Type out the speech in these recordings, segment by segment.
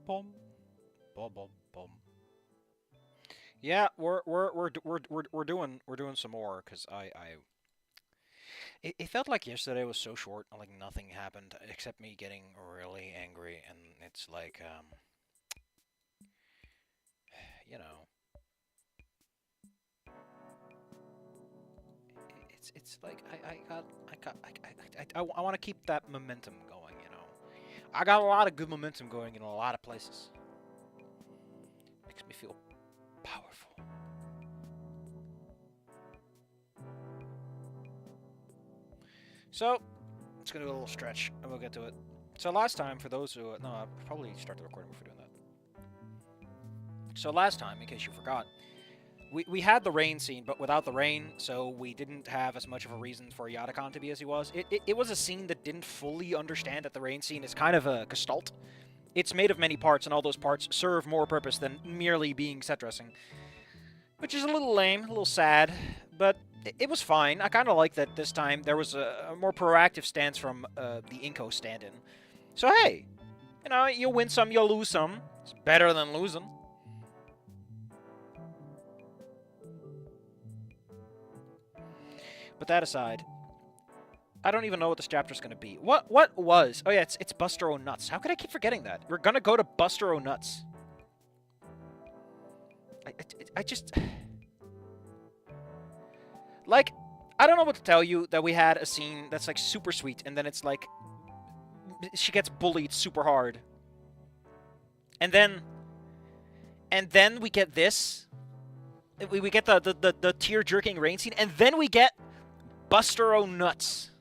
bum, bum, bum, bum. Yeah, we're doing some more because it felt like yesterday was so short and like nothing happened except me getting really angry, and it's like you know it's like I want to keep that momentum going, you know. I got a lot of good momentum going in a lot of places. Makes me feel powerful. So, let's gonna do a little stretch and we'll get to it. So last time, for those who no, I'll probably start the recording before doing that. So last time, in case you forgot, we had the rain scene, but without the rain, so we didn't have as much of a reason for Yatacon to be as he was. It was a scene that didn't fully understand that the rain scene is kind of a gestalt. It's made of many parts, and all those parts serve more purpose than merely being set dressing. Which is a little lame, a little sad, but it was fine. I kind of like that this time there was a more proactive stance from the Inko stand-in. So hey, you know, you win some, you'll lose some. It's better than losing. But that aside, I don't even know what this chapter's gonna be. What was? Oh yeah, it's Buster O Nuts. How could I keep forgetting that? We're gonna go to Buster O Nuts. I just like, I don't know what to tell you that we had a scene that's like super sweet, and then it's like she gets bullied super hard, and then we get this. We get the tear jerking rain scene, and then we get Buster O Nuts.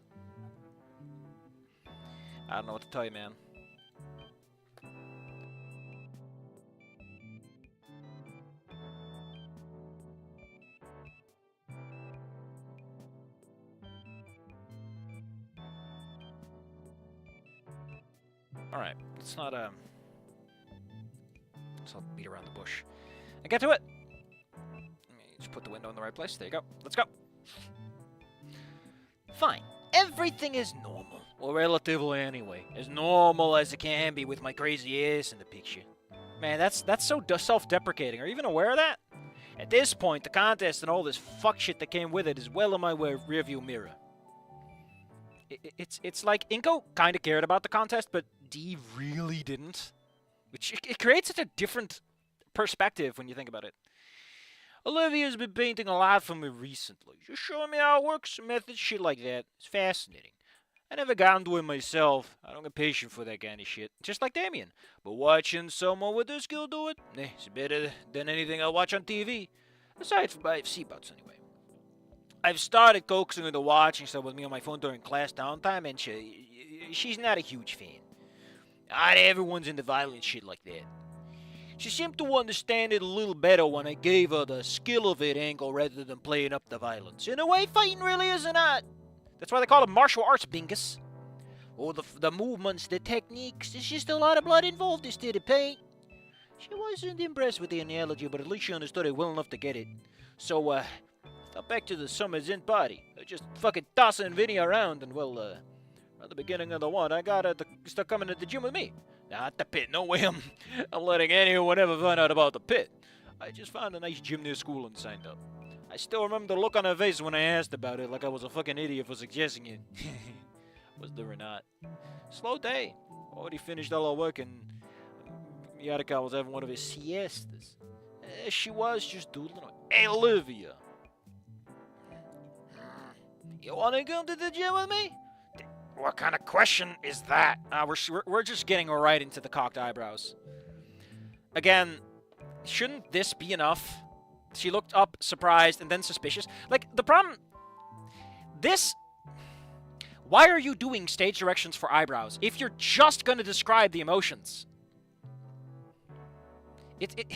I don't know what to tell you, man. Alright, let's not beat around the bush. And get to it! Let me just put the window in the right place. There you go. Let's go. Fine. Everything is normal. Well, relatively anyway. As normal as it can be with my crazy ass in the picture. Man, that's so self-deprecating. Are you even aware of that? At this point, the contest and all this fuck shit that came with it is well in my rearview mirror. It's like Inko kind of cared about the contest, but D really didn't. Which it creates such a different perspective when you think about it. Olivia's been painting a lot for me recently. Just showing me how it works, methods, shit like that. It's fascinating. I never got into it myself. I don't get patient for that kind of shit. Just like Damien. But watching someone with their skill do it, it's better than anything I watch on TV. Aside from my C-bouts, anyway. I've started coaxing her to watching stuff with me on my phone during class downtime, and she's not a huge fan. Not everyone's into violent shit like that. She seemed to understand it a little better when I gave her the skill of it angle rather than playing up the violence. In a way, fighting really is an art. That's why they call it martial arts, bingus. Oh, the movements, the techniques, there's just a lot of blood involved instead of paint. She wasn't impressed with the analogy, but at least she understood it well enough to get it. So, thought back to the summer's end party. Just fucking tossing Vinny around, and well, at the beginning of the one, I got her to start coming to the gym with me. Not the pit, no way I'm letting anyone ever find out about the pit. I just found a nice gym near school and signed up. I still remember the look on her face when I asked about it, like I was a fucking idiot for suggesting it. Was there or not? Slow day. Already finished all our work, and Yataka was having one of his siestas. She was just doodling away. Hey, Olivia. You wanna come to the gym with me? What kind of question is that? We're just getting right into the cocked eyebrows. Again, shouldn't this be enough? She looked up, surprised, and then suspicious. Like, the problem... This... Why are you doing stage directions for eyebrows if you're just gonna describe the emotions? It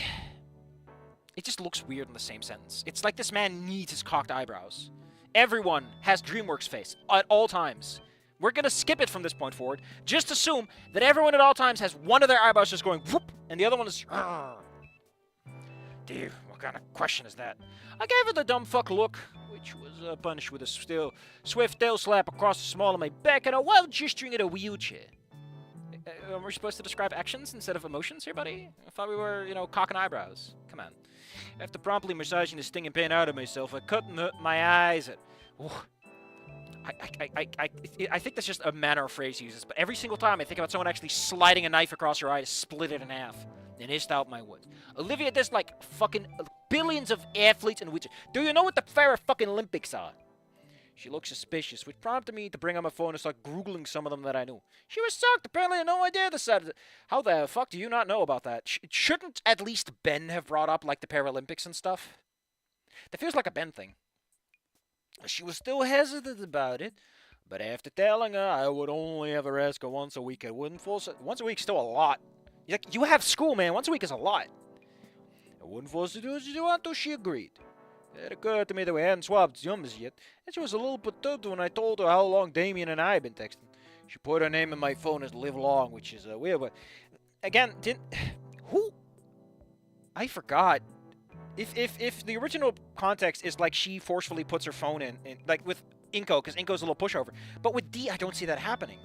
just looks weird in the same sentence. It's like this man needs his cocked eyebrows. Everyone has DreamWorks face at all times. We're going to skip it from this point forward. Just assume that everyone at all times has one of their eyebrows just going whoop, and the other one is... Dude, what kind of question is that? I gave her the dumb fuck look, which was punished with a swift tail slap across the small of my back and a wild gesturing at a wheelchair. We're supposed to describe actions instead of emotions here, buddy? I thought we were, you know, cocking eyebrows. Come on. After promptly massaging the stinging pain out of myself, I cut my eyes at... I think that's just a manner of phrase uses, but every single time I think about someone actually sliding a knife across her eye to split it in half and hissed out my words. Olivia, there's like fucking billions of athletes and witches. Do you know what the Farrah fucking Olympics are? She looked suspicious, which prompted me to bring out my phone and start Googling some of them that I knew. She was shocked. Apparently, I had no idea this side. How the fuck do you not know about that? Shouldn't at least Ben have brought up, like, the Paralympics and stuff? That feels like a Ben thing. She was still hesitant about it, but after telling her I would only ever ask her once a week, I wouldn't force her. Once a week's still a lot. Like, you have school, man. Once a week is a lot. I wouldn't force her to do what she wanted to. She agreed. It occurred to me that we hadn't swapped numbers yet, and she was a little perturbed when I told her how long Damien and I had been texting. She put her name in my phone as Live Long, which is weird, but... Again, who? I forgot. If the original context is like she forcefully puts her phone in like with Inko, because Inko's a little pushover. But with D, I don't see that happening.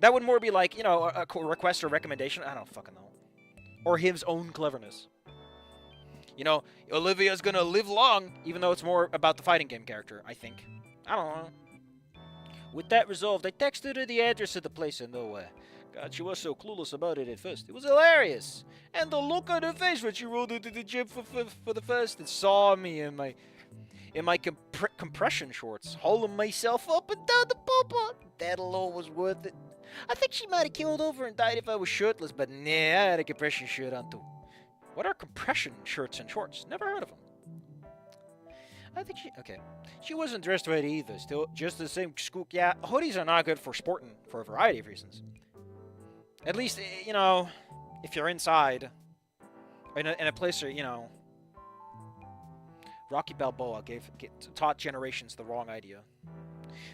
That would more be like, you know, a request or recommendation. I don't fucking know. Or his own cleverness. You know, Olivia's gonna live long, even though it's more about the fighting game character, I think. I don't know. With that resolved, I texted her the address of the place in nowhere. God, she was so clueless about it at first. It was hilarious. And the look on her face when she rolled into the gym for the first and saw me in my compression shorts, holding myself up and down the pop-up. That alone was worth it. I think she might have killed over and died if I was shirtless, but nah, I had a compression shirt on too. What are compression shirts and shorts? Never heard of them. I think okay. She wasn't dressed right either. Still, just the same skook. Yeah, hoodies are not good for sporting for a variety of reasons. At least, you know, if you're inside, in a place where, you know, Rocky Balboa taught generations the wrong idea.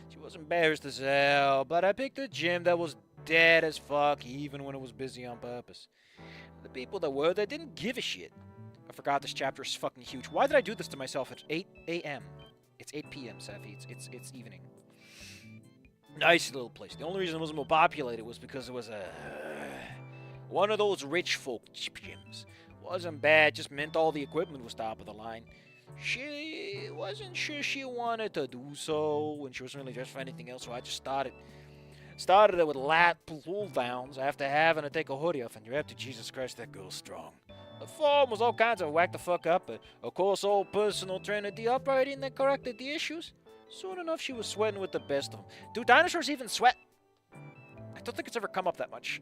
She was embarrassed as hell, but I picked a gym that was dead as fuck, even when it was busy on purpose. The people that were there didn't give a shit. I forgot this chapter is fucking huge. Why did I do this to myself at 8 a.m.? It's 8 p.m., Safi. It's evening. Nice little place. The only reason it wasn't more populated was because it was one of those rich folk gyms. Wasn't bad, just meant all the equipment was top of the line. She wasn't sure she wanted to do so when she wasn't really dressed for anything else, so I just started it with lat pull downs after having to take a hoodie off, and you're after Jesus Christ, that girl's strong. The form was all kinds of whack the fuck up, but of course old personal trainer D operating that corrected the issues. Soon enough she was sweating with the best of them. Do dinosaurs even sweat? I don't think it's ever come up that much.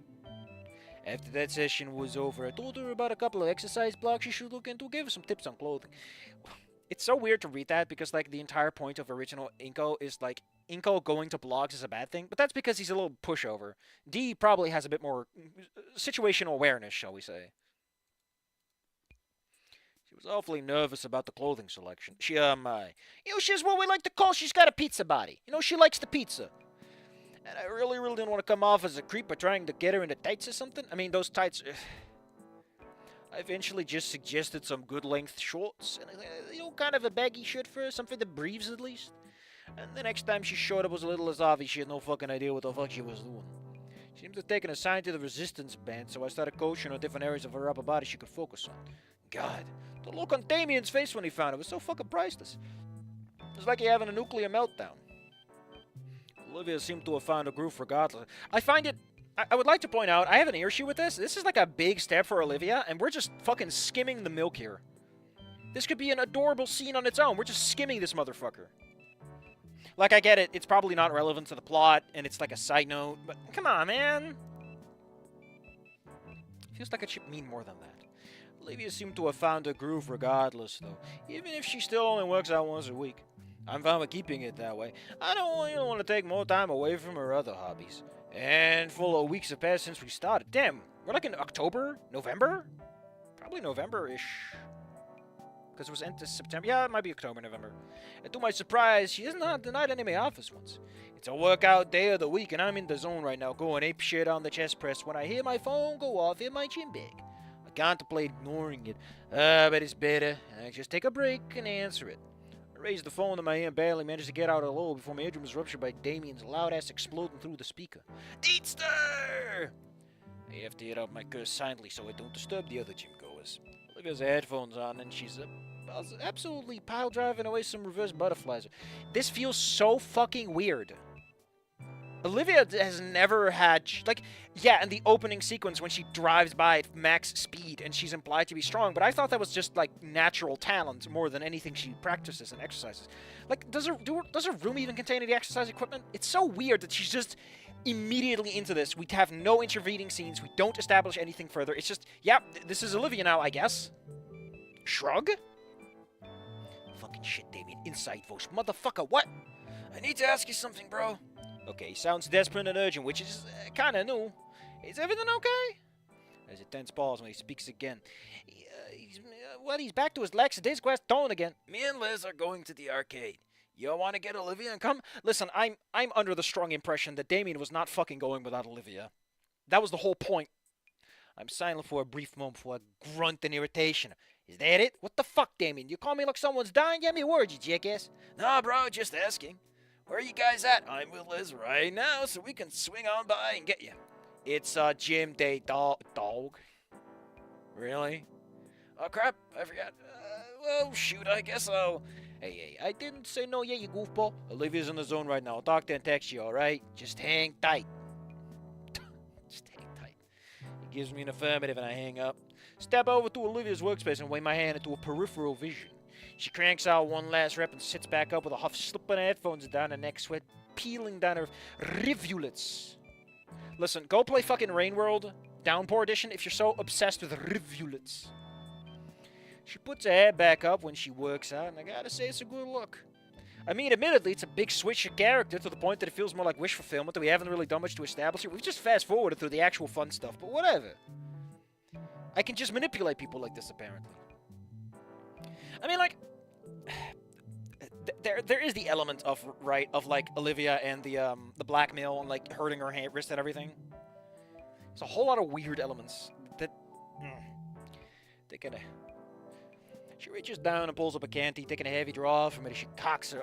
After that session was over, I told her about a couple of exercise blocks she should look into, gave her some tips on clothing. It's so weird to read that because, like, the entire point of original Inko is, like, Inko going to blogs is a bad thing, but that's because he's a little pushover. D probably has a bit more situational awareness, shall we say. She was awfully nervous about the clothing selection. She, you know, she's what we like to call, she's got a pizza body. You know, she likes the pizza. And I really didn't want to come off as a creep by trying to get her into tights or something. I mean, those tights... I eventually just suggested some good length shorts, and you know, kind of a baggy shirt for her, something that breathes at least. And the next time she showed up was a little as obvious she had no fucking idea what the fuck she was doing. She seemed to have taken a sign to the resistance band, so I started coaching her different areas of her upper body she could focus on. God, the look on Damien's face when he found it was so fucking priceless. It was like he having a nuclear meltdown. Olivia seemed to have found a groove regardless. I would like to point out, I have an issue with this. This is like a big step for Olivia, and we're just fucking skimming the milk here. This could be an adorable scene on its own. We're just skimming this motherfucker. Like, I get it. It's probably not relevant to the plot, and it's like a side note, but come on, man. Feels like it should mean more than that. Olivia seemed to have found a groove regardless, though, even if she still only works out once a week. I'm fine with keeping it that way. I don't want to take more time away from her other hobbies. And full of weeks have passed since we started. Damn, we're like in October? November? Probably November-ish. Because it was end of September. Yeah, it might be October, November. And to my surprise, she has not denied any of my office once. It's a workout day of the week, and I'm in the zone right now, going ape shit on the chest press when I hear my phone go off in my gym bag. I contemplate ignoring it, but it's better. I just take a break and answer it. I raised the phone to my ear, barely managed to get out of low before my eardrum was ruptured by Damien's loud ass exploding through the speaker. Deedster! I have to hit out my curse silently so I don't disturb the other gym goers. Olivia's headphones on and she's absolutely pile driving away some reverse butterflies. This feels so fucking weird. Olivia has never had, like, yeah, in the opening sequence when she drives by at max speed and she's implied to be strong, but I thought that was just, like, natural talent more than anything she practices and exercises. Like, does her room even contain any exercise equipment? It's so weird that she's just immediately into this. We have no intervening scenes. We don't establish anything further. It's just, yeah, this is Olivia now, I guess. Shrug? Fucking shit, Damien. Inside voice. Motherfucker, what? I need to ask you something, bro. Okay, sounds desperate and urgent, which is kind of new. Is everything okay? There's a tense pause when he speaks again. He's back to his lackadaisical tone again. Me and Liz are going to the arcade. You want to get Olivia and come? Listen, I'm under the strong impression that Damien was not fucking going without Olivia. That was the whole point. I'm silent for a brief moment before I grunt in irritation. Is that it? What the fuck, Damien? You call me like someone's dying? Get me a word, you jackass. Nah, bro, just asking. Where are you guys at? I'm with Liz right now, so we can swing on by and get you. It's a gym day, dog. Really? Oh, crap. I forgot. Well, shoot, I guess so. Hey, I didn't say no yet, you goofball. Olivia's in the zone right now. I'll talk to and text you, alright? Just hang tight. Just hang tight. He gives me an affirmative and I hang up. Step over to Olivia's workspace and wave my hand into a peripheral vision. She cranks out one last rep and sits back up with a huff, slipping her headphones down, her neck sweat peeling down her rivulets. Listen, go play fucking Rain World Downpour Edition if you're so obsessed with rivulets. She puts her head back up when she works out, and I gotta say it's a good look. I mean, admittedly, it's a big switch of character to the point that it feels more like wish fulfillment, that we haven't really done much to establish it. We've just fast-forwarded through the actual fun stuff, but whatever. I can just manipulate people like this, apparently. I mean, like, there is the element of, right, of, like, Olivia and the blackmail and, like, hurting her hand, wrist and everything. There's a whole lot of weird elements that, they kinda... She reaches down and pulls up a canteen, taking a heavy draw from it as she cocks her.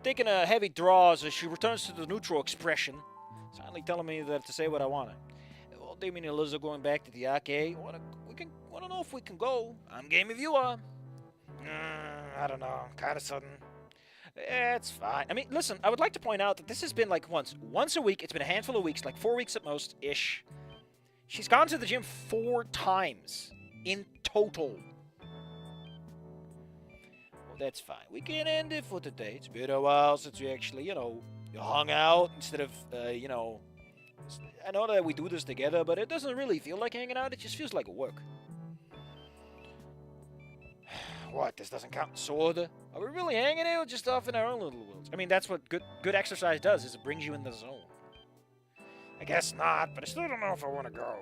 Taking a heavy draw as she returns to the neutral expression, silently telling me that to say what I wanted. Well, Damien and Liz are going back to the arcade. Wanna know if we can go? I'm game if you are. I don't know. Kind of sudden. It's fine. I mean, listen, I would like to point out that this has been like once a week. It's been a handful of weeks, like 4 weeks at most, ish. She's gone to the gym 4 times in total. Well, that's fine. We can end it for today. It's been a while since we actually, hung out instead of, I know that we do this together, but it doesn't really feel like hanging out. It just feels like work. What? This doesn't count? Sorta? Are we really hanging out or just off in our own little worlds? I mean, that's what good exercise does, is it brings you in the zone. I guess not, but I still don't know if I want to go.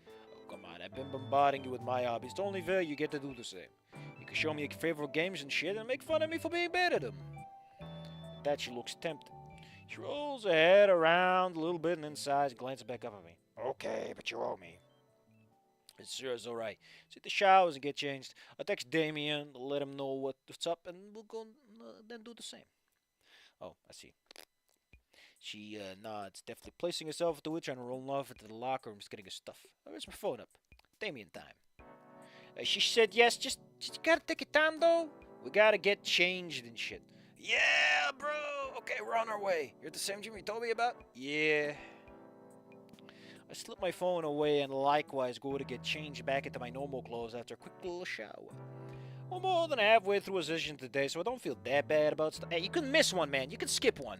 Oh, come on. I've been bombarding you with my hobbies. It's only fair you get to do the same. You can show me your favorite games and shit and make fun of me for being bad at them. At that, she looks tempted. She rolls her head around a little bit and then sighs and glances back up at me. Okay, but you owe me. It's sure is alright. Sit the showers and get changed. I'll text Damien, let him know what's up, and we'll go then do the same. Oh, I see. She nods, deftly placing herself into it, trying to roll off into the locker room, just getting her stuff. Where's my phone up? Damien time. She said yes, just gotta take your time though. We gotta get changed and shit. Yeah, bro. Okay, we're on our way. You're at the same gym you told me about? Yeah. I slip my phone away and likewise go to get changed back into my normal clothes after a quick little shower. We're more than halfway through a session today, so I don't feel that bad about stuff. Hey, you can miss one, man. You can skip one.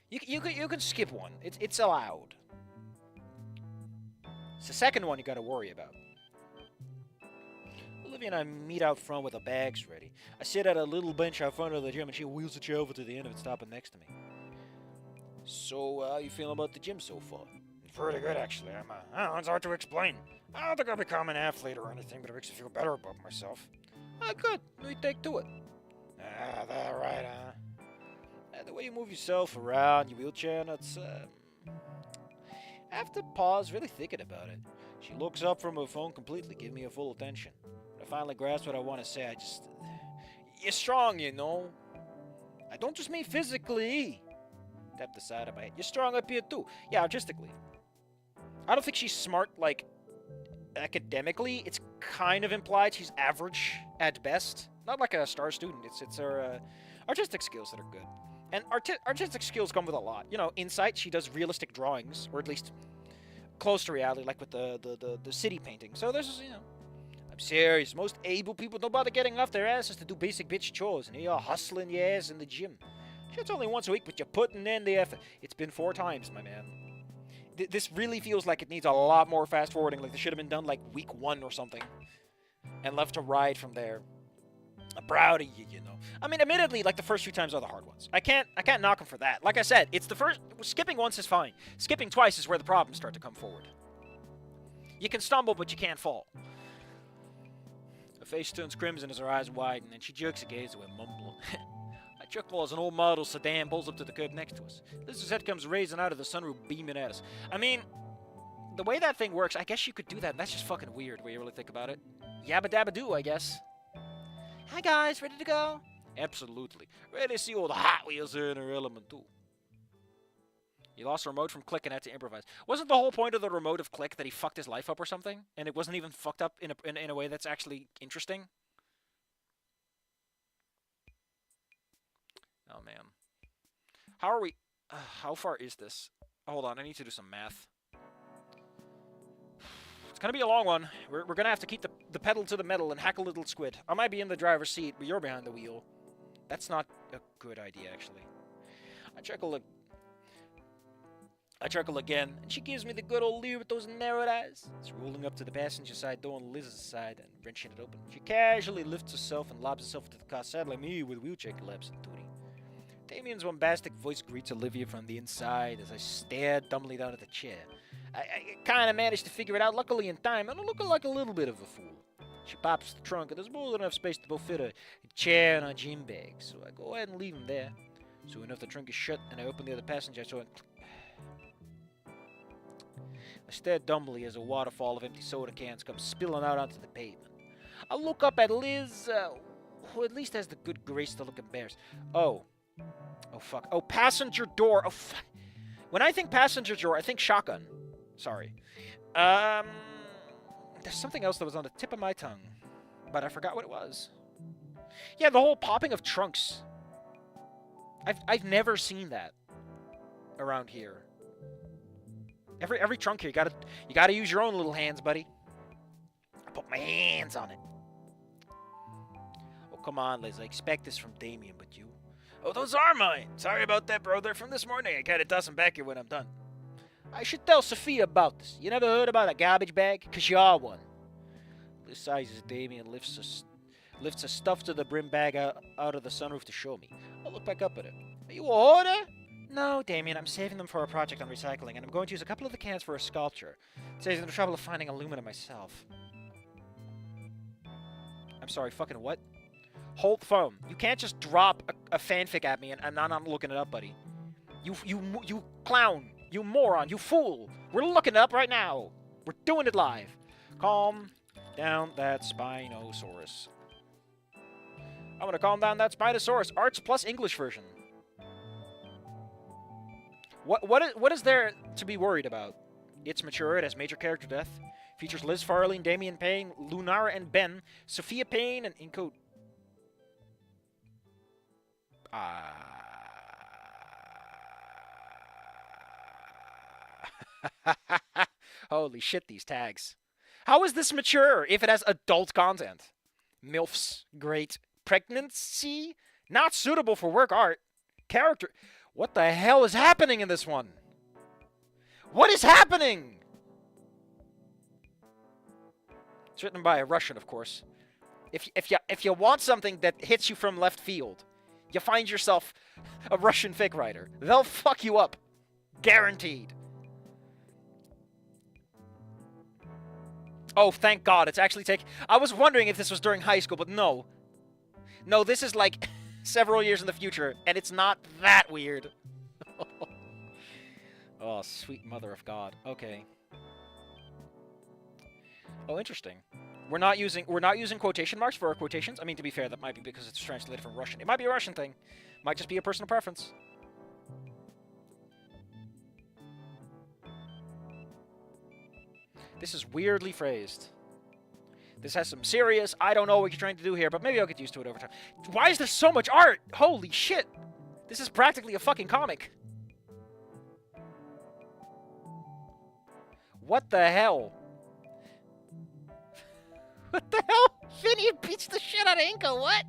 You can skip one. It's allowed. It's the second one you gotta worry about. Olivia and I meet out front with our bags ready. I sit at a little bench out front of the gym and she wheels the chair over to the end of it, stopping next to me. So, how you feeling about the gym so far? Pretty good, actually. I don't know, it's hard to explain. I don't think I'll become an athlete or anything, but it makes me feel better about myself. Good. Let me take to it. That right, the way you move yourself around, your wheelchair, that's, After pause, really thinking about it. She looks up from her phone completely, giving me her full attention. When I finally grasp what I want to say, You're strong, you know. I don't just mean physically. Tap the side of my head. You're strong up here, too. Yeah, artistically. I don't think she's smart, like, academically. It's kind of implied she's average at best. Not like a star student. It's her artistic skills that are good. And artistic skills come with a lot. You know, insight, she does realistic drawings, or at least close to reality, like with the city painting. So there's, you know, I'm serious. Most able people don't bother getting off their asses to do basic bitch chores, and you're hustling your ass in the gym. Shit's only once a week, but you're putting in the effort. It's been 4 times, my man. This really feels like it needs a lot more fast forwarding. Like this should have been done like week 1 or something, and left to ride from there. I'm proud of you, you know. I mean, admittedly, like the first few times are the hard ones. I can't knock him for that. Like I said, it's the first. Skipping once is fine. Skipping twice is where the problems start to come forward. You can stumble, but you can't fall. Her face turns crimson as her eyes widen, and she jerks her gaze away, mumbling. I chuckle as an old model sedan pulls up to the curb next to us. Liz's head comes raising out of the sunroof, beaming at us. I mean, the way that thing works, I guess you could do that, and that's just fucking weird when you really think about it. Yabba dabba doo, I guess. Hi guys, ready to go? Absolutely. Ready to see all the Hot Wheels are in her element too. He lost the remote from Click and had to improvise. Wasn't the whole point of the remote of Click that he fucked his life up or something? And it wasn't even fucked up in a way that's actually interesting? Oh man. How are we... how far is this? Hold on, I need to do some math. It's gonna be a long one. We're gonna have to keep the pedal to the metal and hack a little squid. I might be in the driver's seat, but you're behind the wheel. That's not a good idea, actually. I chuckle again, and she gives me the good old leer with those narrowed eyes. It's rolling up to the passenger side door on Liz's side and wrenching it open. She casually lifts herself and lobs herself into the car, saddling me with wheelchair collapse and duty. Damien's bombastic voice greets Olivia from the inside as I stare dumbly down at the chair. I kind of managed to figure it out, luckily in time, and I'm looking like a little bit of a fool. She pops the trunk, and there's more than enough space to both fit a chair and a gym bag, so I go ahead and leave him there. Soon enough, the trunk is shut, and I open the other passenger, so I stare dumbly as a waterfall of empty soda cans comes spilling out onto the pavement. I look up at Liz, who at least has the good grace to look embarrassed. Oh, fuck. Oh, passenger door. Oh, fuck. When I think passenger door, I think shotgun. Sorry. There's something else that was on the tip of my tongue, but I forgot what it was. Yeah, the whole popping of trunks. I've never seen that around here. Every trunk here, you gotta use your own little hands, buddy. I put my hands on it. Oh, come on, Liz. I expect this from Damien, but you... Oh, those are mine. Sorry about that, bro. They're from this morning. I gotta toss them back here when I'm done. I should tell Sophia about this. You never heard about a garbage bag? 'Cause you are one. Liz sighs as Damien lifts a stuff to the brim bag out of the sunroof to show me. I'll look back up at it. Are you a hoarder? No, Damien. I'm saving them for a project on recycling, and I'm going to use a couple of the cans for a sculpture. Saves me the trouble of finding aluminum myself. I'm sorry, fucking what? Hold the phone. You can't just drop a fanfic at me and I'm not looking it up, buddy. You clown. You moron. You fool. We're looking it up right now. We're doing it live. Calm down that Spinosaurus. I'm gonna calm down that Spinosaurus. Arts plus English version. What is there to be worried about? It's mature. It has major character depth. Features Liz Farley and Damien Payne, Lunara and Ben, Sophia Payne and Inco... Holy shit, these tags. How is this mature if it has adult content? MILFs, great. Pregnancy, not suitable for work art. Character... What the hell is happening in this one? What is happening? It's written by a Russian, of course. If you want something that hits you from left field, you find yourself a Russian fic writer. They'll fuck you up. Guaranteed. Oh, thank God. It's actually I was wondering if this was during high school, but no. No, this is like several years in the future, and it's not that weird. Oh, sweet mother of God. Okay. Oh, interesting. We're not using quotation marks for our quotations. I mean, to be fair, that might be because it's translated from Russian. It might be a Russian thing. Might just be a personal preference. This is weirdly phrased. This has some serious, I don't know what you're trying to do here, but maybe I'll get used to it over time. Why is there so much art? Holy shit. This is practically a fucking comic. What the hell? What the hell? Vinny beats the shit out of Inko, what?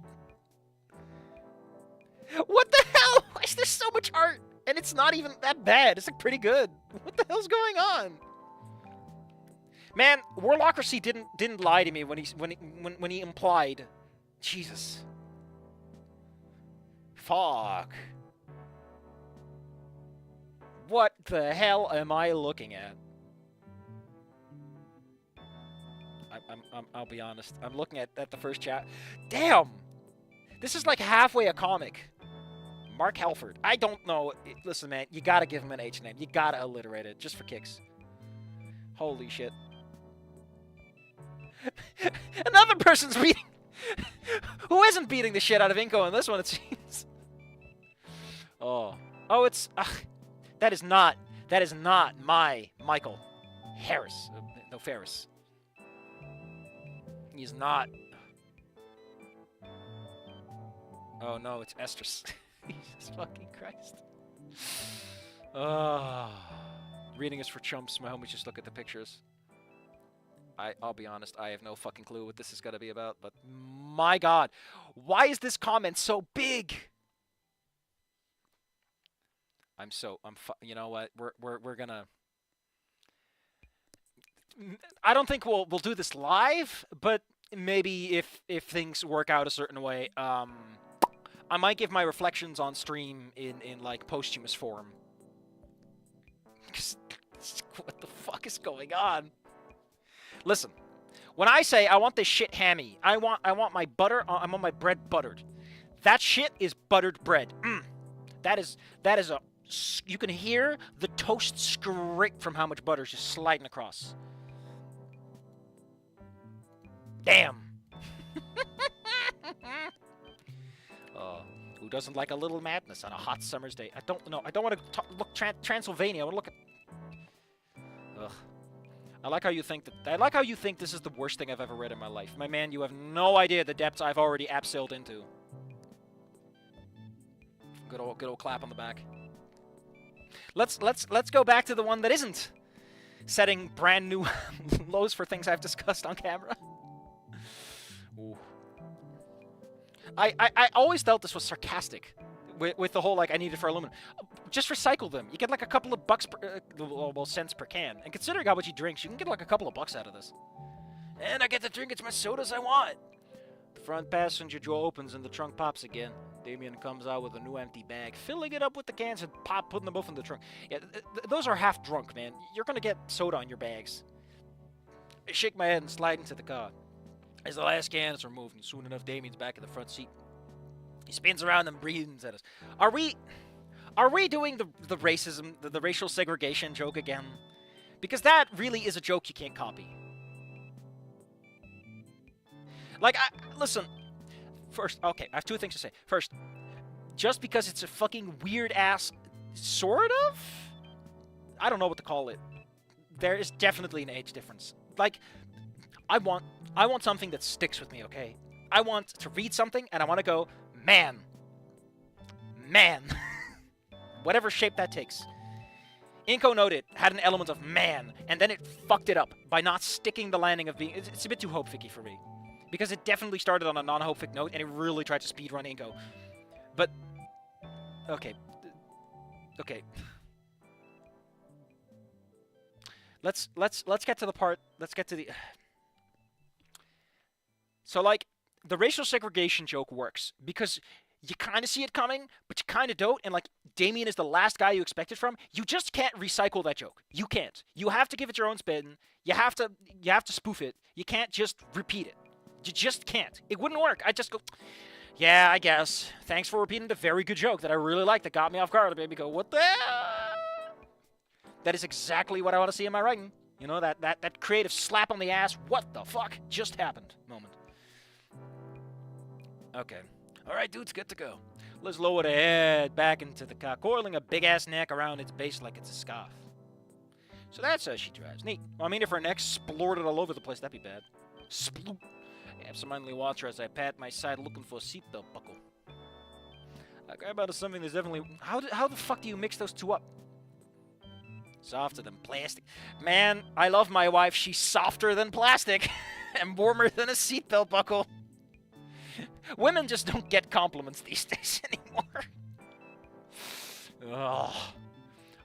What the hell? Why is there so much art? And it's not even that bad. It's like pretty good. What the hell's going on? Man, Warlocracy didn't lie to me when he implied. Jesus. Fuck. What the hell am I looking at? I'll be honest. I'm looking at the first chat. Damn! This is like halfway a comic. Mark Halford. I don't know. Listen, man, you gotta give him an H name. You gotta alliterate it, just for kicks. Holy shit. Another person's beating... Who isn't beating the shit out of Inko in this one, it seems? Oh. Oh, it's... that is not my Michael Harris. No, Ferris. He's not. Oh, no, it's Estrus. Jesus fucking Christ. Reading is for chumps. My homies just look at the pictures. I'll be honest, I have no fucking clue what this is gonna be about, but my god, why is this comment so big? You know what? We're gonna. I don't think we'll do this live, but maybe if things work out a certain way, I might give my reflections on stream in like posthumous form. What the fuck is going on? Listen, when I say I want this shit hammy, I want my butter. I want my bread buttered. That shit is buttered bread. That is a. You can hear the toast scrape from how much butter is just sliding across. Damn. Who doesn't like a little madness on a hot summer's day? I don't know. I don't want to look Transylvania. I want to look at. Ugh. I like how you think this is the worst thing I've ever read in my life. My man, you have no idea the depths I've already abseiled into. Good old clap on the back. Let's go back to the one that isn't setting brand new lows for things I've discussed on camera. Ooh. I always felt this was sarcastic with the whole, like, I need it for aluminum. Just recycle them. You get like a couple of bucks, cents per can. And considering how much he drinks, you can get like a couple of bucks out of this. And I get to drink as much soda as I want. The front passenger door opens and the trunk pops again. Damien comes out with a new empty bag, filling it up with the cans and putting them both in the trunk. Yeah, those are half drunk, man. You're gonna get soda on your bags. I shake my head and slide into the car. As the last can is removed, and soon enough, Damien's back in the front seat. He spins around and breathes at us. Are we doing the racism, the racial segregation joke again? Because that really is a joke you can't copy. Like, listen. First, okay, I have two things to say. First, just because it's a fucking weird-ass, sort of? I don't know what to call it. There is definitely an age difference. Like, I want something that sticks with me, okay? I want to read something, and I want to go, man. Whatever shape that takes. Inko noted had an element of man, and then it fucked it up by not sticking the landing of being... It's a bit too hope-ficky for me. Because it definitely started on a non-hope-fic note, and it really tried to speedrun Inko. But... Okay. Okay. Let's get to the part... Let's get to the... So, like, the racial segregation joke works because you kind of see it coming, but you kind of don't. And, like, Damien is the last guy you expect it from. You just can't recycle that joke. You can't. You have to give it your own spin. You have to spoof it. You can't just repeat it. You just can't. It wouldn't work. I just go, yeah, I guess. Thanks for repeating the very good joke that I really liked that got me off guard. The baby go, what the hell? That is exactly what I want to see in my writing. You know, that creative slap on the ass, what the fuck just happened moment. Okay. All right, dudes, good to go. Let's lower the head back into the car, coiling a big-ass neck around its base like it's a scarf. So that's how she drives. Neat. Well, I mean, if her neck splorted all over the place, that'd be bad. Sploop. I absentmindedly watch her as I pat my side looking for a seatbelt buckle. I grab out of something that's definitely... How the fuck do you mix those two up? Softer than plastic. Man, I love my wife. She's softer than plastic. And warmer than a seatbelt buckle. Women just don't get compliments these days anymore. Ugh.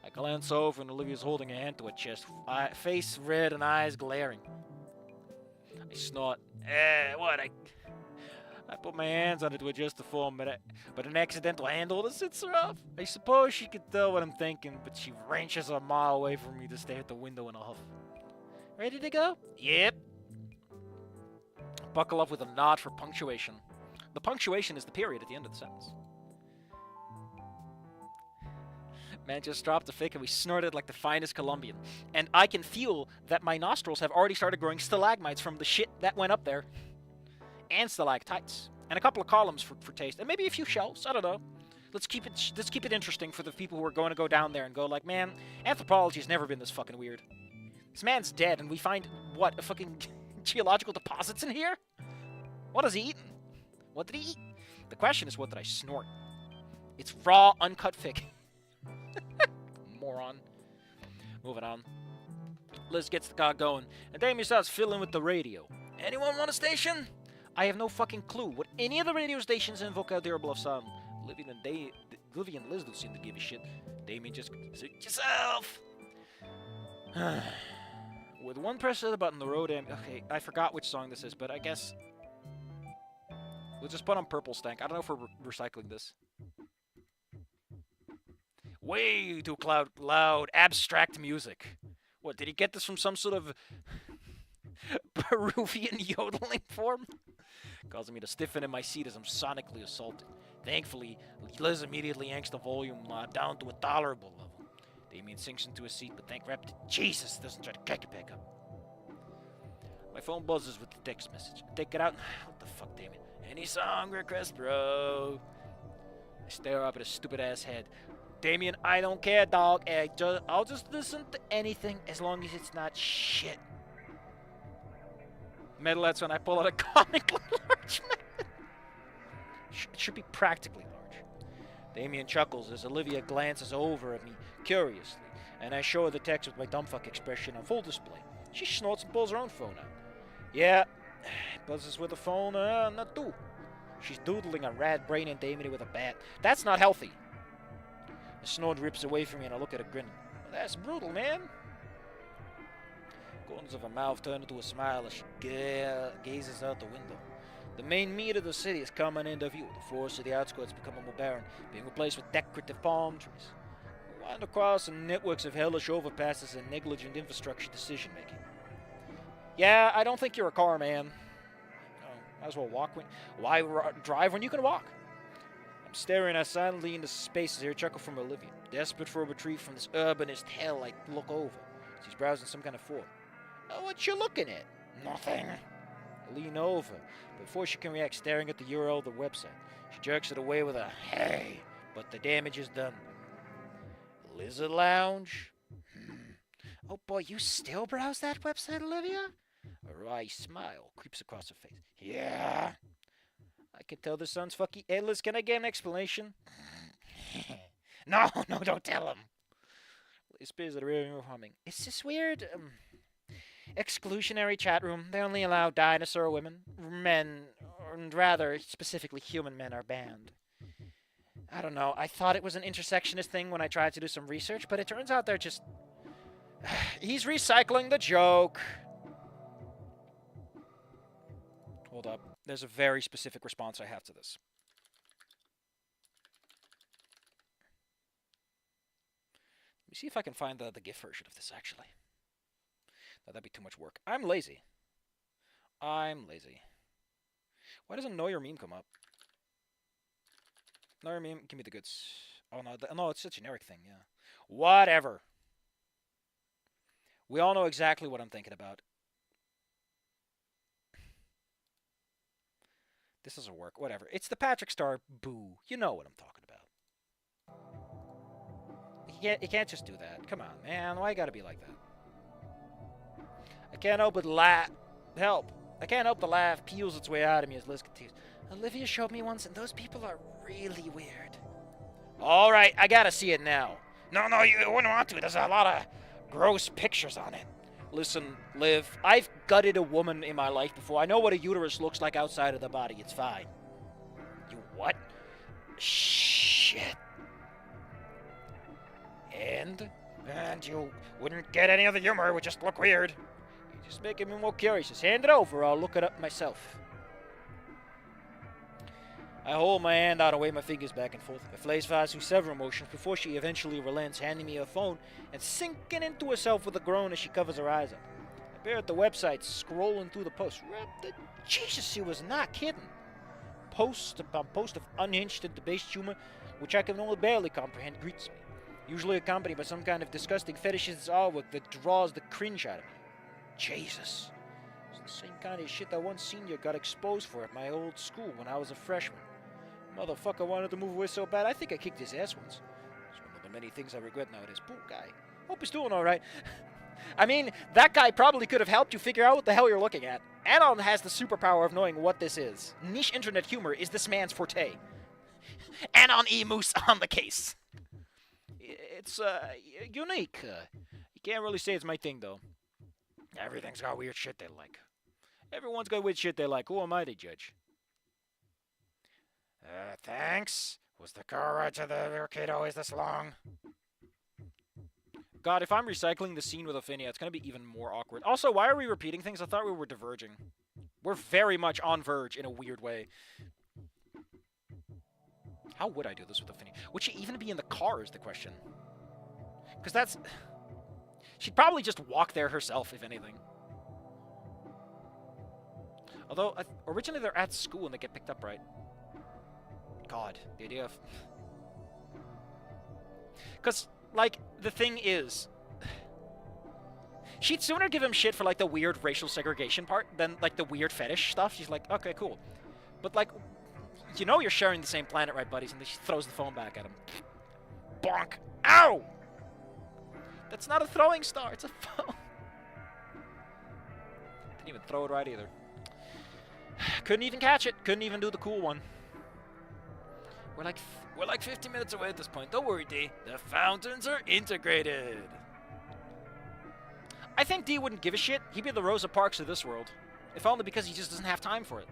I glance over and Olivia's holding a hand to her chest, face red and eyes glaring. I snort. What? I put my hands on it to adjust the form, but an accidental handle sits her off. I suppose she could tell what I'm thinking, but she wrenches a mile away from me to stare at the window in a huff. Ready to go? Yep. Buckle up with a nod for punctuation. The punctuation is the period at the end of the sentence. Man just dropped a fake and we snorted like the finest Colombian. And I can feel that my nostrils have already started growing stalagmites from the shit that went up there. And stalactites. And a couple of columns for taste. And maybe a few shells. I don't know. Let's keep it interesting for the people who are going to go down there and go like, man, anthropology's never been this fucking weird. This man's dead and we find, what, a fucking geological deposits in here? What has he eaten? What did he eat? The question is, what did I snort? It's raw, uncut fig. Moron. Moving on. Liz gets the car going, and Damien starts fiddling with the radio. Anyone want a station? I have no fucking clue what any of the radio stations in Vocadero Bluff sound. Olivia and Liz don't seem to give a shit. Damien just suit yourself. With one press of the button, the road end. Okay, I forgot which song this is, but I guess we'll just put on Purple Stank. I don't know if we're recycling this. Way too loud, abstract music. What, did he get this from some sort of Peruvian yodeling form? Causing me to stiffen in my seat as I'm sonically assaulted. Thankfully, Liz immediately yanks the volume down to a tolerable level. Damien sinks into his seat, but thank rep to Jesus doesn't try to kick it back up. My phone buzzes with the text message. I take it out. What the fuck, Damien? Any song request, bro? I stare up at his stupid-ass head. Damien, I don't care, dog. I'll just listen to anything as long as it's not shit. Metalheads when I pull out a comically large method. It should be practically large. Damien chuckles as Olivia glances over at me curiously, and I show her the text with my dumbfuck expression on full display. She snorts and pulls her own phone out. Yeah, buzzes with the phone, not too. She's doodling a rad brain and Damien with a bat. That's not healthy. The snort rips away from me and I look at her grin. Well, that's brutal, man. Corners of her mouth turn into a smile as she gazes out the window. The main meat of the city is coming into view. The forest of the outskirts becoming more barren, being replaced with decorative palm trees. We wind across some networks of hellish overpasses and negligent infrastructure decision-making. Yeah, I don't think you're a car man. Might as well walk. Why drive when you can walk? I'm staring out silently into space as I hear a chuckle from Olivia. Desperate for a retreat from this urbanist hell, I look over. She's browsing some kind of form. Oh, what you looking at? Nothing. I lean over. Before she can react, staring at the URL of the website. She jerks it away with a hey, but the damage is done. Lizard Lounge? Oh boy, you still browse that website, Olivia? A wry smile creeps across her face. Yeah. I can tell the sun's fucky. Hey, Liz, can I get an explanation? No, don't tell him. Liz peers at the rear humming. It's this weird, exclusionary chat room. They only allow dinosaur women. Men, and rather specifically human men, are banned. I don't know. I thought it was an intersectionist thing when I tried to do some research, but it turns out they're just... He's recycling the joke. Hold up. There's a very specific response I have to this. Let me see if I can find the GIF version of this, actually. No, that'd be too much work. I'm lazy. Why doesn't Know Your Meme come up? Know Your Meme, give me the goods. Oh, no, it's a generic thing, yeah. Whatever. We all know exactly what I'm thinking about. This doesn't work. Whatever. It's the Patrick Star boo. You know what I'm talking about. You can't just do that. Come on, man. Why you gotta be like that? I can't help but laugh. Help. I can't help the laugh peels its way out of me as Liz continues. Olivia showed me once, and those people are really weird. All right, I gotta see it now. No, you wouldn't want to. There's a lot of gross pictures on it. Listen, Liv, I've gutted a woman in my life before. I know what a uterus looks like outside of the body. It's fine. You what? Shit. And you wouldn't get any of the humor. It would just look weird. You're just making me more curious. Just hand it over. I'll look it up myself. I hold my hand out and wave my fingers back and forth. My face flies through several motions before she eventually relents, handing me her phone and sinking into herself with a groan as she covers her eyes up. I peer at the website, scrolling through the posts. Jesus, she was not kidding. Post upon post of unhinged and debased humor, which I can only barely comprehend, greets me. Usually accompanied by some kind of disgusting fetishist artwork that draws the cringe out of me. Jesus. It's the same kind of shit that one senior got exposed for at my old school when I was a freshman. Motherfucker wanted to move away so bad, I think I kicked his ass once. It's one of the many things I regret nowadays. Poor guy. Hope he's doing alright. I mean, that guy probably could have helped you figure out what the hell you're looking at. Anon has the superpower of knowing what this is. Niche internet humor is this man's forte. Anon E-Moose on the case. It's, unique. You can't really say it's my thing, though. Everything's got weird shit they like. Everyone's got weird shit they like. Who am I to judge? Thanks. Was the car ride to the arcade always this long? God, if I'm recycling the scene with Ophinia, it's going to be even more awkward. Also, why are we repeating things? I thought we were diverging. We're very much on verge in a weird way. How would I do this with Ophinia? Would she even be in the car is the question. Because that's... She'd probably just walk there herself, if anything. Although, originally they're at school and they get picked up, right? God, the idea of... Because, like, the thing is... She'd sooner give him shit for, like, the weird racial segregation part than, like, the weird fetish stuff. She's like, okay, cool. But, like, you know you're sharing the same planet, right, buddies? And then she throws the phone back at him. Bonk! Ow! That's not a throwing star, it's a phone. Didn't even throw it right either. Couldn't even catch it. Couldn't even do the cool one. We're like 50 minutes away at this point. Don't worry, D. The fountains are integrated. I think D wouldn't give a shit. He'd be the Rosa Parks of this world. If only because he just doesn't have time for it.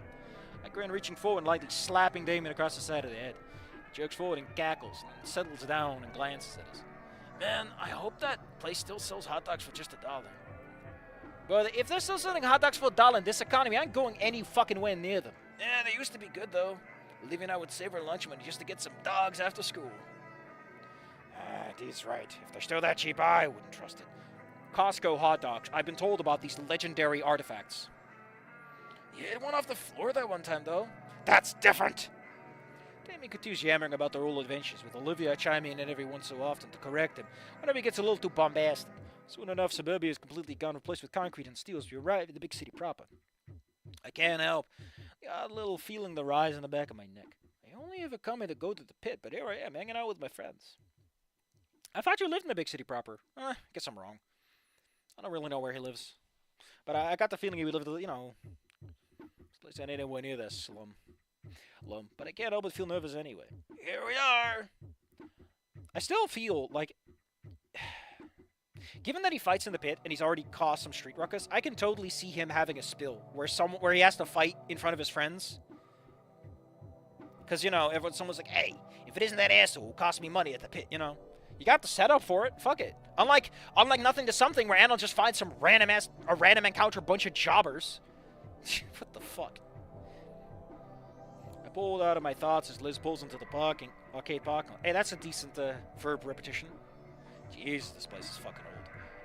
I grin, reaching forward and lightly slapping Damien across the side of the head. He jerks forward and cackles, and then settles down and glances at us. Man, I hope that place still sells hot dogs for just $1. But if they're still selling hot dogs for $1 in this economy, I ain't going any fucking way near them. Yeah, they used to be good, though. Leaving out with savor lunch money just to get some dogs after school. Dee's right. If they're still that cheap, I wouldn't trust it. Costco hot dogs. I've been told about these legendary artifacts. You hit one off the floor that one time, though. That's different! Damien continues yammering about their old adventures, with Olivia chiming in every once so often to correct him whenever he gets a little too bombastic. Soon enough, suburbia is completely gone, replaced with concrete and steel as we arrive at the big city proper. I can't help. Got a little feeling the rise in the back of my neck. I only ever come here to go to the pit, but here I am, hanging out with my friends. I thought you lived in the big city proper. Guess I'm wrong. I don't really know where he lives. But I got the feeling he would live, you know... This place ain't anywhere near that slum. But I can't help but feel nervous anyway. Here we are! I still feel like... Given that he fights in the pit and he's already caused some street ruckus, I can totally see him having a spill where he has to fight in front of his friends. Because, you know, someone's like, hey, if it isn't that asshole who cost me money at the pit, you know. You got the setup for it. Fuck it. Unlike Nothing to Something, where Anil just finds some random encounter bunch of jobbers. What the fuck? I pulled out of my thoughts as Liz pulls into the arcade parking lot. Hey, that's a decent verb repetition. Jeez, this place is fucking old.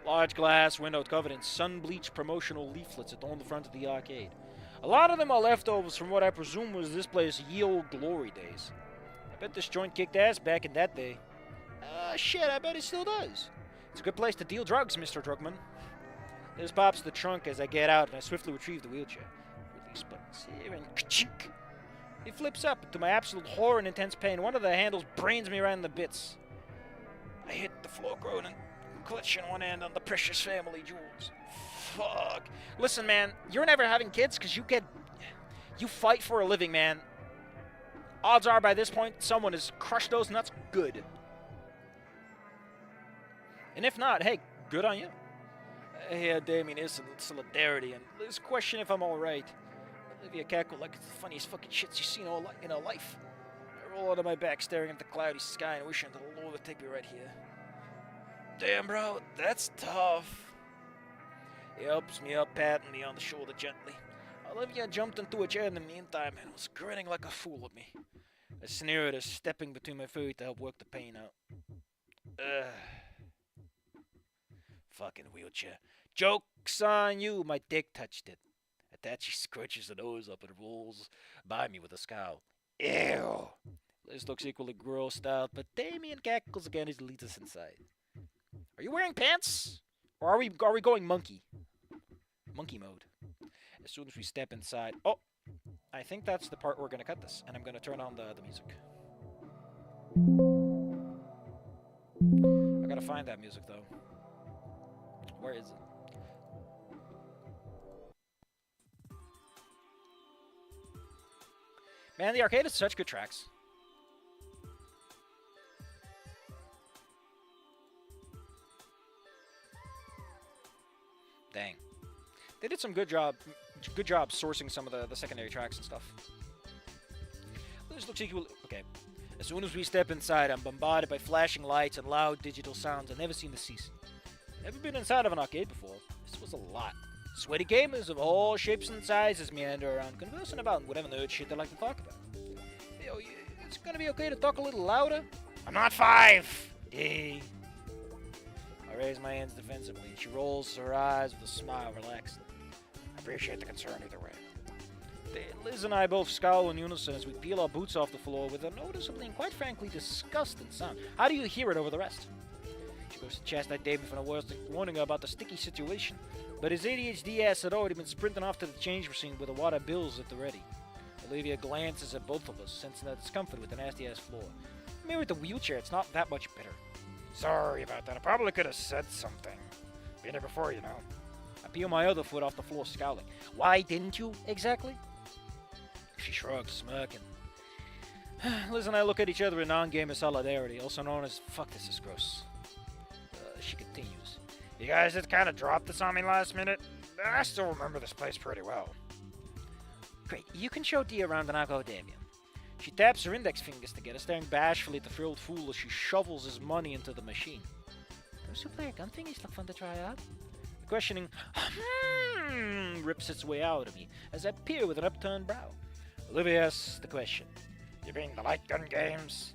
Large glass window covered in sun-bleached promotional leaflets adorn the front of the arcade. A lot of them are leftovers from what I presume was this place's ye-old glory days. I bet this joint kicked ass back in that day. Shit, I bet it still does. It's a good place to deal drugs, Mr. Drugman. Liz pops the trunk as I get out, and I swiftly retrieve the wheelchair. Release buttons here, and ka-chink! It flips up, and to my absolute horror and intense pain, one of the handles brains me right in the bits. I hit the floor groaning, clutching one hand on the precious family jewels. fuck. Listen, man, you're never having kids because you fight for a living, man. Odds are by this point, someone has crushed those nuts good. And if not, hey, good on you. Hey, Damien, is solidarity, and let's question if I'm alright. Olivia cackled like it's the funniest fucking shit she's seen in her life. I roll out of my back, staring at the cloudy sky and wishing that the Lord would take me right here. Damn, bro, that's tough. He helps me up, patting me on the shoulder gently. Olivia jumped into a chair in the meantime and was grinning like a fool at me. I sneer at her, stepping between my feet to help work the pain out. Fucking wheelchair. Joke's on you, my dick touched it. At that, she scrunches her nose up and rolls by me with a scowl. Ew! Liz looks equally grossed out, but Damien cackles again as he leads us inside. Are you wearing pants? Or are we going monkey? Monkey mode. As soon as we step inside... Oh! I think that's the part we're going to cut this, and I'm going to turn on the music. I gotta find that music, though. Where is it? Man, the arcade has such good tracks. Dang. They did some good job sourcing some of the secondary tracks and stuff. This looks equal. Okay. As soon as we step inside, I'm bombarded by flashing lights and loud digital sounds I've never seen this cease. Never been inside of an arcade before. This was a lot. Sweaty gamers of all shapes and sizes meander around, conversing about whatever nerd shit they like to talk about. Yo, it's gonna be okay to talk a little louder? I'm not 5! Hey. I raise my hands defensively, and she rolls her eyes with a smile, relaxed. I appreciate the concern either way. Liz and I both scowl in unison as we peel our boots off the floor with a noticeably and quite frankly disgusting sound. How do you hear it over the rest? She goes to chastise David for warning her about the sticky situation, but his ADHD ass had already been sprinting off to the change machine with a wad of bills at the ready. Olivia glances at both of us, sensing that discomfort with the nasty-ass floor. Maybe with the wheelchair, it's not that much better. Sorry about that. I probably could have said something. Been here before, you know. I peel my other foot off the floor, scowling. Why didn't you, exactly? She shrugs, smirking. Liz and I look at each other in non-gamer solidarity, also known as fuck this is gross. She continues. You guys just kind of dropped this on me last minute. I still remember this place pretty well. Great, you can show D around and I'll go Damien. She taps her index fingers together, staring bashfully at the thrilled fool as she shovels his money into the machine. Those who play a gun thingies look fun to try out. The questioning rips its way out of me as I peer with an upturned brow. Olivia asks the question. You mean the light gun games?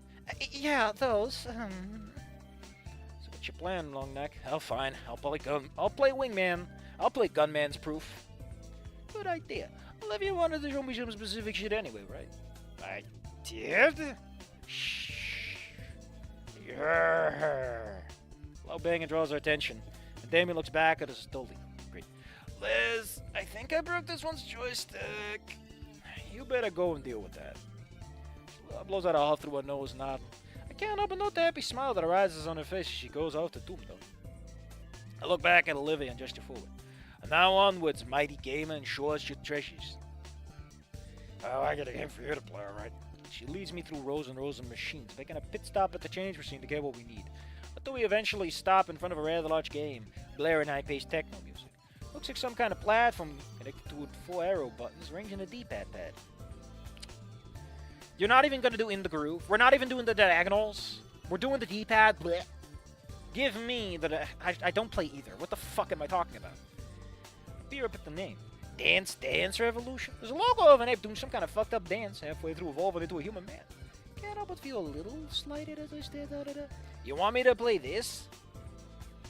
Yeah, those. So what's your plan, long neck? Oh, fine. I'll play wingman. I'll play gunman's proof. Good idea. Olivia wanted to show me some specific shit anyway, right? I did? Shh. Yeah. Loud banging draws our attention, and Damien looks back at us dully. Great. Liz, I think I broke this one's joystick. You better go and deal with that. She blows out a huff through her nose, nodding. I can't help but note the happy smile that arises on her face as she goes out to doom, though. I look back at Olivia and gesture forward. And now onwards, mighty gamer, and show us your treasures. Oh, I got a game for you to play, alright? She leads me through rows and rows of machines, making a pit stop at the change machine to get what we need. Until we eventually stop in front of a rather large game, blaring high-paced techno music. Looks like some kind of platform connected to 4 arrow buttons ranging a D-pad pad. You're not even gonna do in the groove. We're not even doing the diagonals. We're doing the D-pad. Bleh. Give me the... I don't play either. What the fuck am I talking about? Beer up at the name. Dance Revolution? There's a logo of an ape doing some kind of fucked up dance halfway through evolving into a human man. Can't help but feel a little slighted as I stare out at it. You want me to play this?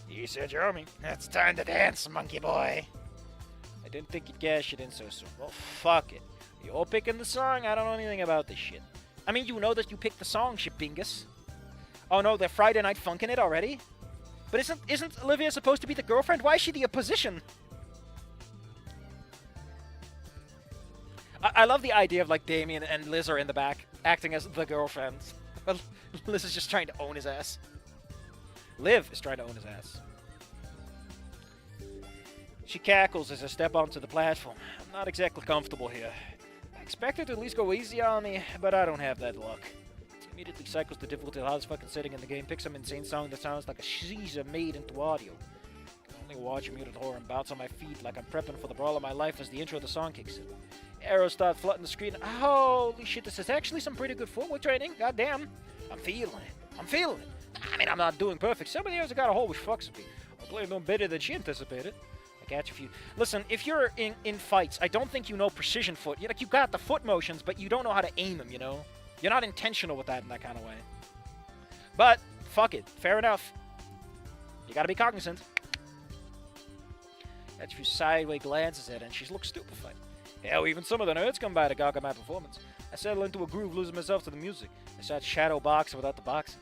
You said you owe me. It's time to dance, monkey boy. I didn't think you'd cash it in so soon. Well, fuck it. You're picking the song? I don't know anything about this shit. I mean, you know that you picked the song, shitbingus. Oh no, they're Friday Night Funkin' it already? But isn't Olivia supposed to be the girlfriend? Why is she the opposition? I love the idea of, like, Damien and Liz are in the back, acting as the girlfriends. Liz is just trying to own his ass. Liv is trying to own his ass. She cackles as I step onto the platform. I'm not exactly comfortable here. I expect her to at least go easy on me, but I don't have that luck. She immediately cycles the difficulty of the highest fucking setting in the game, picks some insane song that sounds like a Caesar made into audio. I can only watch a muted horror and bounce on my feet like I'm prepping for the brawl of my life as the intro of the song kicks in. Arrows start flooding the screen. Holy shit, this is actually some pretty good footwork training. Goddamn. I'm feeling it. I'm feeling it. I mean, I'm not doing perfect. Some of the years I got a hole which fucks with me. I'm playing no better than she anticipated. I catch a few. Listen, if you're in fights, I don't think you know precision foot. You got the foot motions, but you don't know how to aim them, you know? You're not intentional with that in that kind of way. But, fuck it. Fair enough. You gotta be cognizant. Catch a few sideways glances at her, and she looks stupefied. Hell, even some of the nerds come by to gawk at my performance. I settle into a groove, losing myself to the music. I start shadow boxing without the boxing.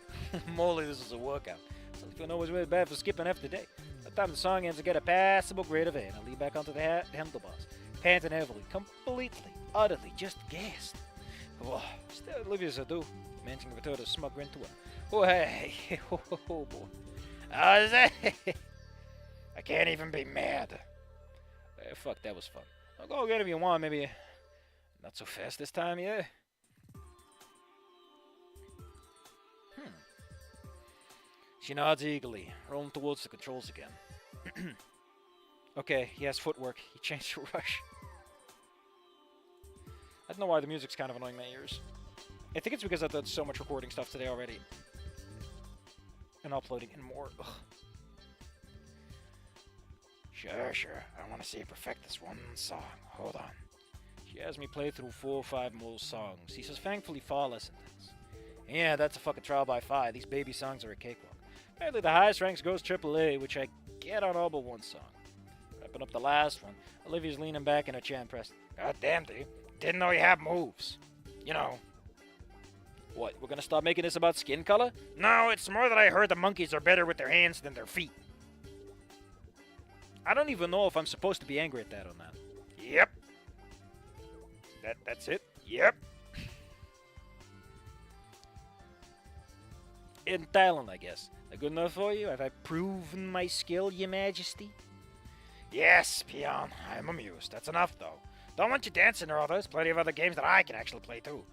Molly, this is a workout. So if you know it's really bad for skipping half the day. By the time the song ends, I get a passable grade of A, and I lean back onto the handlebars, panting heavily, completely, utterly, just gassed. Oh, still oblivious I do, managing to return a smug grin to her. Oh, hey, oh, boy. How's that? I can't even be mad. Fuck, that was fun. I'll go get it if you want, maybe not so fast this time, yeah? She nods eagerly, rolling towards the controls again. Okay, he has footwork. He changed to rush. I don't know why the music's kind of annoying my ears. I think it's because I've done so much recording stuff today already. And uploading and more. Ugh. Sure. I want to see you perfect this one song. Hold on. She has me play through 4 or 5 more songs. He says thankfully far less intense. Yeah, that's a fucking trial by fire. These baby songs are a cakewalk. Apparently the highest ranks goes AAA, which I get on all but one song. Wrapping up the last one, Olivia's leaning back in her chair and pressed. God damn, dude. Didn't know you had moves. You know. What, we're gonna start making this about skin color? No, it's more that I heard the monkeys are better with their hands than their feet. I don't even know if I'm supposed to be angry at that or not. Yep. That's it? Yep. In talent, I guess. That good enough for you? Have I proven my skill, your majesty? Yes, peon. I'm amused. That's enough, though. Don't want you dancing or all. There's plenty of other games that I can actually play, too.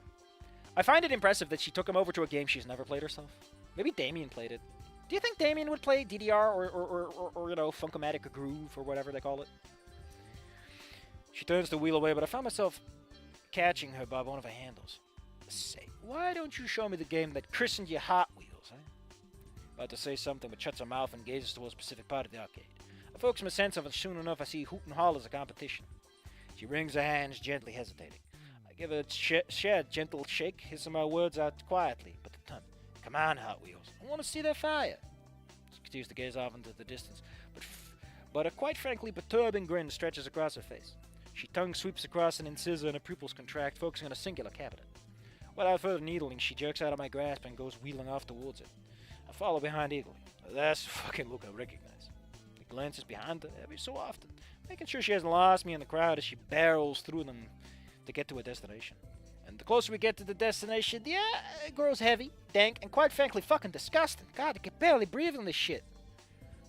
I find it impressive that she took him over to a game she's never played herself. Maybe Damien played it. Do you think Damien would play DDR or you know, Funkomatic or Groove or whatever they call it? She turns the wheel away, but I found myself catching her by one of her handles. Say, why don't you show me the game that christened you Hot Wheels, eh? About to say something, but shuts her mouth and gazes towards a specific part of the arcade. I focus my sense of it soon enough I see hoot and holler as a competition. She wrings her hands, gently hesitating. I give her a gentle shake, hissing my words out quietly, but the tongue. Come on, Hot Wheels. I want to see that fire. She continues to gaze off into the distance, but a quite frankly perturbing grin stretches across her face. She tongue sweeps across an incisor and her pupils contract, focusing on a singular cabinet. Without further needling, she jerks out of my grasp and goes wheeling off towards it. I follow behind eagerly. That's the fucking look I recognize. He glances behind her every so often, making sure she hasn't lost me in the crowd as she barrels through them to get to her destination. And the closer we get to the destination, yeah, it grows heavy, dank, and quite frankly fucking disgusting. God, I can barely breathe in this shit.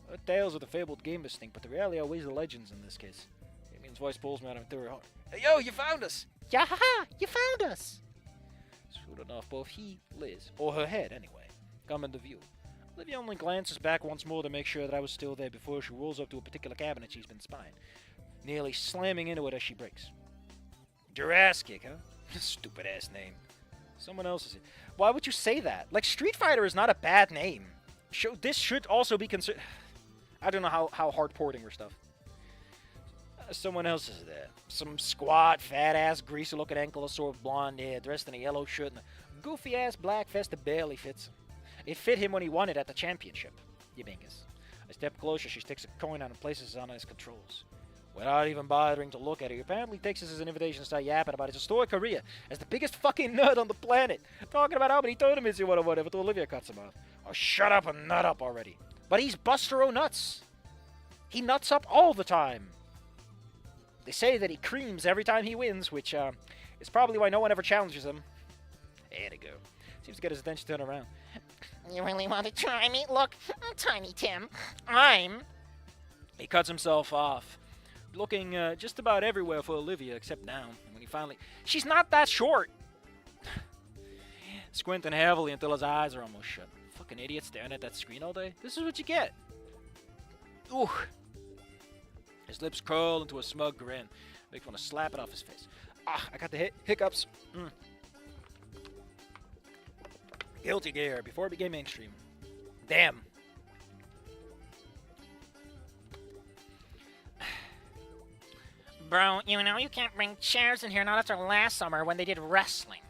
Her tales of the fabled game stink, but the reality outweighs the legends in this case. Damien's voice pulls me out of through her heart. Hey, yo, you found us! Yeah, haha, you found us! Soon enough, both he, Liz, or her head anyway, come into view. Olivia only glances back once more to make sure that I was still there before she rolls up to a particular cabinet she's been spying, nearly slamming into it as she breaks. Jurassic, huh? Stupid-ass name. Someone else's. Why would you say that? Like, Street Fighter is not a bad name. This should also be considered... I don't know how hard porting or stuff. Someone else is there. Some squat, fat-ass, greasy-looking ankle-sore of blonde hair, dressed in a yellow shirt and a goofy-ass black vest that barely fits him. It fit him when he won it at the championship. Yabingus. I step closer, she sticks a coin out and places it on his controls. Without even bothering to look at it, he apparently takes this as an invitation to start yapping about his historic career as the biggest fucking nerd on the planet. Talking about how many tournaments he won or whatever, till Olivia cuts him off. Oh, shut up and nut up already. But he's Buster O'Nuts. He nuts up all the time. They say that he creams every time he wins, which is probably why no one ever challenges him. There to go. Seems to get his attention turned around. You really want to try me? Look, I'm Tiny Tim. He cuts himself off. looking just about everywhere for Olivia except down. And when he finally... She's not that short! Squinting heavily until his eyes are almost shut. Fucking idiot staring at that screen all day. This is what you get. Ooh. His lips curl into a smug grin. Makes me want to slap it off his face. Ah, I got the hiccups. Guilty Gear before it became mainstream. Damn. Bro, you know you can't bring chairs in here not after last summer when they did wrestling.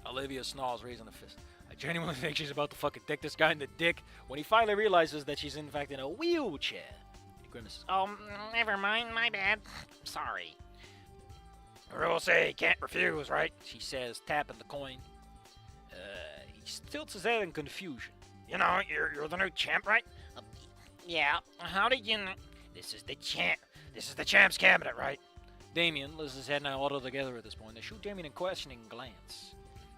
Olivia snarls, raising a fist. I genuinely think she's about to fucking dick this guy in the dick when he finally realizes that she's in fact in a wheelchair. He grimaces. Oh, never mind, my bad. Sorry. Rules say you can't refuse, right? She says, tapping the coin. He tilts his head in confusion. You know, you're the new champ, right? Yeah. How did you know? This is the champ. This is the champ's cabinet, right? Damien lifts his head now all together at this point. They shoot Damien a questioning glance.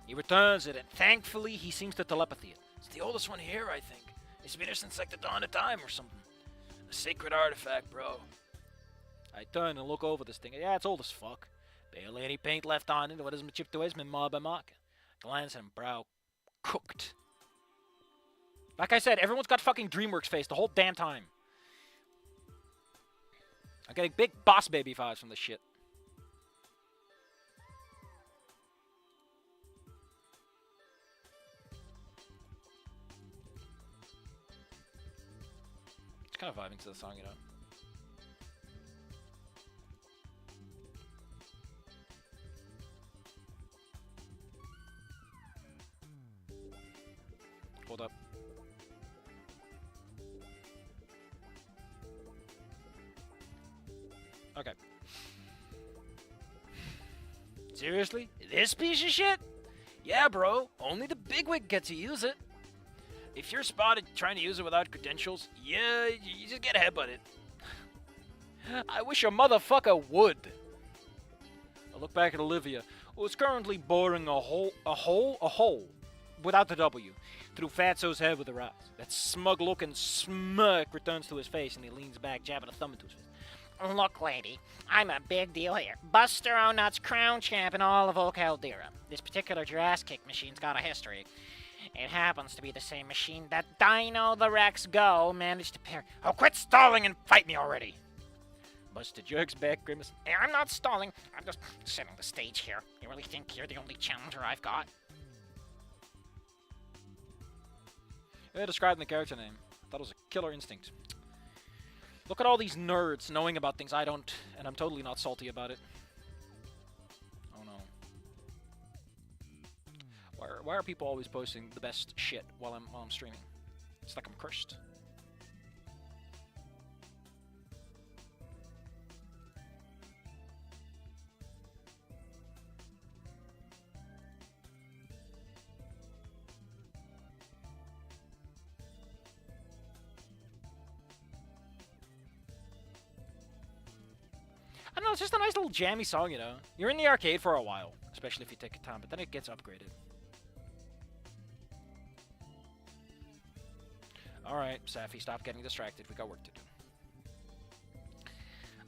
He returns it, and thankfully he seems to telepathy it. It's the oldest one here, I think. It's been here since like the dawn of time or something. A sacred artifact, bro. I turn and look over this thing. Yeah, it's old as fuck. Barely any paint left on it. What hasn't been chipped away has been marred by marker. Glance and brow cooked. Like I said, everyone's got fucking DreamWorks face the whole damn time. I'm getting big boss baby vibes from this shit. It's kind of vibing to the song, you know. Hold up. Okay. Seriously? This piece of shit? Yeah, bro. Only the bigwig gets to use it. If you're spotted trying to use it without credentials, yeah, you just get headbutted. I wish a motherfucker would. I look back at Olivia, who is currently boring a hole, without the W, through Fatso's head with her eyes. That smug-looking smirk returns to his face, and he leans back, jabbing a thumb into his face. Look, lady, I'm a big deal here. Buster O'Nuts crown champ in all of Oak Caldera. This particular Jurassic kick machine's got a history. It happens to be the same machine that Dino the Rex Go managed to pair. Oh, quit stalling and fight me already! Buster jerks back, grimacing. Hey, I'm not stalling. I'm just setting the stage here. You really think you're the only challenger I've got? Yeah, describing the character name. I thought it was a killer instinct. Look at all these nerds knowing about things I don't, and I'm totally not salty about it. Oh no. Why are people always posting the best shit while I'm streaming? It's like I'm cursed. I don't know, it's just a nice little jammy song, you know? You're in the arcade for a while, especially if you take your time, but then it gets upgraded. Alright, Safi, stop getting distracted. We got work to do.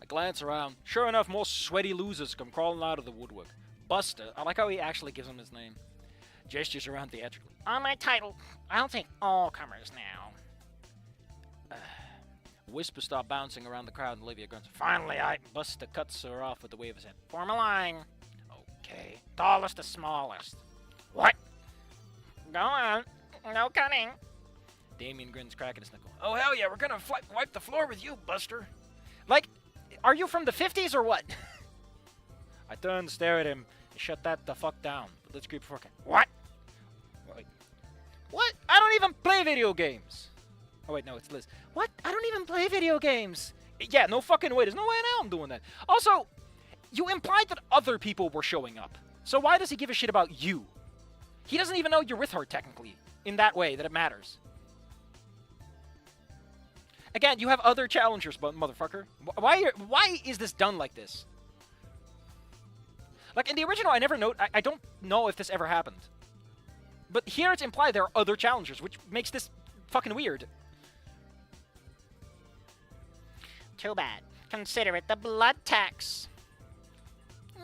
I glance around. Sure enough, more sweaty losers come crawling out of the woodwork. Buster, I like how he actually gives him his name. Gestures around theatrically. On my title, I'll take all comers now. Whispers start bouncing around the crowd and Olivia grunts. Finally, Buster cuts her off with a wave of his hand. Form a line. Okay. Tallest to smallest. What? Go on. No cutting. Damien grins, cracking his knuckle. Oh, hell yeah, we're gonna wipe the floor with you, Buster. Like, are you from the 50s or what? I turn to stare at him and shut that the fuck down. But let's creep fork. What? Wait. What? I don't even play video games. Oh, wait, no, it's Liz. What? I don't even play video games. Yeah, no fucking way. There's no way in hell I'm doing that. Also, you implied that other people were showing up. So why does he give a shit about you? He doesn't even know you're with her, technically. In that way, that it matters. Again, you have other challengers, motherfucker. Why is this done like this? Like, in the original, I never know... I don't know if this ever happened. But here it's implied there are other challengers, which makes this fucking weird. Too bad. Consider it the blood tax.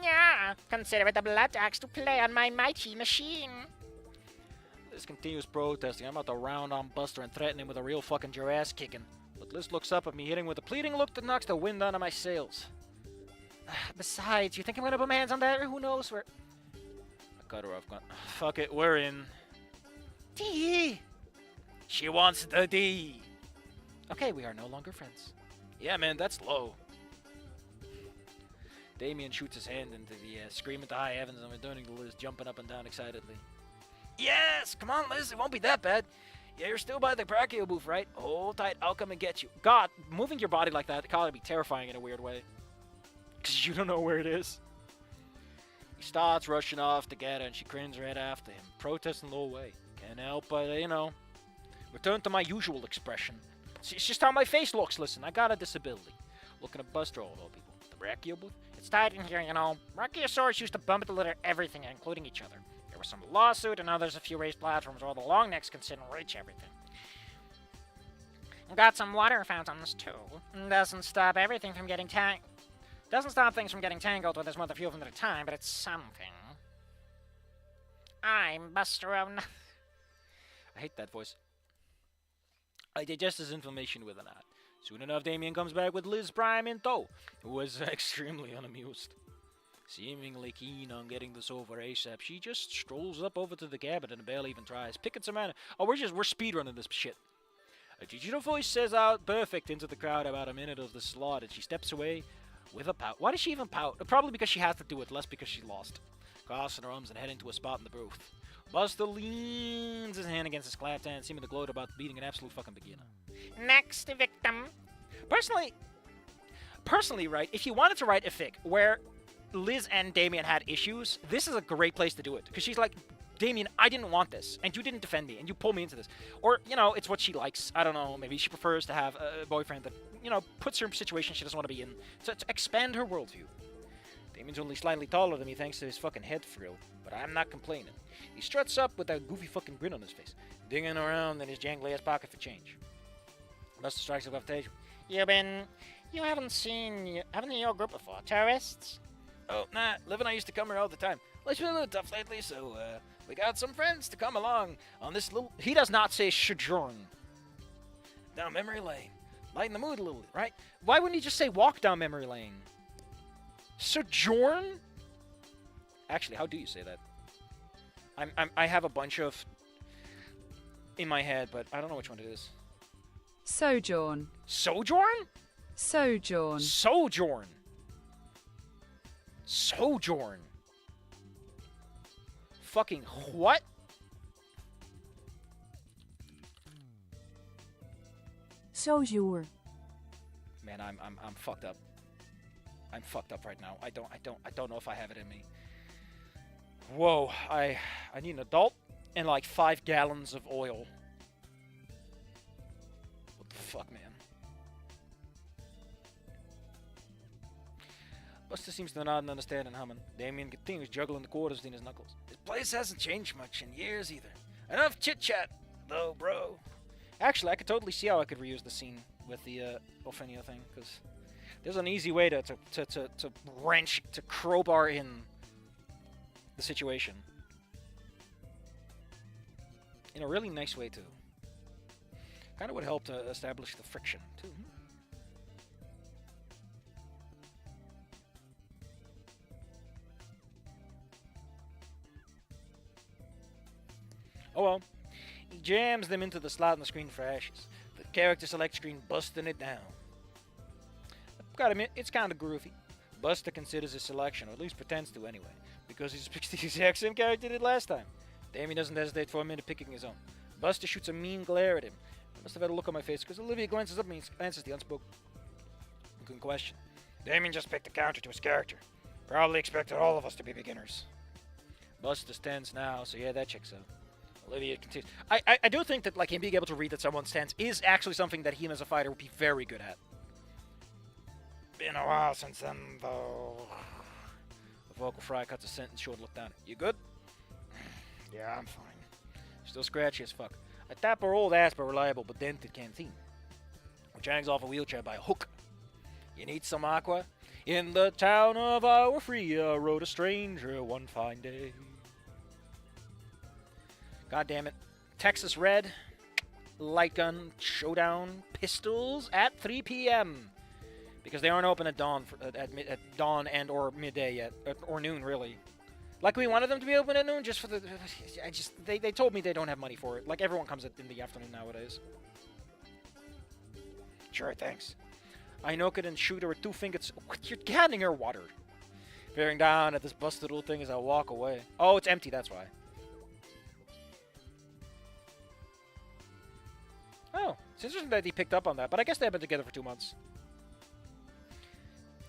Yeah, consider it the blood tax to play on my mighty machine. Liz continues protesting. I'm about to round on Buster and threaten him with a real fucking giraffe kicking. But Liz looks up at me, hitting with a pleading look that knocks the wind out of my sails. Besides, you think I'm gonna put my hands on that, or who knows where... I cut her off, going, fuck it, we're in. D! She wants the D! Okay, we are no longer friends. Yeah, man, that's low. Damien shoots his hand into the scream at the high heavens, and returning to Liz, jumping up and down excitedly. Yes! Come on, Liz, it won't be that bad. Yeah, you're still by the brachio booth, right? Hold tight, I'll come and get you. God, moving your body like that gotta be terrifying in a weird way. Because you don't know where it is. He starts rushing off to get her, and she crins right after him, protesting the whole way. Can't help but, return to my usual expression. It's just how my face looks, listen, I got a disability. Looking at Buster, all people. The brachio booth? It's tight in here, Brachiosaurus used to bump into litter everything, including each other. There was some lawsuit, and now there's a few raised platforms where the long necks can sit and reach everything. Got some water fountains, too. Doesn't stop everything from getting Doesn't stop things from getting tangled when there's more than a few of them at a time, but it's something. I'm Buster O'Nuts. I hate that voice. I digest this information with an eye. Soon enough, Damien comes back with Liz Prime in tow, who was extremely unamused. Seemingly keen on getting this over ASAP, she just strolls up over to the cabin and barely even tries, picking some mana. Oh, we're speedrunning this shit. A digital voice says out perfect into the crowd about a minute of the slot, and she steps away with a pout. Why does she even pout? Probably because she has to do it, less because she lost. Crossing her arms and heading to a spot in the booth. Buster leans his hand against his clapped hand, seeming to gloat about beating an absolute fucking beginner. Next victim. Personally, right, if you wanted to write a fic where Liz and Damien had issues, this is a great place to do it. Because she's like, Damien, I didn't want this, and you didn't defend me, and you pulled me into this. Or, it's what she likes. I don't know, maybe she prefers to have a boyfriend that, puts her in a situation she doesn't want to be in. To expand her worldview. Damien's only slightly taller than me thanks to his fucking head frill, but I'm not complaining. He struts up with that goofy fucking grin on his face, digging around in his jangly-ass pocket for change. Buster strikes up after You haven't seen your group before, tourists? Oh, nah, Liv and I used to come here all the time. Life's been a little tough lately, so, we got some friends to come along on this little... He does not say sojourn. Down memory lane. Lighten the mood a little, right? Why wouldn't he just say walk down memory lane? Sojourn? Actually, how do you say that? I have a bunch of... in my head, but I don't know which one it is. Sojourn. Sojourn? Sojourn. Sojourn. Sojourn. Fucking what? Sojourn. Man, I'm fucked up. I'm fucked up right now. I don't know if I have it in me. Whoa, I need an adult and like 5 gallons of oil. What the fuck, man? Buster seems to nod and understand and humming. Damien continues juggling the quarters in his knuckles. This place hasn't changed much in years either. Enough chit-chat, though, bro. Actually, I could totally see how I could reuse the scene with the Ophinia thing, because there's an easy way to wrench, to crowbar in the situation. In a really nice way, too. Kind of would help to establish the friction, too. Oh well. He jams them into the slot on the screen for ashes. The character select screen busting it down. I've got to admit, it's kind of groovy. Buster considers his selection, or at least pretends to anyway, because he's picked the exact same character he did last time. Damien doesn't hesitate for a minute picking his own. Buster shoots a mean glare at him. I must have had a look on my face, because Olivia glances up at me and answers the unspoken question. Damien just picked a counter to his character. Probably expected all of us to be beginners. Buster stands now, so yeah, that checks out. Olivia continues. I do think that like him being able to read that someone's stance is actually something that him as a fighter would be very good at. Been a while since then, though. The vocal fry cuts a sentence short and look down. You good? Yeah, I'm fine. Still scratchy as fuck. I tap her old ass but reliable but dented canteen, which hangs off a wheelchair by a hook. You need some aqua? In the town of our Freya rode a stranger one fine day. God damn it. Texas Red, Light Gun Showdown Pistols at 3 p.m. Because they aren't open at dawn, at dawn and or midday yet, or noon really. Like we wanted them to be open at noon, just for the. They told me they don't have money for it. Like everyone comes in the afternoon nowadays. Sure, thanks. I knock it and shoot her with 2 fingers. What? You're getting her water. Bearing down at this busted little thing as I walk away. Oh, it's empty. That's why. Oh, it's interesting that he picked up on that, but I guess they've been together for 2 months.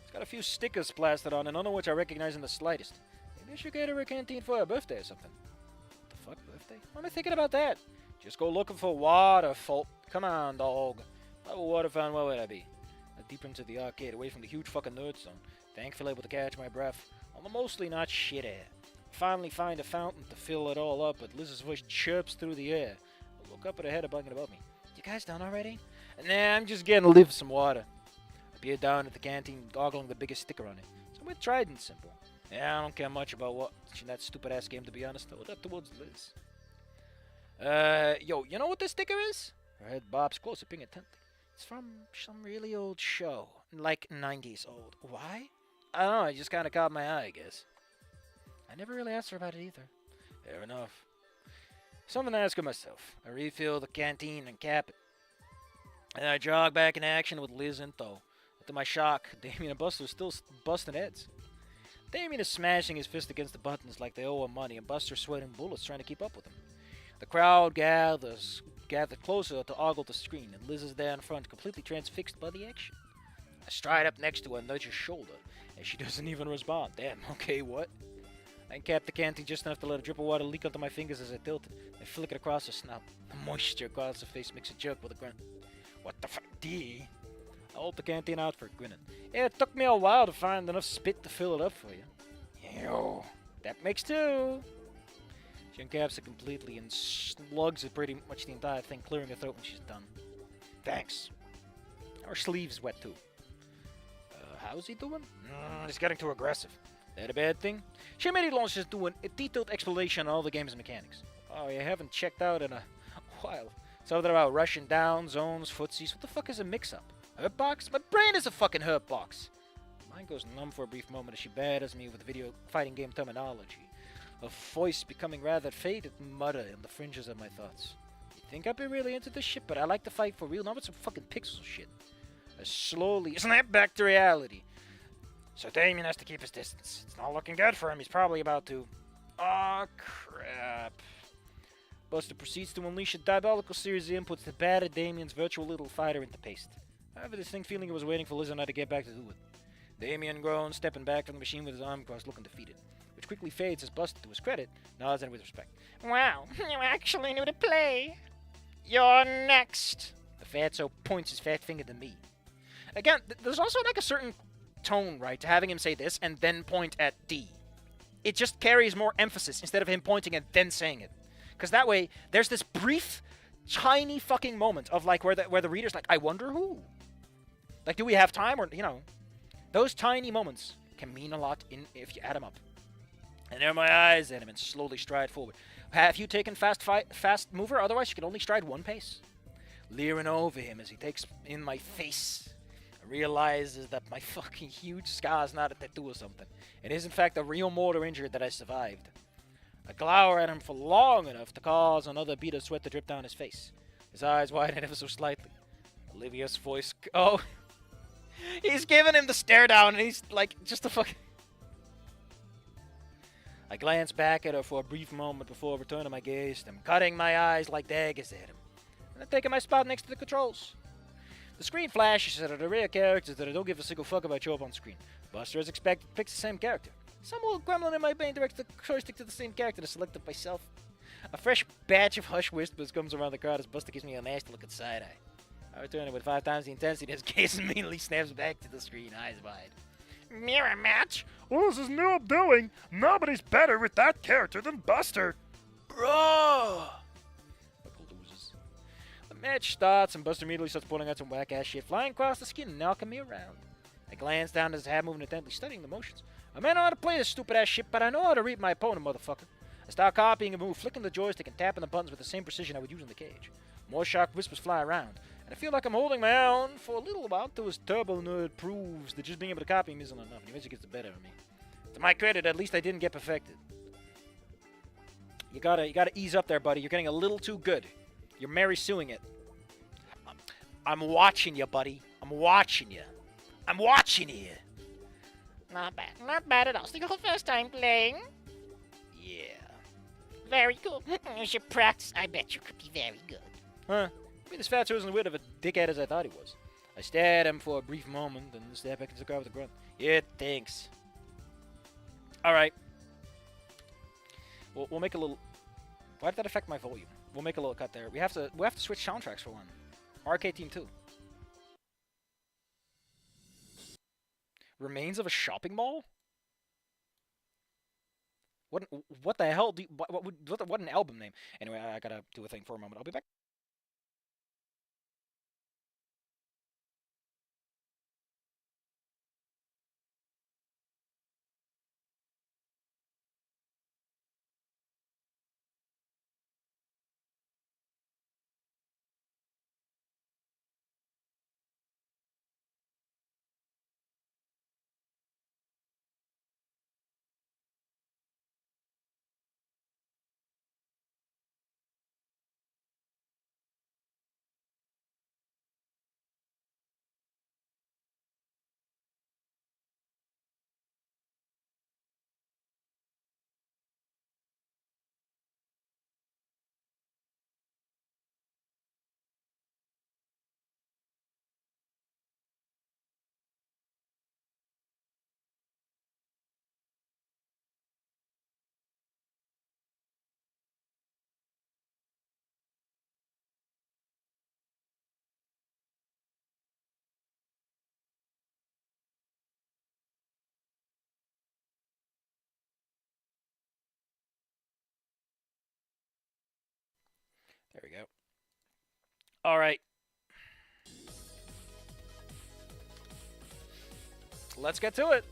It's got a few stickers plastered on, and none of which I recognize in the slightest. Maybe I should get her a canteen for her birthday or something. What the fuck, birthday? Why am I thinking about that? Just go looking for water, folk. Come on, dog. What water fountain, where would I be? Deeper into the arcade, away from the huge fucking nerd zone. Thankfully able to catch my breath on the mostly not shit air. Finally find a fountain to fill it all up, but Liz's voice chirps through the air. I look up at her head above me. You guys done already? Nah, I'm just getting a lift some water. I peer down at the canteen, goggling the biggest sticker on it. Somewhere tried and simple. Yeah, I don't care much about watching that stupid ass game, to be honest. Hold that towards Liz. Yo, you know what this sticker is? Her head bobs closer, paying attention. It's from some really old show, like 90s old. Why? I don't know, it just kind of caught my eye, I guess. I never really asked her about it either. Fair enough. Something to ask her myself. I refill the canteen and cap it. And I jog back in action with Liz in tow. But to my shock, Damien and Buster are still busting heads. Damien is smashing his fist against the buttons like they owe him money, and Buster's sweating bullets trying to keep up with him. The crowd gathers closer to ogle the screen, and Liz is there in front, completely transfixed by the action. I stride up next to her and nudge her shoulder, and she doesn't even respond. Damn, okay, what? I cap the canteen just enough to let a drip of water leak onto my fingers as I tilt it. I flick it across her snout. The moisture across her face makes a jerk with a grunt. What the fuck, D? I hold the canteen out for grinning. Yeah, it took me a while to find enough spit to fill it up for you. Ew, that makes 2. She uncaps it completely and slugs it pretty much the entire thing, clearing her throat when she's done. Thanks. Her sleeve's wet too. How's he doing? He's getting too aggressive. That a bad thing? She immediately launches doing a detailed explanation on all the game's mechanics. Oh, you haven't checked out in a while. Something about rushing down, zones, footsies. What the fuck is a mix-up? Hurt box? My brain is a fucking hurt box. Mine goes numb for a brief moment as she batters me with video fighting game terminology. A voice becoming rather faded mutter in the fringes of my thoughts. You think I'd be really into this shit, but I like to fight for real, not with some fucking pixel shit. I slowly snap back to reality. So Damien has to keep his distance. It's not looking good for him. He's probably about to... Aw, crap. Buster proceeds to unleash a diabolical series of inputs to batter Damien's virtual little fighter into paste. I have a distinct feeling it was waiting for Liz and I to get back to do it. Damien groans, stepping back from the machine with his arm crossed, looking defeated. Which quickly fades as Buster, to his credit, nods at with respect. Wow, you actually knew to play. You're next. The fatso points his fat finger to me. Again, there's also like a certain tone, right, to having him say this and then point at D. It just carries more emphasis instead of him pointing and then saying it. Because that way, there's this brief, tiny fucking moment of like where the reader's like, I wonder who? Like, do we have time? Or, you know, those tiny moments can mean a lot if you add them up. And there are my eyes at him and slowly stride forward. Have you taken fast mover? Otherwise, you can only stride one pace. Leering over him as he takes in my face. I realizes that my fucking huge scar is not a tattoo or something. It is, in fact, a real mortar injury that I survived. I glower at him for long enough to cause another bead of sweat to drip down his face. His eyes widen ever so slightly. Olivia's voice... Oh! He's giving him the stare down and he's like, just a fucking... I glance back at her for a brief moment before returning my gaze to him, cutting my eyes like daggers at him, and then taking my spot next to the controls. The screen flashes that are the rare characters that I don't give a single fuck about show up on screen. Buster, as expected, picks the same character. Some old gremlin in my brain directs the joystick to the same character to select it myself. A fresh batch of hush whispers comes around the crowd as Buster gives me a nasty look at side-eye. I return it with 5 times the intensity as gaze immediately snaps back to the screen, eyes wide. Mirror match? What is this noob doing? Nobody's better with that character than Buster. Bro! Buckle loses. The match starts and Buster immediately starts pulling out some whack-ass shit, flying across the skin and knocking me around. I glanced down at his hat, moving intently, studying the motions. I may know how to play this stupid-ass shit, but I know how to read my opponent, motherfucker. I start copying a move, flicking the joystick and tapping the buttons with the same precision I would use in the cage. More sharp whispers fly around, and I feel like I'm holding my own for a little while until his turbo nerd proves that just being able to copy him isn't enough, and he eventually gets the better of me. To my credit, at least I didn't get perfected. You gotta ease up there, buddy. You're getting a little too good. You're Mary Suing it. I'm watching you, buddy. I'm watching you. I'm watching you. Not bad. Not bad at all. It's your first time playing. Yeah. Very cool. You should practice. I bet you could be very good. Huh. Maybe this fatso isn't a bit of a dickhead as I thought he was. I stared at him for a brief moment, and stepped back into the car with a grunt. Yeah, thanks. Alright. We'll make a little... Why did that affect my volume? We'll make a little cut there. We have to switch soundtracks for one. Arcade Team 2. Remains of a shopping mall? What the hell? What an album name? Anyway, I gotta do a thing for a moment. I'll be back. There we go. All right. Let's get to it.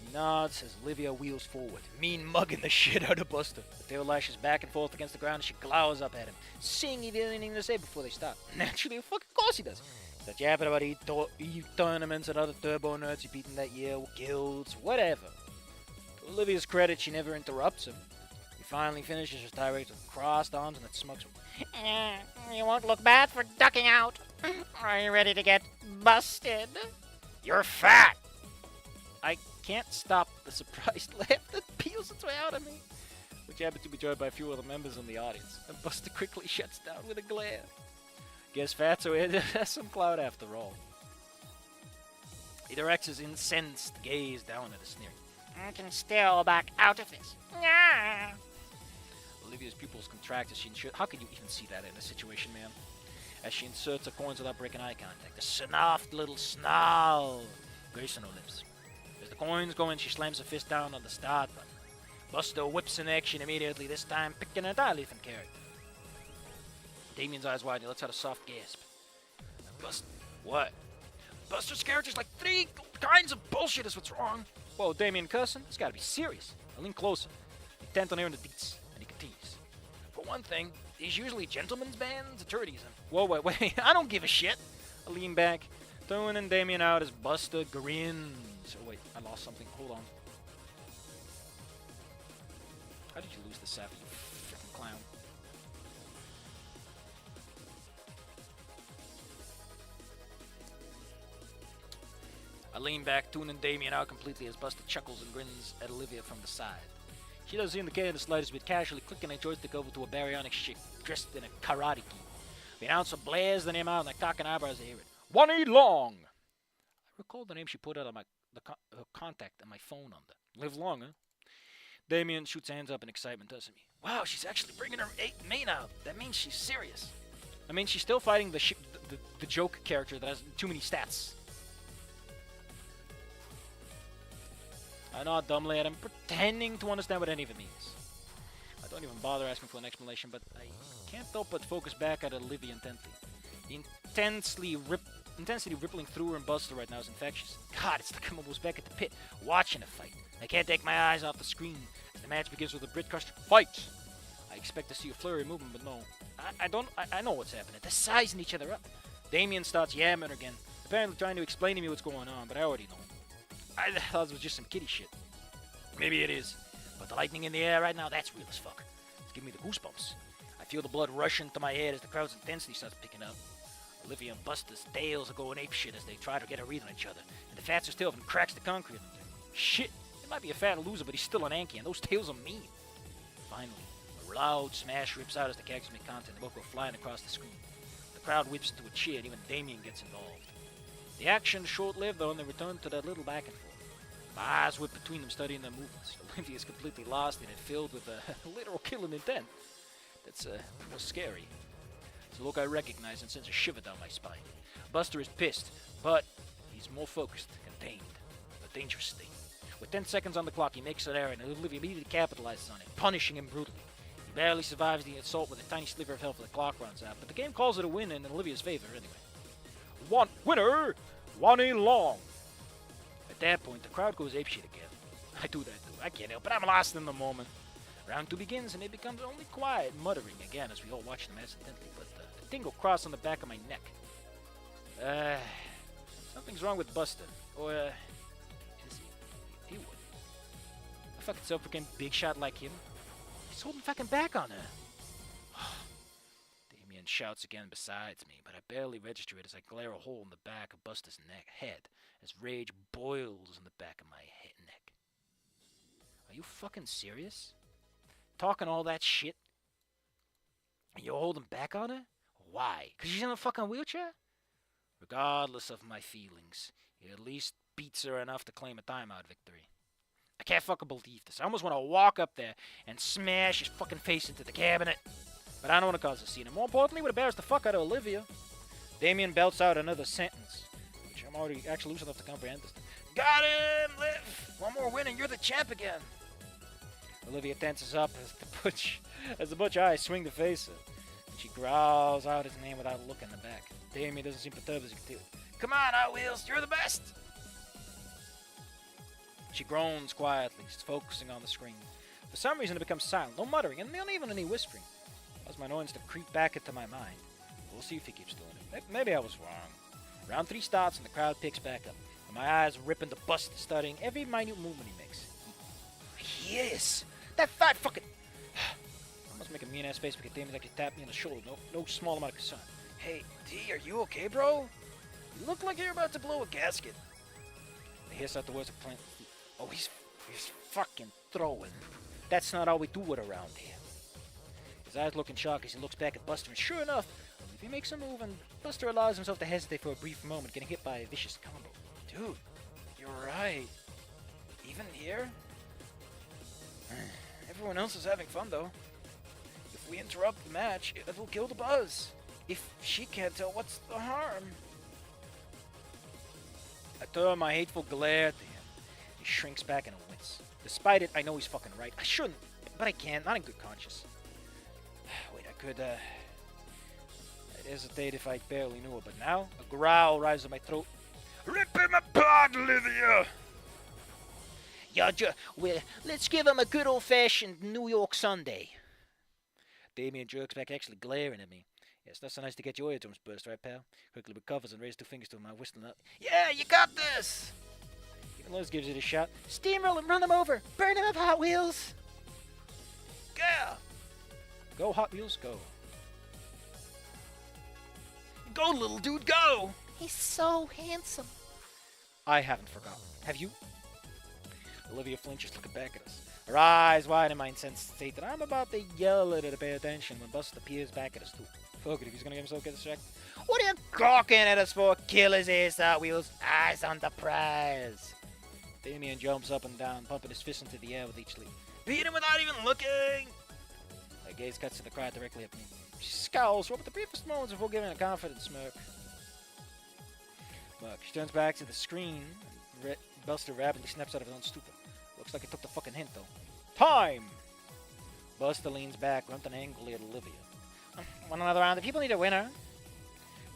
He nods as Olivia wheels forward, mean mugging the shit out of Buster. The tail lashes back and forth against the ground as she glowers up at him, seeing he has anything to say before they stop. Naturally, of course he does. He's yapping about E tournaments and other turbo nerds he beaten that year, guilds, whatever. To Olivia's credit, she never interrupts him. He finally finishes his tirade with crossed arms and it smokes him. You won't look bad for ducking out. Are you ready to get busted? You're fat! I can't stop the surprised laugh that peels its way out of me, which happened to be joined by a few other members in the audience, and Buster quickly shuts down with a glare. Guess Fatso has some clout after all. He directs his incensed gaze down at us, sneering. I can still back out of this. Yeah. Olivia's pupils contract as she inserts... How can you even see that in a situation, man? As she inserts her coins without breaking eye contact. A soft little snarl grace on her lips. As the coins go in, she slams her fist down on the start button. Buster whips in action immediately, this time picking an entirely different character. Damien's eyes widen, he lets out a soft gasp. Buster... What? Buster's character's like 3 kinds of bullshit is what's wrong. Whoa, Damien cussing? It's gotta be serious. I lean closer, intent on hearing the deets, and he continues. For one thing, these usually gentlemen's bands, attorneys, and... Whoa, wait, I don't give a shit. I lean back, throwing Damien out as Buster grins. Oh wait, I lost something, hold on. How did you lose the sapper, you freaking clown? I lean back, tuning Damien out completely as Buster chuckles and grins at Olivia from the side. She doesn't seem to care in the slightest bit, casually clicking a joystick over to a baryonic chick dressed in a karate gi. The announcer blares the name out and I cock an eyebrow as I hear it. Wani Long! I recall the name she put out on her contact and my phone on there. Live long, huh? Damien shoots hands up in excitement, doesn't he? Wow, she's actually bringing her main out. That means she's serious. I mean, she's still fighting the joke character that has too many stats. I nod dumbly at him, pretending to understand what any of it means. I don't even bother asking for an explanation, but I can't help but focus back at Olivia intently. The intensely intensity rippling through her and Buster right now is infectious. God, it's like I'm almost back at the pit, watching a fight. I can't take my eyes off the screen as the match begins with a Brit Crusher fight. I expect to see a flurry of movement, but no. I know what's happening. They're sizing each other up. Damien starts yammering again, apparently trying to explain to me what's going on, but I already know. I thought it was just some kiddie shit. Maybe it is. But the lightning in the air right now, that's real as fuck. It's giving me the goosebumps. I feel the blood rushing to my head as the crowd's intensity starts picking up. Olivia and Buster's tails are going apeshit as they try to get a read on each other, and the faster tail of him cracks the concrete. Shit, he might be a fat loser, but he's still an Anki, and those tails are mean. Finally, a loud smash rips out as the characters make contact, and both go flying across the screen. The crowd whips into a cheer, and even Damien gets involved. The action is short-lived, though, and they return to that little back and forth. My eyes whip between them, studying their movements. Olivia is completely lost in it, filled with a literal killing intent. That's almost scary. It's a look I recognize and sends a shiver down my spine. Buster is pissed, but he's more focused, contained, a dangerous thing. With 10 seconds on the clock, he makes an error, and Olivia immediately capitalizes on it, punishing him brutally. He barely survives the assault with a tiny sliver of health as the clock runs out, but the game calls it a win in Olivia's favor anyway. Winner, Wani Long. At that point, the crowd goes apeshit again. I do that too. I can't help it. I'm lost in the moment. Round 2 begins, and it becomes only quiet muttering again as we all watch the match intently, but a tingle cross on the back of my neck. Something's wrong with Buster. Or, is he? He would. A fucking self-proclaimed big shot like him. He's holding fucking back on her. Damien shouts again besides me, but I barely register it as I glare a hole in the back of Buster's head as rage boils in the back of my neck. Are you fucking serious? Talking all that shit? And you're holding back on her? Why? Because she's in a fucking wheelchair? Regardless of my feelings, he at least beats her enough to claim a timeout victory. I can't fucking believe this. I almost want to walk up there and smash his fucking face into the cabinet. But I don't want to cause a scene. And more importantly, would embarrass the fuck out of Olivia. Damien belts out another sentence, which I'm already actually loose enough to comprehend this. Got him, Liv! One more win and you're the champ again. Olivia tenses up as the butch eyes swing to face her. And she growls out his name without a look in the back. Damien doesn't seem perturbed as he continues. Come on, Hot Wheels, you're the best! She groans quietly, focusing on the screen. For some reason, it becomes silent, no muttering, and not even any whispering. Causes my annoyance to creep back into my mind. We'll see if he keeps doing it. Maybe I was wrong. Round 3 starts, and the crowd picks back up. And my eyes rip into Buster, studying every minute movement he makes. Yes! That fat fucking... I must make a mean-ass face because Damien actually tapped me on the shoulder. No small amount of concern. Hey, D, are you okay, bro? You look like you're about to blow a gasket. They hiss out the words of plant. Oh, he's fucking throwing. That's not all we do it around here. His eyes look in shock as he looks back at Buster, and sure enough, if he makes a move, and Buster allows himself to hesitate for a brief moment, getting hit by a vicious combo. Dude, you're right. Even here? Everyone else is having fun, though. If we interrupt the match, it will kill the buzz. If she can't tell, what's the harm? I turn my hateful glare at him. He shrinks back in a wince. Despite it, I know he's fucking right. I shouldn't, but I can't. Not in good conscience. Wait, I could, I'd hesitate if I barely knew it, but now a growl rises in my throat. Rip him apart, Olivia! Well, let's give him a good old-fashioned New York Sunday. Damien jerks back, actually glaring at me. Yeah, it's not so nice to get your eardrums burst, right, pal? Quickly recovers and raises 2 fingers to him, whistling up. Yeah, you got this! Even Liz gives it a shot. Steamroll him, run him over! Burn him up, Hot Wheels! Yeah! Go, Hot Wheels, go. Go, little dude, go! He's so handsome. I haven't forgotten. Have you? Olivia flinches, looking back at us. Her eyes wide in my incensed state that I'm about to yell at her to pay attention when Buster peers back at us too. Fuck it, if he's gonna get himself distracted. What are you gawking at us for? Kill his ass, Hot Wheels. Eyes on the prize. Damien jumps up and down, pumping his fist into the air with each leap. Beat him without even looking! My gaze cuts to the crowd directly at me. She scowls for the briefest moments before giving a confident smirk. She turns back to the screen. Buster rapidly snaps out of his own stupor. Looks like he took the fucking hint, though. Time! Buster leans back, grunting angrily at Olivia. Want another round? The people need a winner.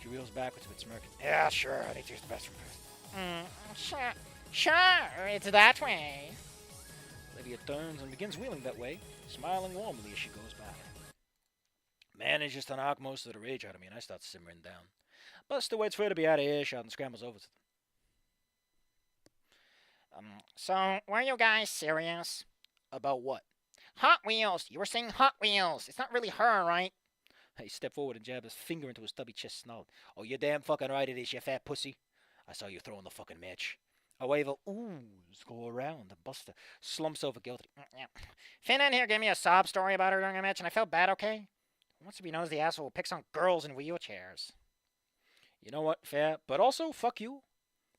She wheels backwards with smirking. Yeah, sure. I need to use the restroom first. Sure, it's that way. Olivia turns and begins wheeling that way, smiling warmly as she goes by. Manages to knock most of the rage out of me, and I start simmering down. Buster waits for her to be out of earshot and scrambles over to them. So, were you guys serious? About what? Hot Wheels. You were saying Hot Wheels. It's not really her, right? He stepped forward and jabbed his finger into his stubby chest, snarled. Oh, you're damn fucking right it is, you fat pussy. I saw you throwing the fucking match. A wave of oohs go around, and Buster slumps over guilty. Yeah. Finn in here gave me a sob story about her during a match, and I felt bad, okay? Wants to be known as the asshole who picks on girls in wheelchairs. You know what? Fair, but also, fuck you.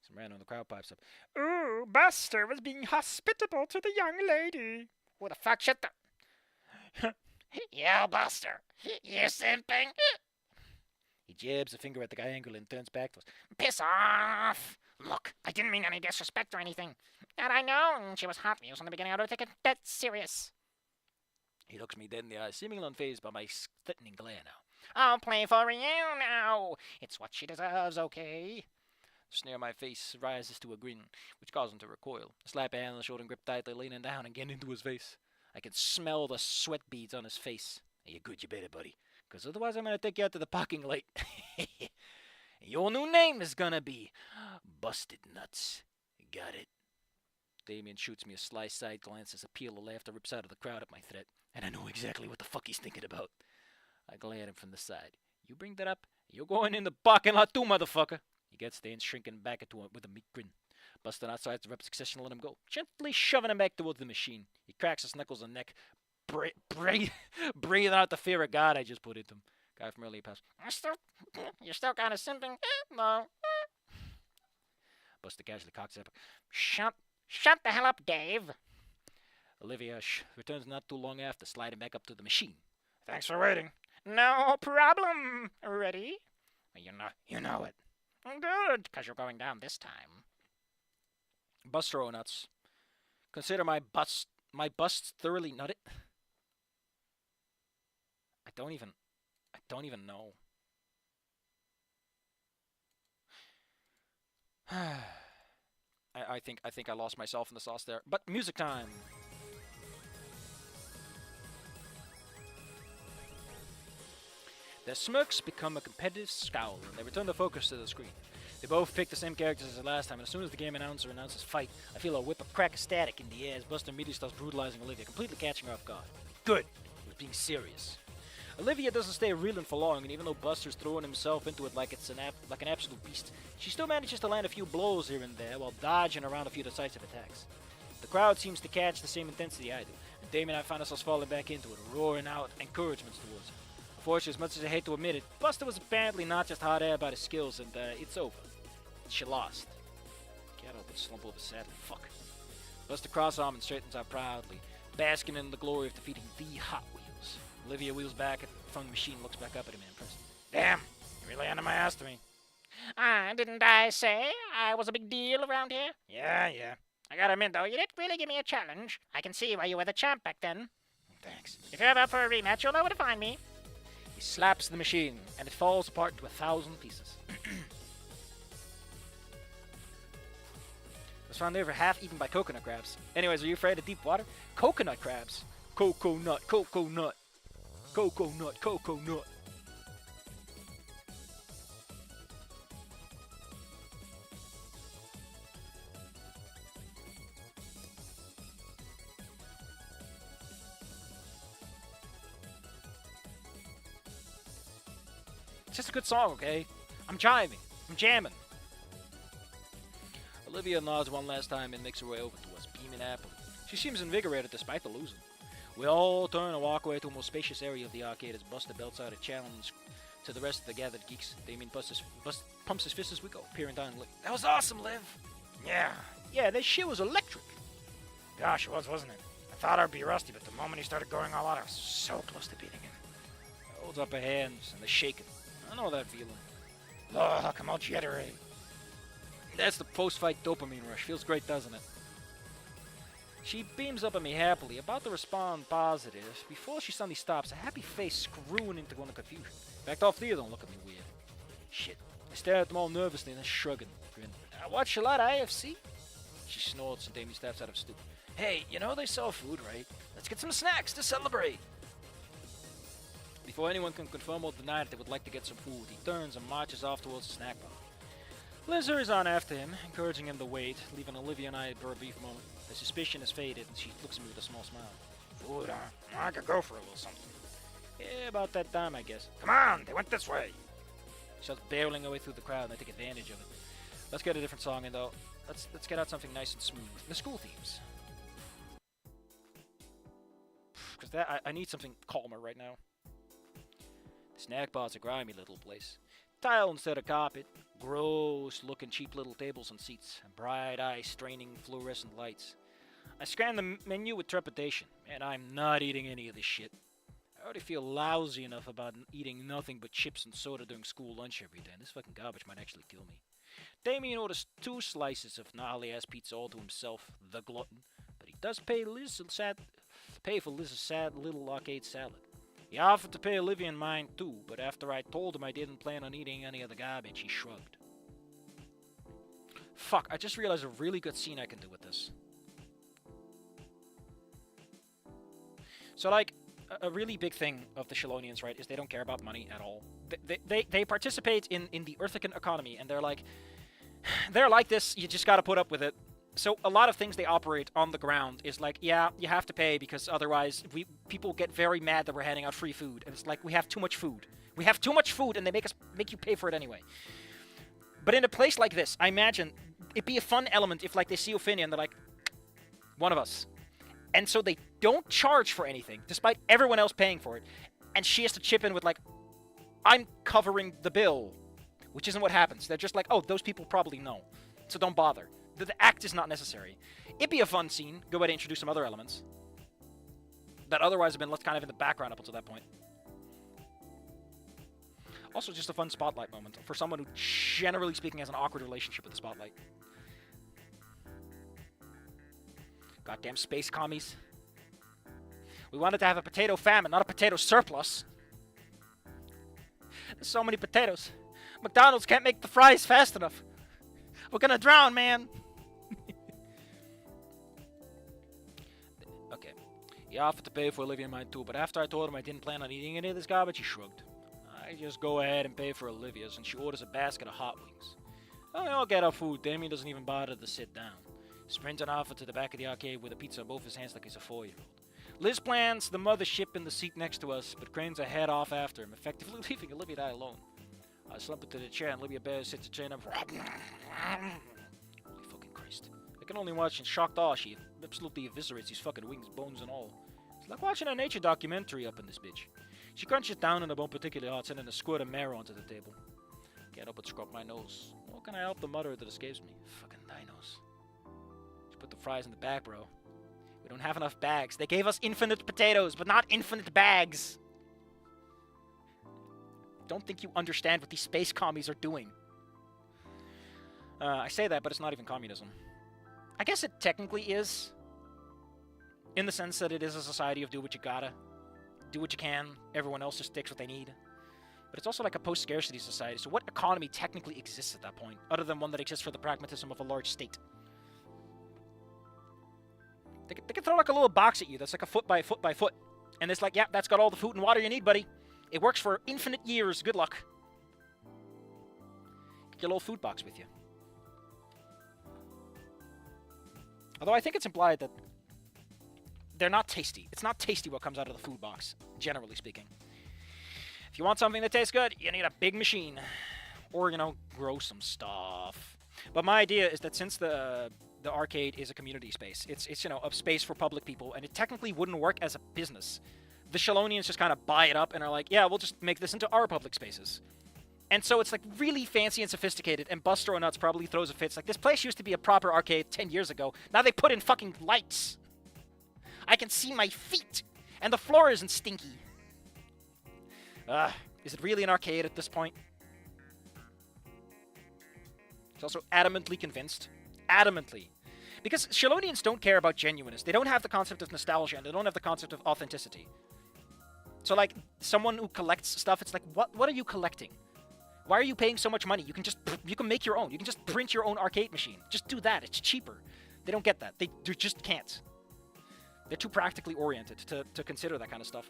Some random in the crowd pipes up. Ooh, Buster was being hospitable to the young lady. Who the fuck shut the... Yo, Buster. You simping? He jabs a finger at the guy angrily and turns back to us. Piss off. Look, I didn't mean any disrespect or anything. And I know she was Hot Wheels in the beginning. I don't take it that serious. He looks me dead in the eye, seemingly unfazed by my threatening glare now. I'll play for you now. It's what she deserves, okay? The sneer on my face rises to a grin, which causes him to recoil. I slap a hand on the shoulder and grip tightly, leaning down and get into his face. I can smell the sweat beads on his face. Hey, you're good, you better, buddy. Because otherwise I'm going to take you out to the parking lot. Your new name is going to be Busted Nuts. Got it? Damien shoots me a sly side glance as a peal of laughter rips out of the crowd at my threat, and I know exactly what the fuck he's thinking about. I glare at him from the side. You bring that up, you're going in the parking lot too, motherfucker. He gets there and shrinking back into him with a meek grin. Busting outside the rep succession, let him go, gently shoving him back towards the machine. He cracks his knuckles and neck, breathing out the fear of God I just put into him. Guy from earlier passed. You're still kind of simping? No. Buster casually cocks up. Shut the hell up, Dave. Olivia returns not too long after, sliding back up to the machine. Thanks for waiting. No problem. Ready? You know it. Good, because you're going down this time. Buster O-Nuts. Consider my bust thoroughly nutted. I don't even know. I think I lost myself in the sauce there. But music time. Their smirks become a competitive scowl, and they return the focus to the screen. They both pick the same characters as the last time, and as soon as the game announcer announces fight, I feel a whip of crack of static in the air as Buster immediately starts brutalizing Olivia, completely catching her off guard. Good. He was being serious. Olivia doesn't stay reeling for long, and even though Buster's throwing himself into it like it's an absolute beast, she still manages to land a few blows here and there while dodging around a few decisive attacks. The crowd seems to catch the same intensity I do, and Damien and I find ourselves falling back into it, roaring out encouragements towards her. Unfortunately, as much as I hate to admit it, Buster was apparently not just hot air about his skills, and it's over. She lost. Can't help but slump over sadly. Fuck. Buster cross-arm and straightens out proudly, basking in the glory of defeating the Hot Wheels. Olivia wheels back from the machine, looks back up at him and impressed. Damn, you're really under my ass to me. Didn't I say I was a big deal around here? Yeah. I gotta admit, though, you didn't really give me a challenge. I can see why you were the champ back then. Thanks. If you're ever up for a rematch, you'll know where to find me. He slaps the machine, and it falls apart into 1,000 pieces. Was found over half eaten by coconut crabs. Anyways, are you afraid of deep water? Coconut crabs. Coconut. Coconut. It's just a good song, okay? I'm jiving. I'm jamming. Olivia nods one last time and makes her way over to us, beaming happily. She seems invigorated despite the losing. We all turn and walk away to a more spacious area of the arcade as Buster belts out a challenge to the rest of the gathered geeks. Damien pumps his fist as we go, peering down and that was awesome, Liv! Yeah, that shit was electric! Gosh, it was, wasn't it? I thought I'd be rusty, but the moment he started going all out, I was so close to beating him. Holds up her hands and they're shaking. I know that feeling. Look, I'm all jittery. That's the post-fight dopamine rush. Feels great, doesn't it? She beams up at me happily, about to respond positive, before she suddenly stops, a happy face screwing into one of confusion. Back off there, don't look at me weird. Shit. I stare at them all nervously and then shrugging. Grin. I watch a lot of IFC. She snorts and Damien steps out of stupor. Hey, you know they sell food, right? Let's get some snacks to celebrate. Before anyone can confirm or deny that they would like to get some food, he turns and marches off towards the snack bar. Liz hurries on after him, encouraging him to wait, leaving Olivia and I for a brief moment. Her suspicion has faded, and she looks at me with a small smile. Food, I could go for a little something. Yeah, about that time, I guess. Come on, they went this way. She starts barreling her way through the crowd, and I take advantage of it. Let's get a different song in, though. Let's get out something nice and smooth. The school themes. Because I need something calmer right now. The snack bar's a grimy little place. Tile instead of carpet. Gross-looking cheap little tables and seats. And bright eyes straining fluorescent lights. I scan the menu with trepidation, and I'm not eating any of this shit. I already feel lousy enough about eating nothing but chips and soda during school lunch every day, and this fucking garbage might actually kill me. Damien orders 2 slices of gnarly-ass pizza all to himself, the glutton, but he does pay for Liz's sad little arcade salad. He offered to pay Olivia and mine too, but after I told him I didn't plan on eating any of the garbage, he shrugged. Fuck, I just realized a really good scene I can do with this. So, like, a really big thing of the Shalonians, right, is they don't care about money at all. They participate in the Earthican economy, and they're like this, you just gotta put up with it. So a lot of things they operate on the ground is like, yeah, you have to pay because otherwise people get very mad that we're handing out free food. And it's like, we have too much food. We have too much food, and they make you pay for it anyway. But in a place like this, I imagine it'd be a fun element if, like, they see Ophinia and they're like, one of us. And so they don't charge for anything, despite everyone else paying for it. And she has to chip in with, like, I'm covering the bill. Which isn't what happens. They're just like, oh, those people probably know. So don't bother. The act is not necessary. It'd be a fun scene. Good way to introduce some other elements that otherwise have been left kind of in the background up until that point. Also, just a fun spotlight moment for someone who, generally speaking, has an awkward relationship with the spotlight. Goddamn space commies. We wanted to have a potato famine, not a potato surplus. There's so many potatoes. McDonald's can't make the fries fast enough. We're gonna drown, man. Okay. He offered to pay for Olivia and mine too, but after I told him I didn't plan on eating any of this garbage, he shrugged. I just go ahead and pay for Olivia's, and she orders a basket of hot wings. Well, we all get our food. Damien doesn't even bother to sit down. Sprinting off to the back of the arcade with a pizza in both his hands like he's a 4-year-old. Liz plans the mothership in the seat next to us, but cranes her head off after him, effectively leaving Olivia and I alone. I slump into the chair and Olivia Bear sits the chair up. Holy fucking Christ. I can only watch in shocked awe. She absolutely eviscerates these fucking wings, bones and all. It's like watching a nature documentary up in this bitch. She crunches down on a bone particularly hot, sending a squirt of marrow onto the table. Can't help but scrub my nose. Nor can I help the mutter that escapes me. Fucking dinos. Just put the fries in the bag, bro. We don't have enough bags. They gave us infinite potatoes, but not infinite bags. Don't think you understand what these space commies are doing. I say that, but it's not even communism. I guess it technically is. In the sense that it is a society of do what you gotta. Do what you can. Everyone else just takes what they need. But it's also like a post-scarcity society, so what economy technically exists at that point, other than one that exists for the pragmatism of a large state? They can throw like a little box at you that's like a foot by foot by foot. And it's like, yeah, that's got all the food and water you need, buddy. It works for infinite years. Good luck. Get your little food box with you. Although I think it's implied that they're not tasty. It's not tasty what comes out of the food box, generally speaking. If you want something that tastes good, you need a big machine. Or, you know, grow some stuff. But my idea is that since the arcade is a community space, it's you know, a space for public people, and it technically wouldn't work as a business. The Shalonians just kind of buy it up and are like, yeah, we'll just make this into our public spaces. And so it's like really fancy and sophisticated, and Buster O'Nuts probably throws a fit. It's like, this place used to be a proper arcade 10 years ago. Now they put in fucking lights. I can see my feet, and the floor isn't stinky. Is it really an arcade at this point? He's also adamantly convinced. Adamantly. Because Shalonians don't care about genuineness. They don't have the concept of nostalgia, and they don't have the concept of authenticity. So, like, someone who collects stuff, it's like, what are you collecting? Why are you paying so much money? You can make your own. You can just print your own arcade machine. Just do that. It's cheaper. They don't get that. They just can't. They're too practically oriented to consider that kind of stuff.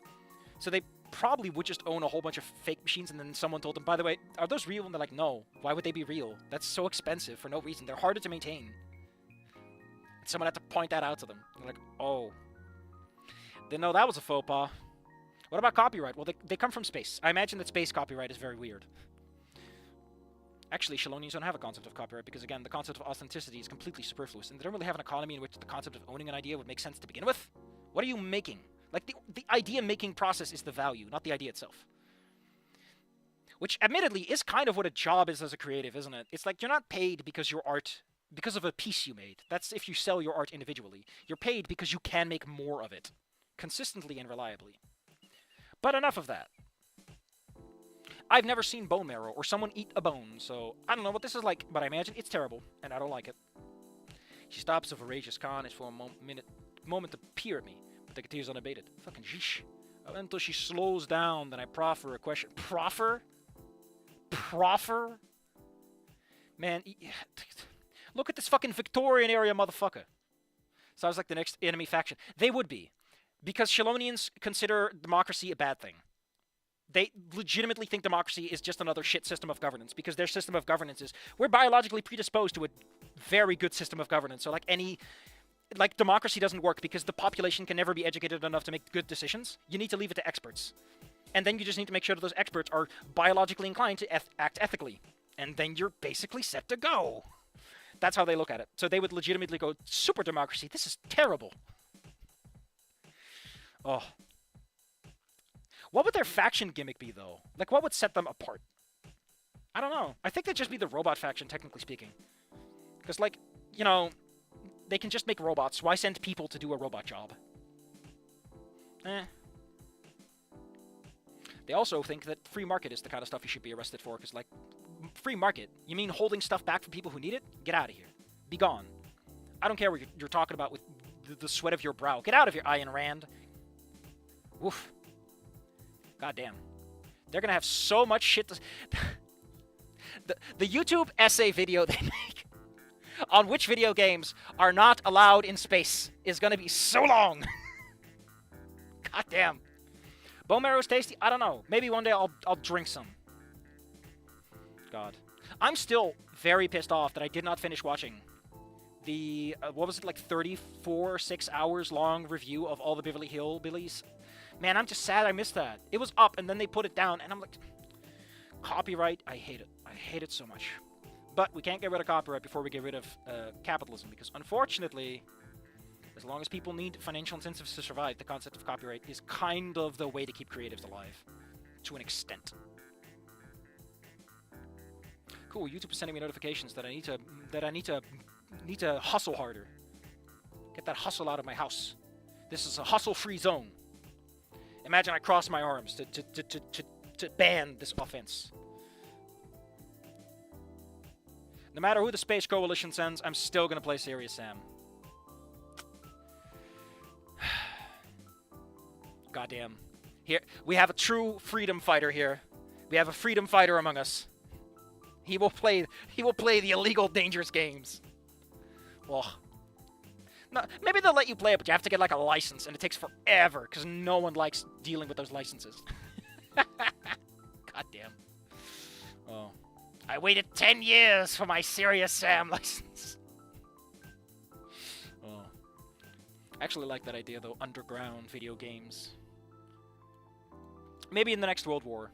So they probably would just own a whole bunch of fake machines, and then someone told them, by the way, are those real? And they're like, no. Why would they be real? That's so expensive for no reason. They're harder to maintain. And someone had to point that out to them. They're like, oh. Didn't know that was a faux pas. What about copyright? Well, they come from space. I imagine that space copyright is very weird. Actually, Shalonians don't have a concept of copyright because, again, the concept of authenticity is completely superfluous, and they don't really have an economy in which the concept of owning an idea would make sense to begin with. What are you making? Like, the idea-making process is the value, not the idea itself. Which, admittedly, is kind of what a job is as a creative, isn't it? It's like you're not paid because your art, because of a piece you made. That's if you sell your art individually. You're paid because you can make more of it, consistently and reliably. But enough of that. I've never seen bone marrow or someone eat a bone, so I don't know what this is like, but I imagine it's terrible, and I don't like it. She stops a voracious carnage for a moment to peer at me, but the continues unabated. Fucking sheesh. Until she slows down, then I proffer a question. Proffer? Proffer? Man, look at this fucking Victorian area motherfucker. Sounds like the next enemy faction. They would be. Because Shalonians consider democracy a bad thing. They legitimately think democracy is just another shit system of governance, because their system of governance is, we're biologically predisposed to a very good system of governance. So democracy doesn't work because the population can never be educated enough to make good decisions. You need to leave it to experts. And then you just need to make sure that those experts are biologically inclined to act ethically. And then you're basically set to go. That's how they look at it. So they would legitimately go, super democracy, this is terrible. Oh. What would their faction gimmick be, though? Like, what would set them apart? I don't know. I think they'd just be the robot faction, technically speaking. Because, like, you know, they can just make robots. Why send people to do a robot job? They also think that free market is the kind of stuff you should be arrested for, because, like, free market? You mean holding stuff back from people who need it? Get out of here. Be gone. I don't care what you're talking about with the sweat of your brow. Get out of here, Ayn Rand. Woof. Goddamn. They're gonna have so much shit to... the YouTube essay video they make on which video games are not allowed in space is gonna be so long. Goddamn. Bone marrow's tasty? I don't know. Maybe one day I'll drink some. God. I'm still very pissed off that I did not finish watching the, what was it, like 34, 6 hours long review of all the Beverly Hillbillies. Man, I'm just sad I missed that. It was up, and then they put it down, and I'm like... Copyright, I hate it. I hate it so much. But we can't get rid of copyright before we get rid of capitalism, because unfortunately, as long as people need financial incentives to survive, the concept of copyright is kind of the way to keep creatives alive. To an extent. Cool, YouTube is sending me notifications that I need to hustle harder. Get that hustle out of my house. This is a hustle-free zone. Imagine I cross my arms to ban this offense. No matter who the Space Coalition sends, I'm still gonna play Serious Sam. Goddamn. Here, we have a true freedom fighter here. We have a freedom fighter among us. He will play the illegal, dangerous games. Ugh. No, maybe they'll let you play it, but you have to get, like, a license, and it takes forever, because no one likes dealing with those licenses. Goddamn. Oh. I waited 10 years for my Serious Sam license. Oh. I actually like that idea, though. Underground video games. Maybe in the next World War.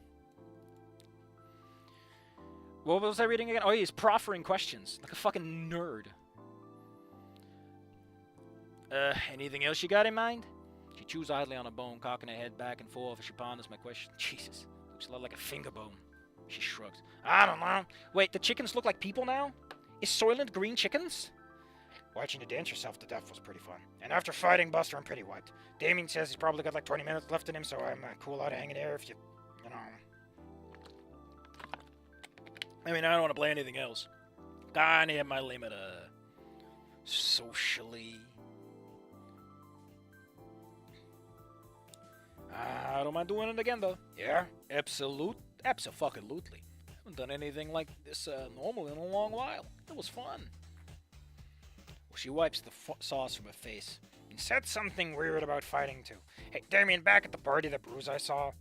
What was I reading again? Oh, he's proffering questions. Like a fucking nerd. Anything else you got in mind? She chews idly on a bone, cocking her head back and forth as she ponders my question. Jesus. Looks a lot like a finger bone. She shrugs. I don't know. Wait, the chickens look like people now? Is Soylent Green chickens? Watching you dance yourself to death was pretty fun. And after fighting Buster, I'm pretty wiped. Damien says he's probably got like 20 minutes left in him, so I'm cool out of hanging there if you know. I mean, I don't want to play anything else. I need my limit, socially. I don't mind doing it again, though. Yeah? Absolutely. Haven't done anything like this normal in a long while. It was fun. Well, she wipes the sauce from her face. You said something weird about fighting too. Hey, Damien, back at the party, the bruise I saw,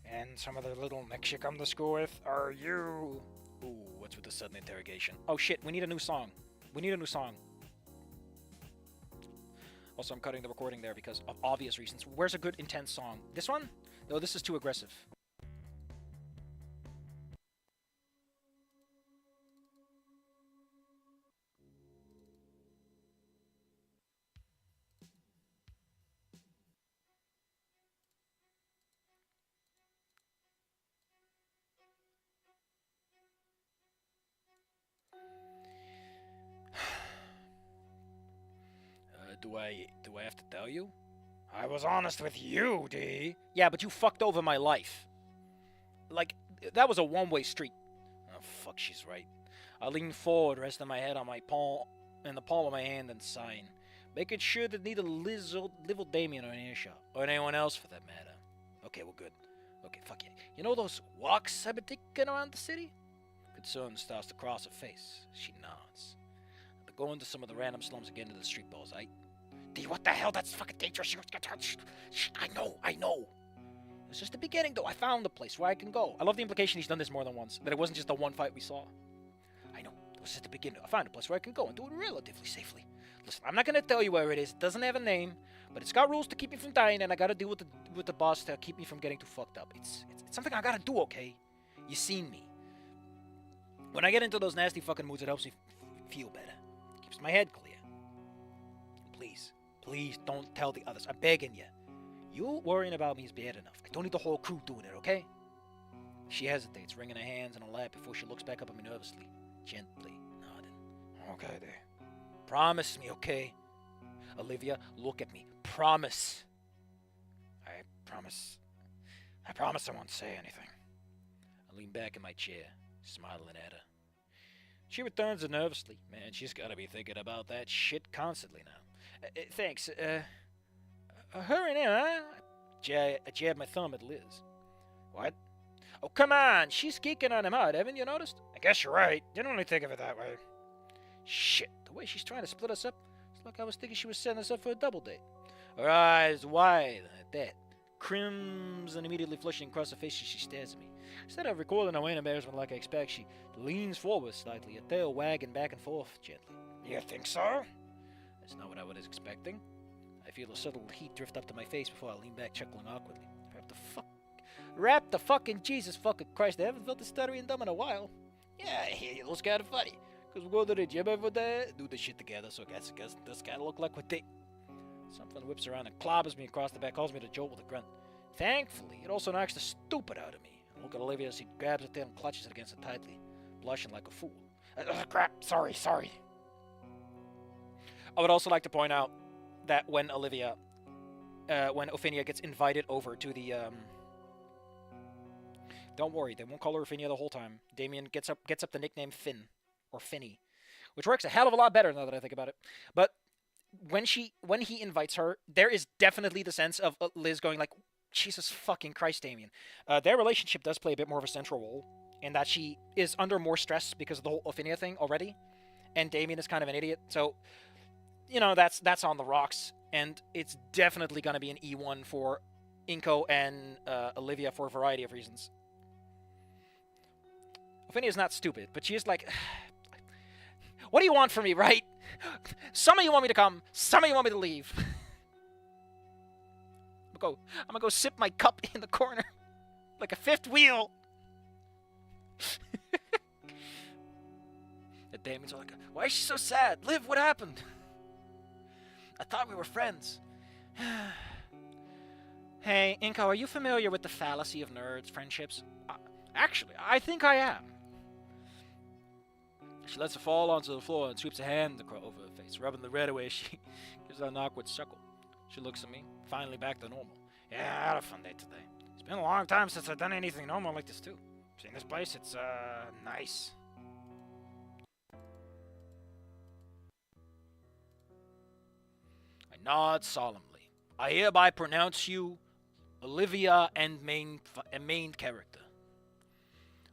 and some of the little nicks you come to school with, are you... Ooh, what's with the sudden interrogation? Oh shit, we need a new song. We need a new song. Also, I'm cutting the recording there because of obvious reasons. Where's a good, intense song? This one? No, this is too aggressive. Do I have to tell you? I was honest with you, D. Yeah, but you fucked over my life. Like, that was a one-way street. Oh, fuck, she's right. I lean forward, resting my head on my palm, in the palm of my hand, and sighing, making sure that neither Liz or little Damien are in earshot, or anyone else for that matter. Okay, we're good. Okay, fuck yeah. You know those walks I've been taking around the city? Concern starts to cross her face. She nods. I'll go into some of the random slums again to the street balls, D, what the hell? That's fucking dangerous. I know. It's just the beginning, though. I found a place where I can go. I love the implication he's done this more than once. That it wasn't just the one fight we saw. I know. It was just the beginning. I found a place where I can go and do it relatively safely. Listen, I'm not going to tell you where it is. It doesn't have a name. But it's got rules to keep me from dying. And I got to deal with the boss to keep me from getting too fucked up. It's something I got to do, okay? You seen me. When I get into those nasty fucking moods, it helps me feel better. It keeps my head clear. Please don't tell the others. I'm begging you. You worrying about me is bad enough. I don't need the whole crew doing it, okay? She hesitates, wringing her hands in her lap before she looks back up at me nervously, gently nodding. Okay, D. Promise me, okay? Olivia, look at me. Promise. I promise I won't say anything. I lean back in my chair, smiling at her. She returns it nervously. Man, she's got to be thinking about that shit constantly now. Thanks. Hurry now, huh? I jabbed my thumb at Liz. What? Oh, come on. She's geeking on him hard. Haven't you noticed? I guess you're right. Didn't really think of it that way. Shit. The way she's trying to split us up, it's like I was thinking she was setting us up for a double date. Her eyes wide at that. Crimson immediately flushing across her face as she stares at me. Instead of recording her embarrassment like I expect, she leans forward slightly, her tail wagging back and forth gently. You think so? That's not what I was expecting. I feel a subtle heat drift up to my face before I lean back, chuckling awkwardly. Rap the fucking Jesus fucking Christ. I haven't felt this stuttery and dumb in a while. Yeah, it looks kind of funny. Because we go to the gym every day, do this shit together, so I guess this kind of look like what they... Something whips around and clobbers me across the back, calls me to jolt with a grunt. Thankfully, it also knocks the stupid out of me. I look at Olivia as she grabs her tail and clutches it against it tightly, blushing like a fool. Crap, sorry. I would also like to point out that when Ophinia gets invited over to the, Don't worry, they won't call her Ophinia the whole time. Damien gets up the nickname Finn, or Finny, which works a hell of a lot better now that I think about it. But when he invites her, there is definitely the sense of Liz going like, Jesus fucking Christ, Damien. Their relationship does play a bit more of a central role, in that she is under more stress because of the whole Ophinia thing already, and Damien is kind of an idiot, so... You know, that's on the rocks, and it's definitely going to be an E1 for Inko and Olivia for a variety of reasons. Ophinia's not stupid, but she is like, what do you want from me, right? Some of you want me to come, some of you want me to leave. I'm gonna go sip my cup in the corner, like a fifth wheel. The Damien's all like, why is she so sad? Liv, what happened? I thought we were friends. Hey, Inko, are you familiar with the fallacy of nerds' friendships? Actually, I think I am. She lets her fall onto the floor and sweeps a hand over her face, rubbing the red away. She gives out an awkward chuckle. She looks at me, finally back to normal. Yeah, I had a fun day today. It's been a long time since I've done anything normal like this, too. Seeing this place, it's, nice. I nod solemnly. I hereby pronounce you Olivia and main character.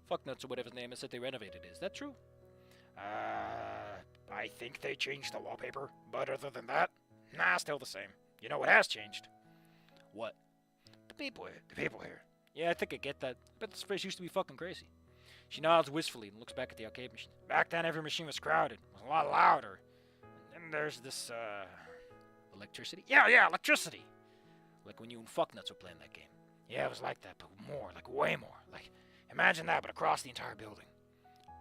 Fucknuts or whatever his name is said they renovated it. Is that true? I think they changed the wallpaper, but other than that, nah, still the same. You know what has changed? What? The people here. Yeah, I think I get that. But this place used to be fucking crazy. She nods wistfully and looks back at the arcade machine. Back then, every machine was crowded. It was a lot louder. And then there's this, Electricity? Yeah, electricity. Like when you and fucknuts were playing that game. Yeah, it was like that, but more, like way more. Like, imagine that, but across the entire building.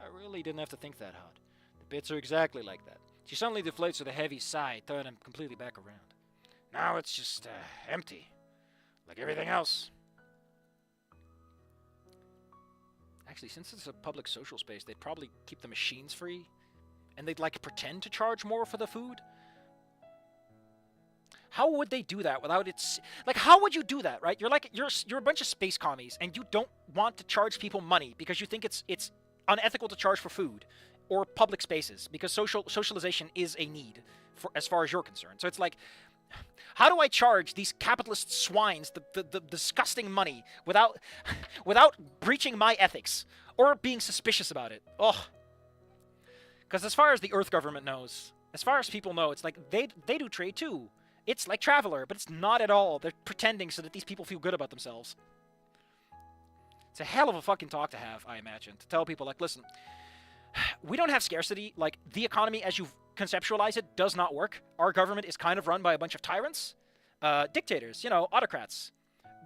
I really didn't have to think that hard. The bits are exactly like that. She suddenly deflates with a heavy sigh, throwing him completely back around. Now it's just, empty. Like everything else. Actually, since it's a public social space, they'd probably keep the machines free. And they'd, like, pretend to charge more for the food. How would they do that without its... Like, how would you do that, right? You're a bunch of space commies, and you don't want to charge people money because you think it's unethical to charge for food or public spaces because socialization is a need for as far as you're concerned. So it's like, how do I charge these capitalist swines the disgusting money without breaching my ethics or being suspicious about it? Ugh. Because as far as the Earth government knows, as far as people know, it's like they do trade too. It's like Traveler, but it's not at all. They're pretending so that these people feel good about themselves. It's a hell of a fucking talk to have, I imagine. To tell people, like, listen, we don't have scarcity. Like, the economy as you conceptualize it does not work. Our government is kind of run by a bunch of tyrants. Dictators, autocrats.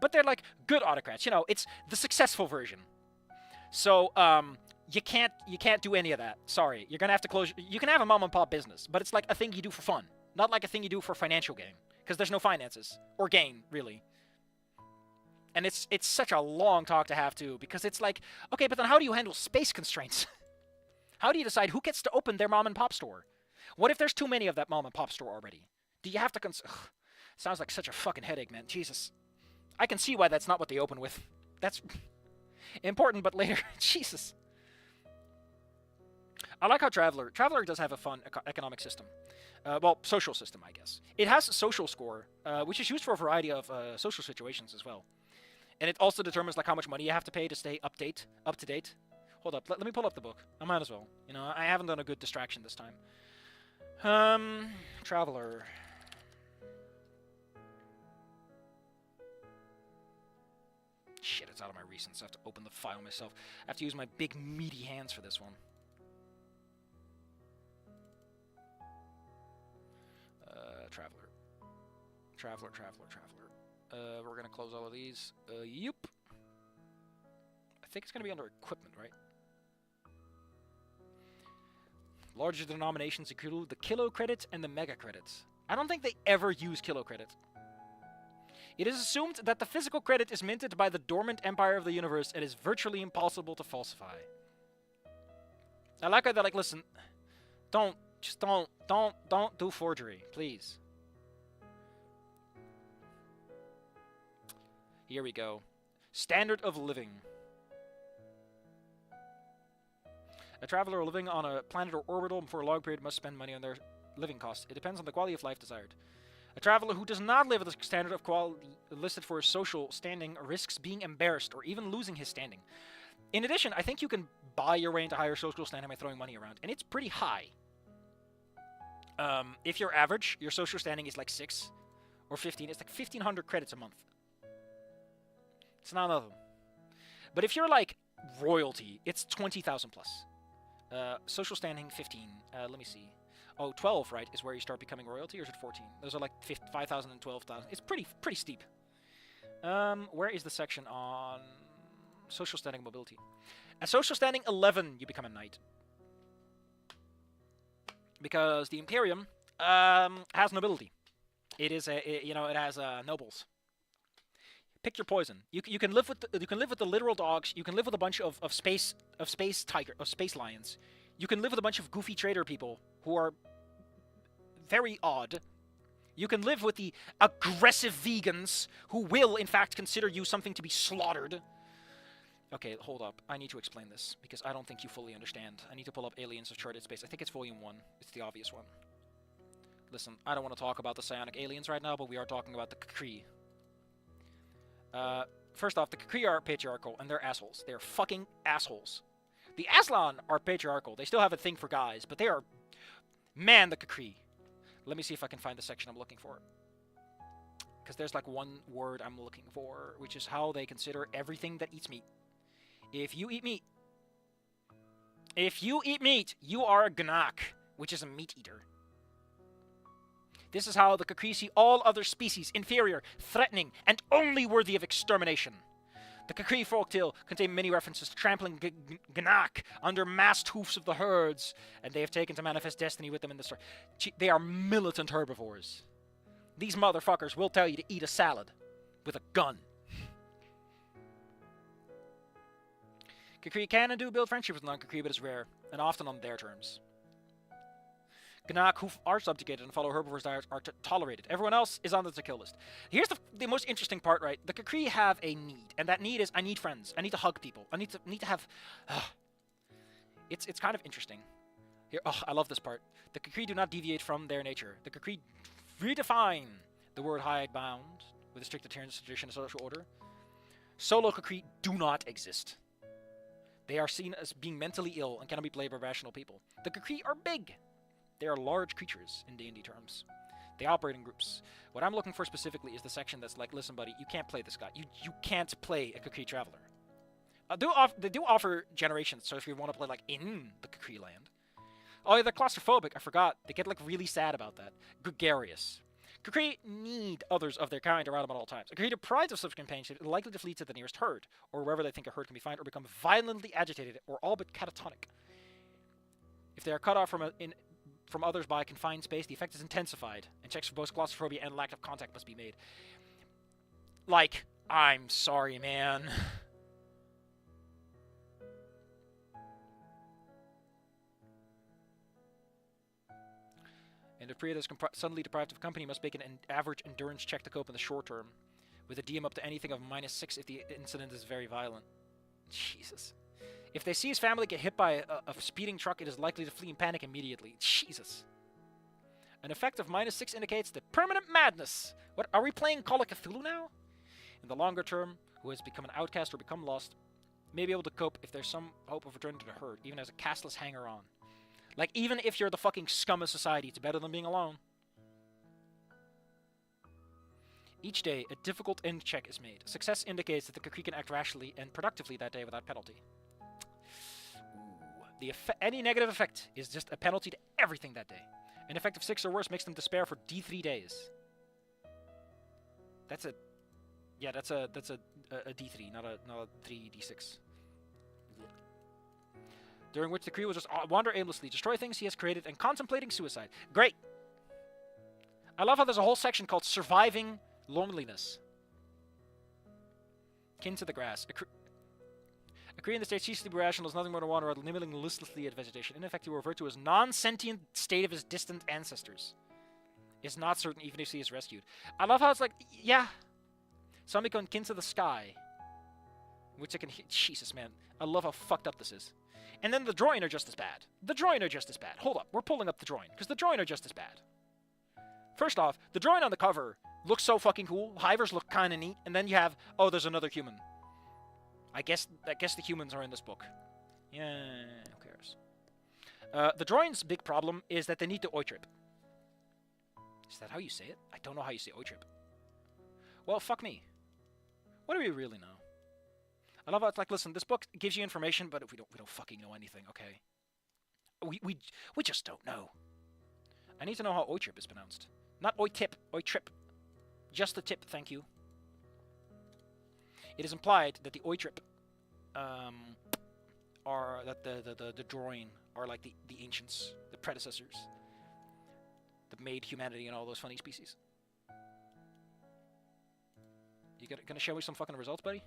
But they're, like, good autocrats. It's the successful version. So, you can't do any of that. Sorry. You're gonna have to close... You can have a mom-and-pop business, but it's like a thing you do for fun. Not like a thing you do for financial gain. Because there's no finances. Or gain, really. And it's such a long talk to have, too. Because it's like, okay, but then how do you handle space constraints? How do you decide who gets to open their mom-and-pop store? What if there's too many of that mom-and-pop store already? Do you have to... Sounds like such a fucking headache, man. Jesus. I can see why that's not what they open with. That's important, but later. Jesus. I like how Traveler does have a fun economic system. Social system, I guess. It has a social score, which is used for a variety of social situations as well. And it also determines like how much money you have to pay to stay up to date. Hold up, let me pull up the book. I might as well. I haven't done a good distraction this time. Traveler. Shit, it's out of my recents. I have to open the file myself. I have to use my big meaty hands for this one. Traveler. We're gonna close all of these. Yep. I think it's gonna be under equipment, right? Larger denominations include the kilo credits and the mega credits. I don't think they ever use kilo credit. It is assumed that the physical credit is minted by the dormant empire of the universe and is virtually impossible to falsify. I like how they're like, listen, don't do forgery, please. Here we go. Standard of living. A traveler living on a planet or orbital for a long period must spend money on their living costs. It depends on the quality of life desired. A traveler who does not live at the standard of quality listed for his social standing risks being embarrassed or even losing his standing. In addition, I think you can buy your way into higher social standing by throwing money around, and it's pretty high. If you're average, your social standing is like 6 or 15. It's like 1,500 credits a month. It's not enough. But if you're like royalty, it's 20,000 plus. Social standing 15. Let me see. Oh, 12, right, is where you start becoming royalty, or is it 14? Those are like 5,000 and 12,000. It's pretty steep. Where is the section on social standing mobility? At social standing 11, you become a knight. Because the Imperium has nobility. It is it has nobles. Pick your poison. You can live with the literal dogs. You can live with a bunch of space lions. You can live with a bunch of goofy trader people who are very odd. You can live with the aggressive vegans who will, in fact, consider you something to be slaughtered. Okay, hold up. I need to explain this, because I don't think you fully understand. I need to pull up Aliens of Charted Space. I think it's Volume 1. It's the obvious one. Listen, I don't want to talk about the psionic aliens right now, but we are talking about the Kree. First off, the Kukri are patriarchal, and they're assholes. They're fucking assholes. The Aslan are patriarchal. They still have a thing for guys, but they are... Man, the Kukri. Let me see if I can find the section I'm looking for. Because there's like one word I'm looking for, which is how they consider everything that eats meat. If you eat meat, you are a Gnak, which is a meat eater. This is how the Kukri see all other species inferior, threatening, and only worthy of extermination. The Kukri folktale contain many references to trampling Gnak under massed hoofs of the herds, and they have taken to manifest destiny with them in the story. They are militant herbivores. These motherfuckers will tell you to eat a salad with a gun. Kukri can and do build friendships with non-Kukri, but it's rare, and often on their terms. Gnak, who are subjugated and follow herbivores' diets, are tolerated. Everyone else is on the to-kill list. Here's the most interesting part, right? The Kukri have a need, and that need is, I need friends. I need to hug people. I need to have... It's kind of interesting. Here, I love this part. The Kukri do not deviate from their nature. The Kukri redefine the word hidebound with a strict adherence to tradition and social order. Solo Kukri do not exist. They are seen as being mentally ill and cannot be played by rational people. The Kukri are big. They are large creatures in D&D terms. They operate in groups. What I'm looking for specifically is the section that's like, listen, buddy, you can't play this guy. You can't play a Kukri Traveler. They do offer generations, so if you want to play like in the Kukri land. Oh, yeah, they're claustrophobic. I forgot. They get like really sad about that. Gregarious. Kukri need others of their kind around them at all times. A Kukri deprived of such companionship is likely to flee to the nearest herd, or wherever they think a herd can be found, or become violently agitated, or all but catatonic. If they are cut off from others by a confined space, the effect is intensified, and checks for both claustrophobia and lack of contact must be made. Like, I'm sorry, man. And if Priya is suddenly deprived of company, must make an average endurance check to cope in the short term, with a DM up to anything of -6 if the incident is very violent. Jesus. If they see his family get hit by a speeding truck, it is likely to flee in panic immediately. Jesus. An effect of -6 indicates the permanent madness. What, are we playing Call of Cthulhu now? In the longer term, who has become an outcast or become lost, may be able to cope if there's some hope of returning to the herd, even as a castless hanger-on. Like, even if you're the fucking scum of society, it's better than being alone. Each day, a difficult end check is made. Success indicates that the Kukri can act rationally and productively that day without penalty. Ooh. Any negative effect is just a penalty to everything that day. An effect of 6 or worse makes them despair for D3 days. That's a D3, not a 3D6. During which the Kukri will just wander aimlessly, destroy things he has created, and contemplating suicide. Great! I love how there's a whole section called Surviving Loneliness. Kin to the grass. A Kukri in the state ceases to be rational is nothing more than wander out, nibbling listlessly at vegetation. In effect, he will revert to his non-sentient state of his distant ancestors. Is not certain even if he is rescued. I love how it's like, yeah. Somebody going kin to the sky. Which I can hear. Jesus, man. I love how fucked up this is. And then the Droin are just as bad. The Droin are just as bad. Hold up, we're pulling up the Droin, because the Droin are just as bad. First off, the Droin on the cover looks so fucking cool. Hivers look kind of neat, and then you have, oh, there's another human. I guess the humans are in this book. Yeah, who cares? The Droin's big problem is that they need to oi-trip. Is that how you say it? I don't know how you say oi-trip. Well, fuck me. What do we really know? I love how it's like, listen, this book gives you information, but we don't fucking know anything, okay? We just don't know. I need to know how oi-trip is pronounced. Not oi-tip, oi-trip. Just the tip, thank you. It is implied that the oi-trip are that the Droin are like the ancients, the predecessors that made humanity and all those funny species. You gonna show me some fucking results, buddy?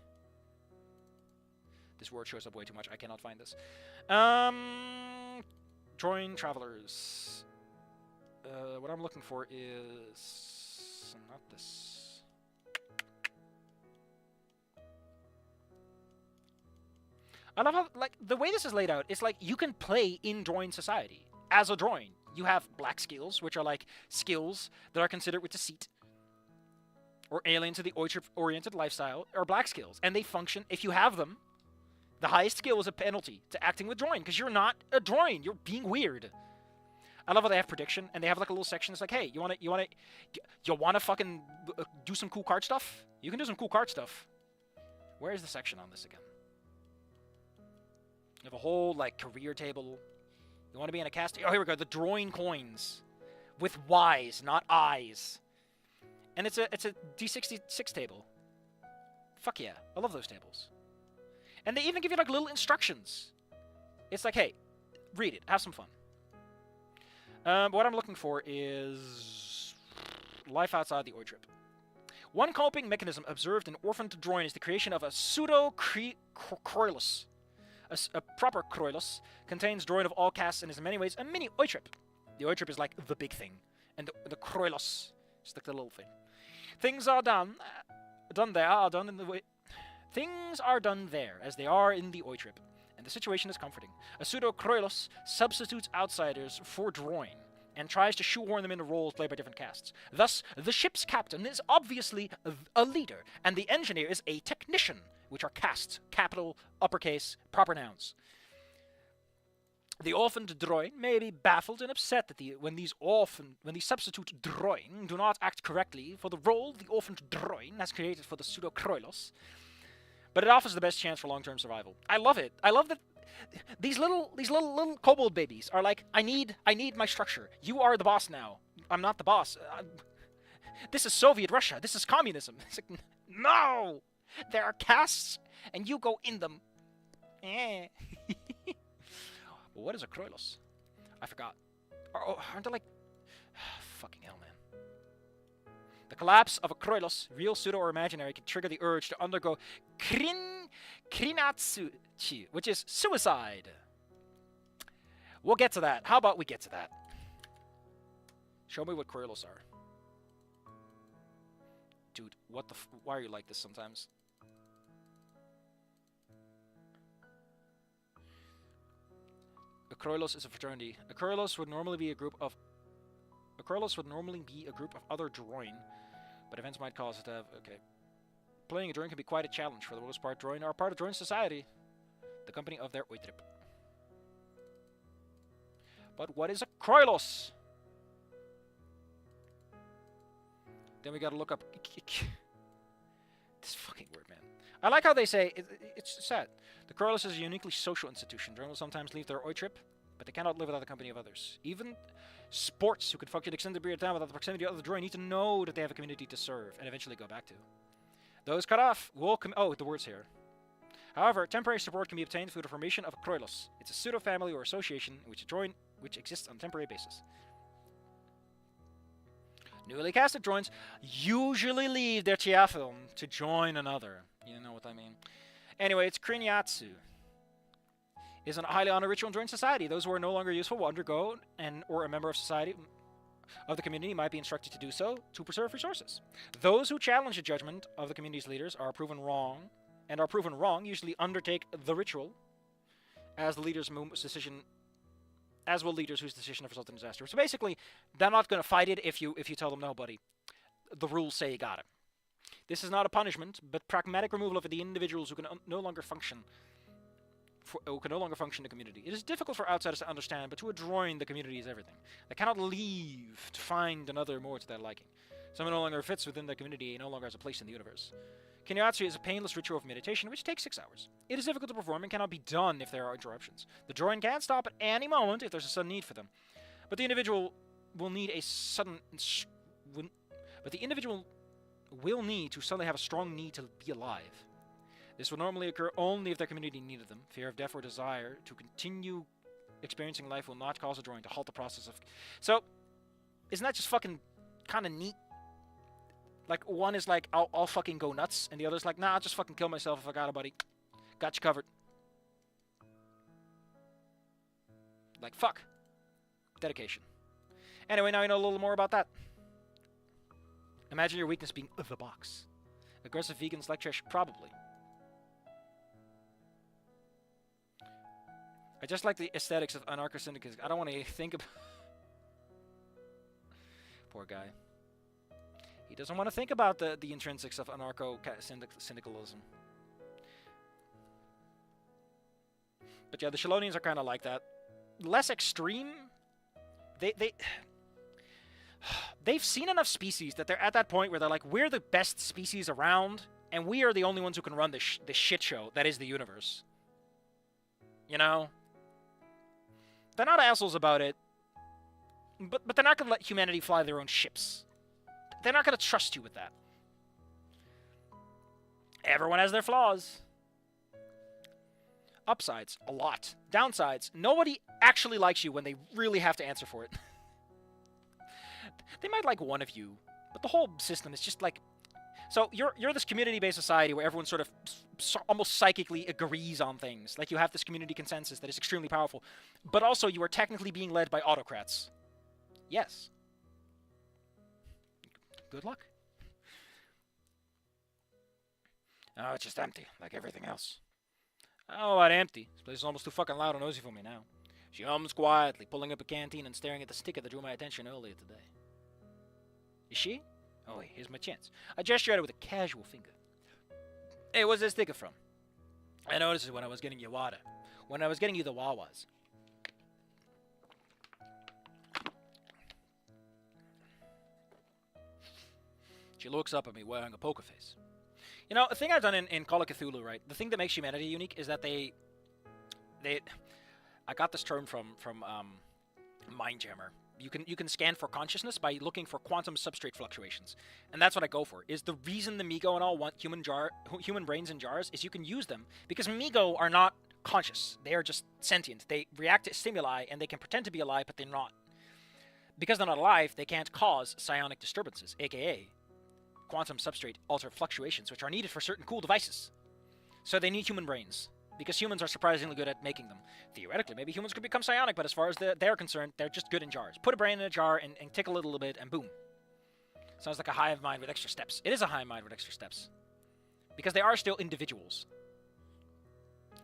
This word shows up way too much. I cannot find this. Droin Travelers. What I'm looking for is not this. I love how, like, the way this is laid out, it's like you can play in Droin society. As a Droin, you have black skills, which are like skills that are considered with deceit. or alien to the Oitrip-oriented lifestyle are black skills, and they function, if you have them, the highest skill is a penalty to acting with droid, because you're not a droid, you're being weird. I love how they have prediction, and they have like a little section that's like, hey, you wanna fucking do some cool card stuff? You can do some cool card stuff. Where is the section on this again? You have a whole like career table. You want to be in a cast? Oh, here we go. The droid coins with Y's, not I's. And it's a D66 table. Fuck yeah, I love those tables. And they even give you like little instructions. It's like, hey, read it, have some fun. What I'm looking for is life outside the Oitrip. One coping mechanism observed in orphaned droid is the creation of a pseudo-Croilus. A proper Croilus contains droid of all castes and is in many ways a mini Oitrip. The Oitrip is like the big thing, and the Croilus is like the little thing. Things are done in the way. Things are done there as they are in the Oitrip, and the situation is comforting. A pseudo-Croilus substitutes outsiders for droid and tries to shoehorn them into roles played by different castes. Thus, the ship's captain is obviously a leader, and the engineer is a technician, which are castes, capital, uppercase, proper nouns. The orphaned droid may be baffled and upset that when these substitute droid do not act correctly for the role the orphaned droid has created for the pseudo-Croilus, but it offers the best chance for long-term survival. I love it. I love that these little kobold babies are like, I need my structure. You are the boss now. I'm not the boss. This is Soviet Russia. This is communism. It's like, no! There are castes, and you go in them. Well, what is a Croilus? I forgot. Aren't they like... Fucking hell, man. The collapse of a Croilus, real, pseudo, or imaginary, can trigger the urge to undergo Krinatsuchi, which is suicide. We'll get to that. How about we get to that? Show me what Croilus are. Dude, what the why are you like this sometimes? A Croilus is a fraternity. A Croilus would normally be a group of other droid, but events might cause it to have... Okay. Playing a droid can be quite a challenge. For the most part, droid are part of droid society, the company of their Oitrip. But what is a Croilus? Then we gotta look up... This fucking word, man. I like how they say... It's sad. The Croilus is a uniquely social institution. Droid will sometimes leave their Oitrip, but they cannot live without the company of others. Even sports who can function an extended period of time without the proximity of the droid need to know that they have a community to serve and eventually go back to. Those cut off will the words here. However, temporary support can be obtained through the formation of a Croilus. It's a pseudo-family or association in which a droid which exists on a temporary basis. Newly casted droids usually leave their Chiafilm to join another. You know what I mean. Anyway, it's Krinyatsu. Is a highly honored ritual in droid society. Those who are no longer useful will undergo or a member of society of the community might be instructed to do so to preserve resources. Those who challenge the judgment of the community's leaders are proven wrong usually undertake the ritual as the leader's decision, as will leaders whose decision have resulted in disaster. So basically, they're not going to fight it if you tell them no, buddy. The rules say you got it. This is not a punishment, but pragmatic removal of the individuals who can no longer function. Who can no longer function in the community. It is difficult for outsiders to understand, but to a droid, the community is everything. They cannot leave to find another more to their liking. Someone no longer fits within the community and no longer has a place in the universe. Kinyatsu is a painless ritual of meditation which takes 6 hours. It is difficult to perform and cannot be done if there are interruptions. The droid can stop at any moment if there's a sudden need for them. But the individual will need to suddenly have a strong need to be alive. This will normally occur only if their community needed them. Fear of death or desire to continue experiencing life will not cause a droid to halt the process of... So, isn't that just fucking kind of neat? Like, one is like, I'll fucking go nuts, and the other's like, nah, I'll just fucking kill myself if I got it, buddy. Got you covered. Like, fuck. Dedication. Anyway, now you know a little more about that. Imagine your weakness being the box. Aggressive vegans like trash, probably. I just like the aesthetics of anarcho-syndicalism. I don't want to think about... Poor guy. He doesn't want to think about the intrinsics of anarcho-syndicalism. But yeah, the Shalonians are kind of like that. Less extreme. They've seen enough species that they're at that point where they're like, we're the best species around, and we are the only ones who can run this shit show that is the universe. You know? They're not assholes about it, but they're not going to let humanity fly their own ships. They're not going to trust you with that. Everyone has their flaws. Upsides, a lot. Downsides, nobody actually likes you when they really have to answer for it. They might like one of you, but the whole system is just like... So you're this community-based society where everyone sort of almost psychically agrees on things. Like you have this community consensus that is extremely powerful. But also you are technically being led by autocrats. Yes. Good luck. Oh, it's just empty, like everything else. Oh, about empty. This place is almost too fucking loud and noisy for me now. She hums quietly, pulling up a canteen and staring at the sticker that drew my attention earlier today. Is she? Oh, wait, here's my chance. I gesture at it with a casual finger. Hey, what's this sticker from? I noticed it when I was getting you water. When I was getting you the Wawas. She looks up at me wearing a poker face. You know, the thing I've done in Call of Cthulhu, right? The thing that makes humanity unique is that they I got this term from Mindjammer. You can scan for consciousness by looking for quantum substrate fluctuations, and that's what I go for. Is the reason the Migo and all want human brains in jars is you can use them because Migo are not conscious. They are just sentient. They react to stimuli and they can pretend to be alive, but they're not. Because they're not alive, they can't cause psionic disturbances, aka quantum substrate alter fluctuations, which are needed for certain cool devices. So they need human brains. Because humans are surprisingly good at making them. Theoretically, maybe humans could become psionic, but as far as they're concerned, they're just good in jars. Put a brain in a jar and tickle it a little bit, and boom. Sounds like a hive mind with extra steps. It is a hive mind with extra steps. Because they are still individuals.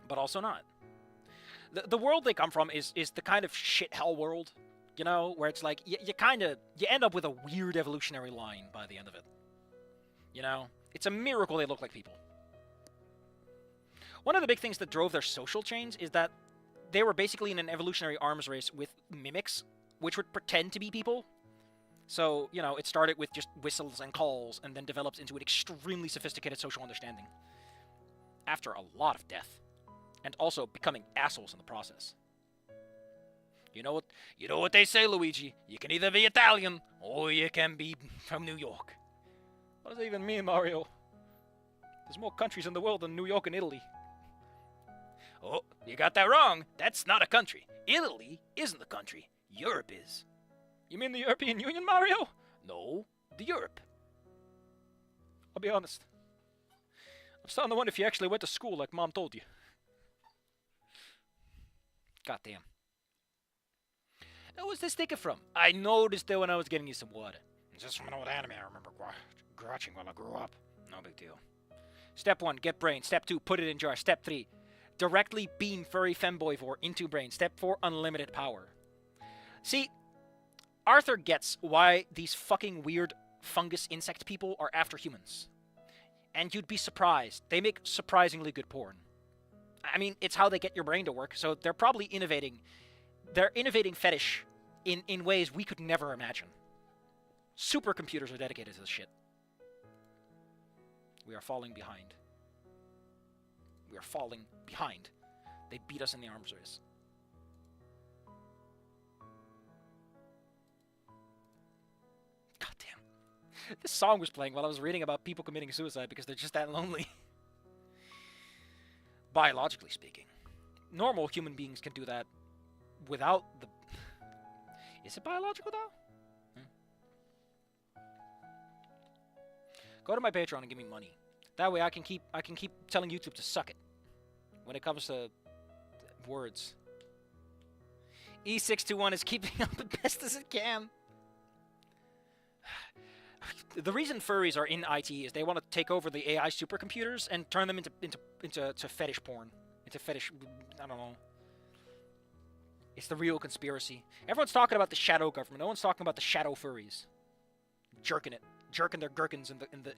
But also not. The world they come from is the kind of shithell world, you know, where it's like, you end up with a weird evolutionary line by the end of it. You know? It's a miracle they look like people. One of the big things that drove their social change is that they were basically in an evolutionary arms race with mimics, which would pretend to be people. So, you know, it started with just whistles and calls, and then developed into an extremely sophisticated social understanding. After a lot of death. And also becoming assholes in the process. You know what they say, Luigi? You can either be Italian, or you can be from New York. What does that even mean, Mario? There's more countries in the world than New York and Italy. Oh, you got that wrong. That's not a country. Italy isn't a country. Europe is. You mean the European Union, Mario? No, the Europe. I'll be honest. I'm starting to wonder if you actually went to school like Mom told you. Goddamn. Where's this sticker from? I noticed it when I was getting you some water. It's just from an old anime I remember watching while I grew up. No big deal. Step 1, get brain. Step 2, put it in jar. Step 3, directly beam furry femboivore into brain. Step 4, unlimited power. See, Arthur gets why these fucking weird fungus insect people are after humans. And you'd be surprised. They make surprisingly good porn. I mean, it's how they get your brain to work, so they're probably innovating. They're innovating fetish in ways we could never imagine. Supercomputers are dedicated to this shit. We are falling behind. We are falling behind. They beat us in the arms race. Goddamn. This song was playing while I was reading about people committing suicide because they're just that lonely. Biologically speaking. Normal human beings can do that without the... Is it biological though? Go to my Patreon and give me money. That way I can keep telling YouTube to suck it when it comes to words. E621 is keeping up the best as it can. The reason furries are in IT is they want to take over the AI supercomputers and turn them into fetish porn. Into fetish... I don't know. It's the real conspiracy. Everyone's talking about the shadow government. No one's talking about the shadow furries. Jerking it. jerking their gherkins in the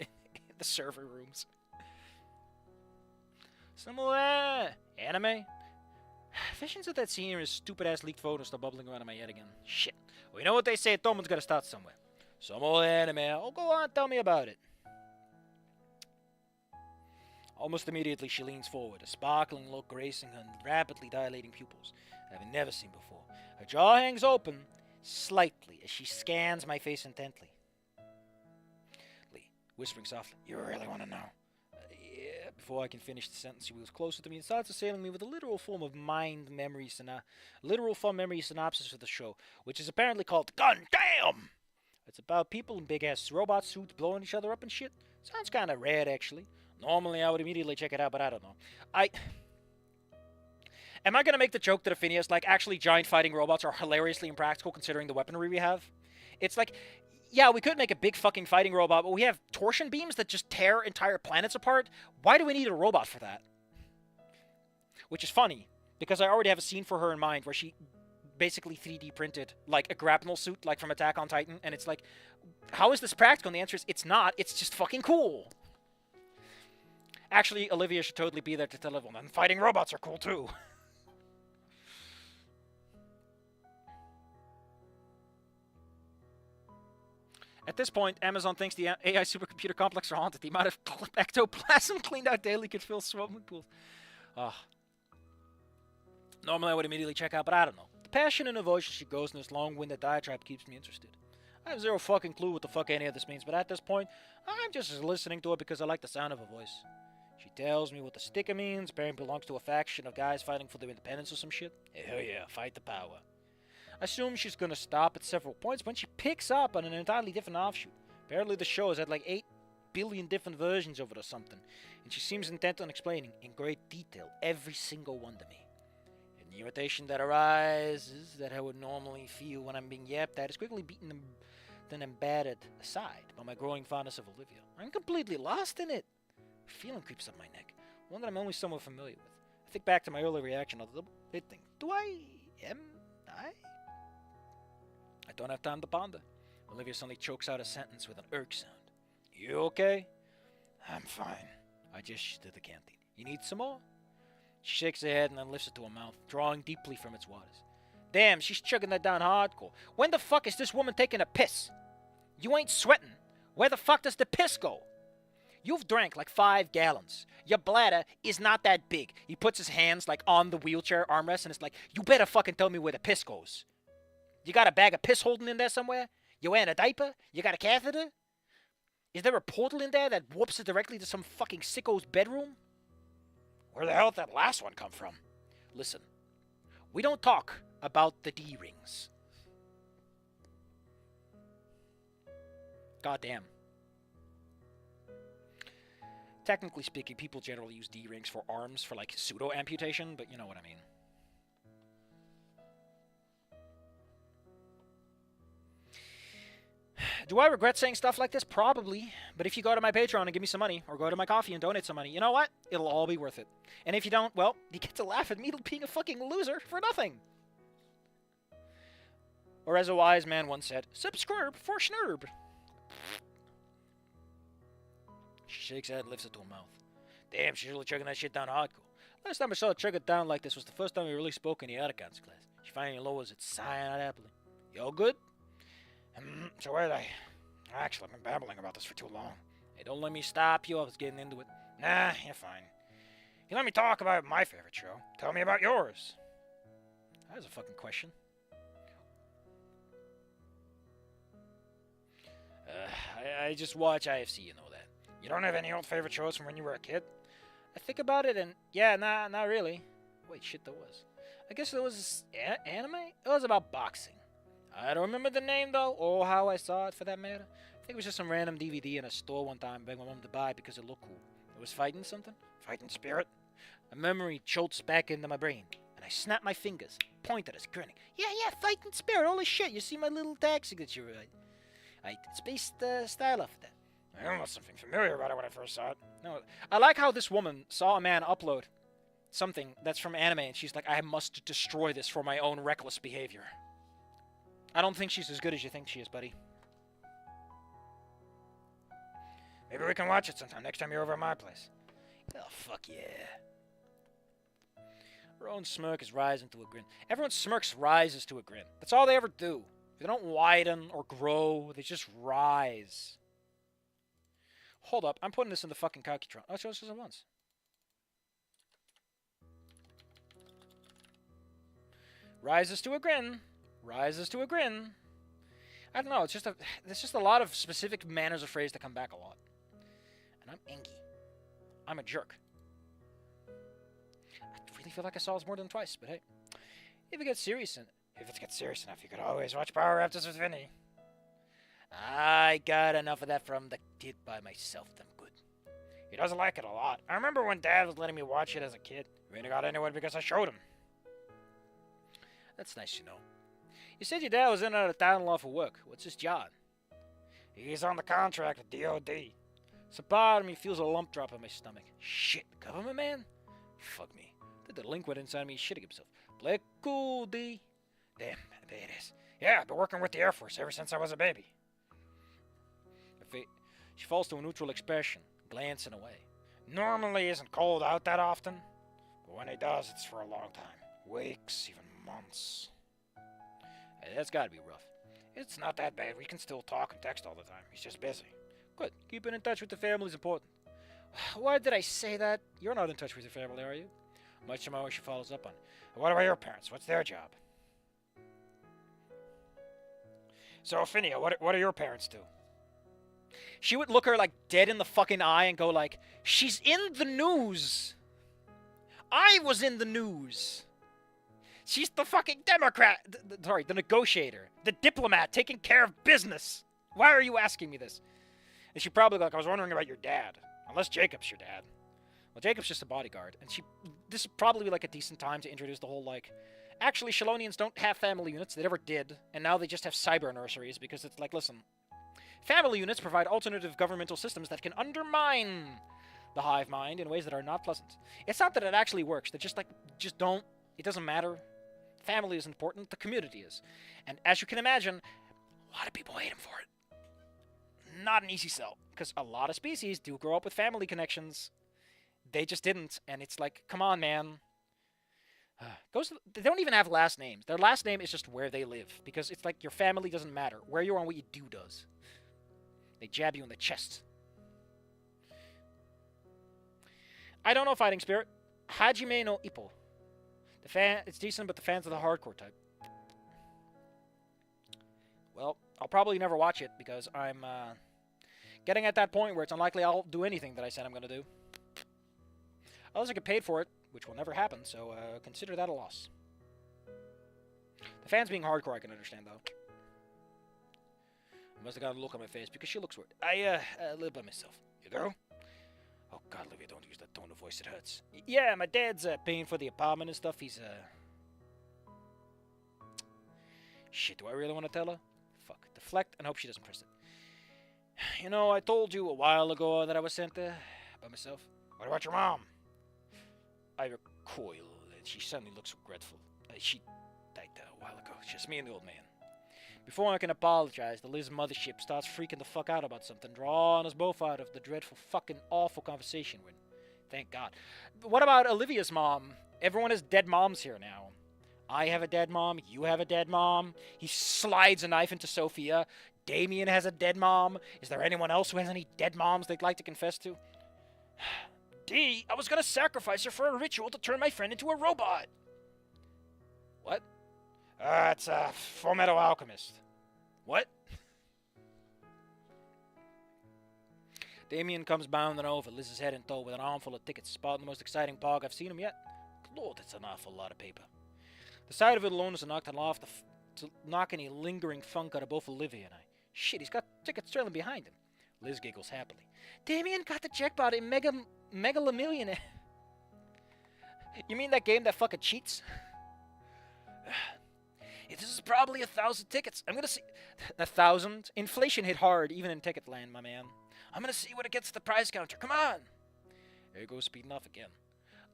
the server rooms. Some more anime. Visions of that scene and his stupid-ass leaked photos still bubbling around in my head again. Shit. Well, you know what they say, someone's gotta start somewhere. Some old anime. Oh, go on, tell me about it. Almost immediately, she leans forward, a sparkling look gracing her rapidly dilating pupils I've never seen before. Her jaw hangs open slightly as she scans my face intently. Lee, whispering softly, "You really want to know?" Yeah. Before I can finish the sentence, she moves closer to me and starts assailing me with a literal form memory synopsis of the show, which is apparently called Gun Damn! It's about people in big-ass robot suits blowing each other up and shit. Sounds kind of rad, actually. Normally, I would immediately check it out, but I don't know. Am I going to make the joke that Phineas, like, actually giant fighting robots are hilariously impractical considering the weaponry we have? It's like, yeah, we could make a big fucking fighting robot, but we have torsion beams that just tear entire planets apart. Why do we need a robot for that? Which is funny, because I already have a scene for her in mind where she basically 3D printed, like, a grapnel suit, like, from Attack on Titan, and it's like, how is this practical? And the answer is, it's not. It's just fucking cool. Actually, Olivia should totally be there to tell everyone, and fighting robots are cool, too. At this point, Amazon thinks the AI supercomputer complex are haunted. The amount of ectoplasm cleaned out daily could fill swimming pools. Normally, I would immediately check out, but I don't know. The passion in her voice as she goes in this long-winded diatribe keeps me interested. I have zero fucking clue what the fuck any of this means, but at this point, I'm just listening to it because I like the sound of her voice. She tells me what the sticker means. Apparently belongs to a faction of guys fighting for their independence or some shit. Hell yeah, fight the power. I assume she's gonna stop at several points when she picks up on an entirely different offshoot. Apparently the show has had like 8 billion different versions of it or something, and she seems intent on explaining in great detail every single one to me. And the irritation that arises that I would normally feel when I'm being yapped at is quickly beaten and battered aside by my growing fondness of Olivia. I'm completely lost in it. A feeling creeps up my neck, one that I'm only somewhat familiar with. I think back to my early reaction of the bit thing. I don't have time to ponder. Olivia suddenly chokes out a sentence with an irk sound. You okay? I'm fine. I just to the canteen. You need some more? She shakes her head and then lifts it to her mouth, drawing deeply from its waters. Damn, she's chugging that down hardcore. When the fuck is this woman taking a piss? You ain't sweating. Where the fuck does the piss go? You've drank like 5 gallons. Your bladder is not that big. He puts his hands like on the wheelchair armrest and it's like, you better fucking tell me where the piss goes. You got a bag of piss holding in there somewhere? You wearing a diaper? You got a catheter? Is there a portal in there that whoops it directly to some fucking sicko's bedroom? Where the hell did that last one come from? Listen, we don't talk about the D-rings. Goddamn. Technically speaking, people generally use D-rings for arms for like pseudo-amputation, but you know what I mean. Do I regret saying stuff like this? Probably. But if you go to my Patreon and give me some money, or go to my coffee and donate some money, you know what? It'll all be worth it. And if you don't, well, you get to laugh at me being a fucking loser for nothing. Or as a wise man once said, subscribe for schnurb. She shakes her head and lifts it to her mouth. Damn, she's really chugging that shit down hardcore. Last time I saw her chug it down like this was the first time we really spoke in the Atacans class. She finally lowers it, sighing out happily. You all good? So where'd I actually, I've been babbling about this for too long. Hey, don't let me stop you. I was getting into it. Nah, you're fine. You let me talk about my favorite show. Tell me about yours. That was a fucking question. I just watch IFC, you know that. You don't have any old favorite shows from when you were a kid? I think about it and, yeah, not really. Wait, shit, there was. I guess there was anime? It was about boxing. I don't remember the name, though, or how I saw it, for that matter. I think it was just some random DVD in a store one time I begged my mom to buy because it looked cool. It was fighting something? Fighting spirit? A memory jolts back into my brain, and I snap my fingers, point at us, grinning. Yeah, fighting spirit, holy shit, you see my little tag signature, right? It's based style off of that. I almost something familiar about it when I first saw it. No, I like how this woman saw a man upload something that's from anime, and she's like, I must destroy this for my own reckless behavior. I don't think she's as good as you think she is, buddy. Maybe we can watch it sometime next time you're over at my place. Oh, fuck yeah. Rowan's smirk is rising to a grin. Everyone's smirks rises to a grin. That's all they ever do. They don't widen or grow. They just rise. Hold up. I'm putting this in the fucking calcutron. Oh, it shows us at once. Rises to a grin. Rises to a grin. I don't know. There's just a lot of specific manners of phrase that come back a lot. And I'm Engie. I'm a jerk. I really feel like I saw this more than twice, but hey. If it gets serious enough, you could always watch Power Raptors with Vinny. I got enough of that from the kid by myself. I'm good. He doesn't like it a lot. I remember when Dad was letting me watch it as a kid. We only got into it because I showed him. That's nice to know. You said your dad was in and out of town a lot for work. What's his job? He's on the contract with DOD. So part of me feels a lump drop in my stomach. Shit, government man? Fuck me. The delinquent inside me is shitting himself. Play it cool, D. Damn, there it is. Yeah, I've been working with the Air Force ever since I was a baby. She falls to a neutral expression, glancing away. Normally isn't cold out that often, but when he does, it's for a long time. Weeks, even months. Hey, that's gotta be rough. It's not that bad. We can still talk and text all the time. He's just busy. Good. Keeping in touch with the family is important. Why did I say that? You're not in touch with your family, are you? Much to my wish she follows up on it. What about your parents? What's their job? So, Phinia, what do your parents do? She would look her like dead in the fucking eye and go like, she's in the news. I was in the news. She's the fucking Democrat. The negotiator. The diplomat taking care of business. Why are you asking me this? And she probably like, I was wondering about your dad. Unless Jacob's your dad. Well, Jacob's just a bodyguard. And this is probably like a decent time to introduce the whole like, actually Shalonians don't have family units. They never did. And now they just have cyber nurseries because it's like, listen, family units provide alternative governmental systems that can undermine the hive mind in ways that are not pleasant. It's not that it actually works. They just don't. It doesn't matter. Family is important. The community is. And as you can imagine, a lot of people hate him for it. Not an easy sell. Because a lot of species do grow up with family connections. They just didn't. And it's like, come on, man. They don't even have last names. Their last name is just where they live. Because it's like your family doesn't matter. Where you are and what you do does. They jab you in the chest. I don't know Fighting Spirit. Hajime no Ippo. It's decent, but the fans are the hardcore type. Well, I'll probably never watch it because I'm getting at that point where it's unlikely I'll do anything that I said I'm going to do. Unless I get paid for it, which will never happen, so consider that a loss. The fans being hardcore I can understand, though. I must have got a look on my face because she looks weird. I live by myself. You do? Oh, God, Olivia, don't use that tone of voice. It hurts. Yeah, my dad's paying for the apartment and stuff. He's, Shit, do I really want to tell her? Fuck. Deflect and hope she doesn't press it. You know, I told you a while ago that I was sent there by myself. What about your mom? I recoil, and she suddenly looks regretful. She died a while ago. It's just me and the old man. Before I can apologize, the Liz mothership starts freaking the fuck out about something, drawing us both out of the dreadful fucking awful conversation we're in. Thank God. What about Olivia's mom? Everyone has dead moms here now. I have a dead mom. You have a dead mom. He slides a knife into Sophia. Damien has a dead mom. Is there anyone else who has any dead moms they'd like to confess to? D, I was gonna sacrifice her for a ritual to turn my friend into a robot. What? It's a Full Metal Alchemist. What? Damien comes bounding over, Liz's head in tow with an armful of tickets, spotting the most exciting pog I've seen him yet. Lord, that's an awful lot of paper. The sight of it alone is enough to knock any lingering funk out of both Olivia and I. Shit, he's got tickets trailing behind him. Liz giggles happily. Damien got the jackpot in Megalomillionaire. You mean that game that fucking cheats? This is probably 1,000 tickets. I'm gonna see... 1,000? Inflation hit hard, even in ticket land, my man. I'm gonna see what it gets to the prize counter. Come on! There he goes, speeding off again.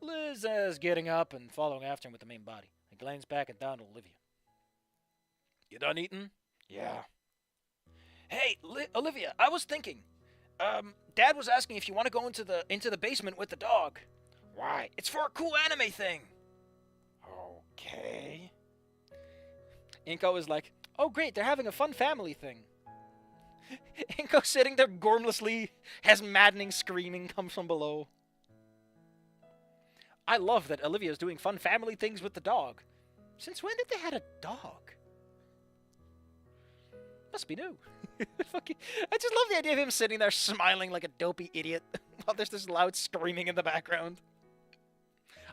Liz is getting up and following after him with the main body. I glance back and down to Olivia. You done eating? Yeah. Hey, Olivia, I was thinking. Dad was asking if you want to go into the basement with the dog. Why? It's for a cool anime thing. Okay. Inko is like, oh great, they're having a fun family thing. Inko sitting there gormlessly has maddening screaming comes from below. I love that Olivia's doing fun family things with the dog. Since when did they have a dog? Must be new. I just love the idea of him sitting there smiling like a dopey idiot while there's this loud screaming in the background.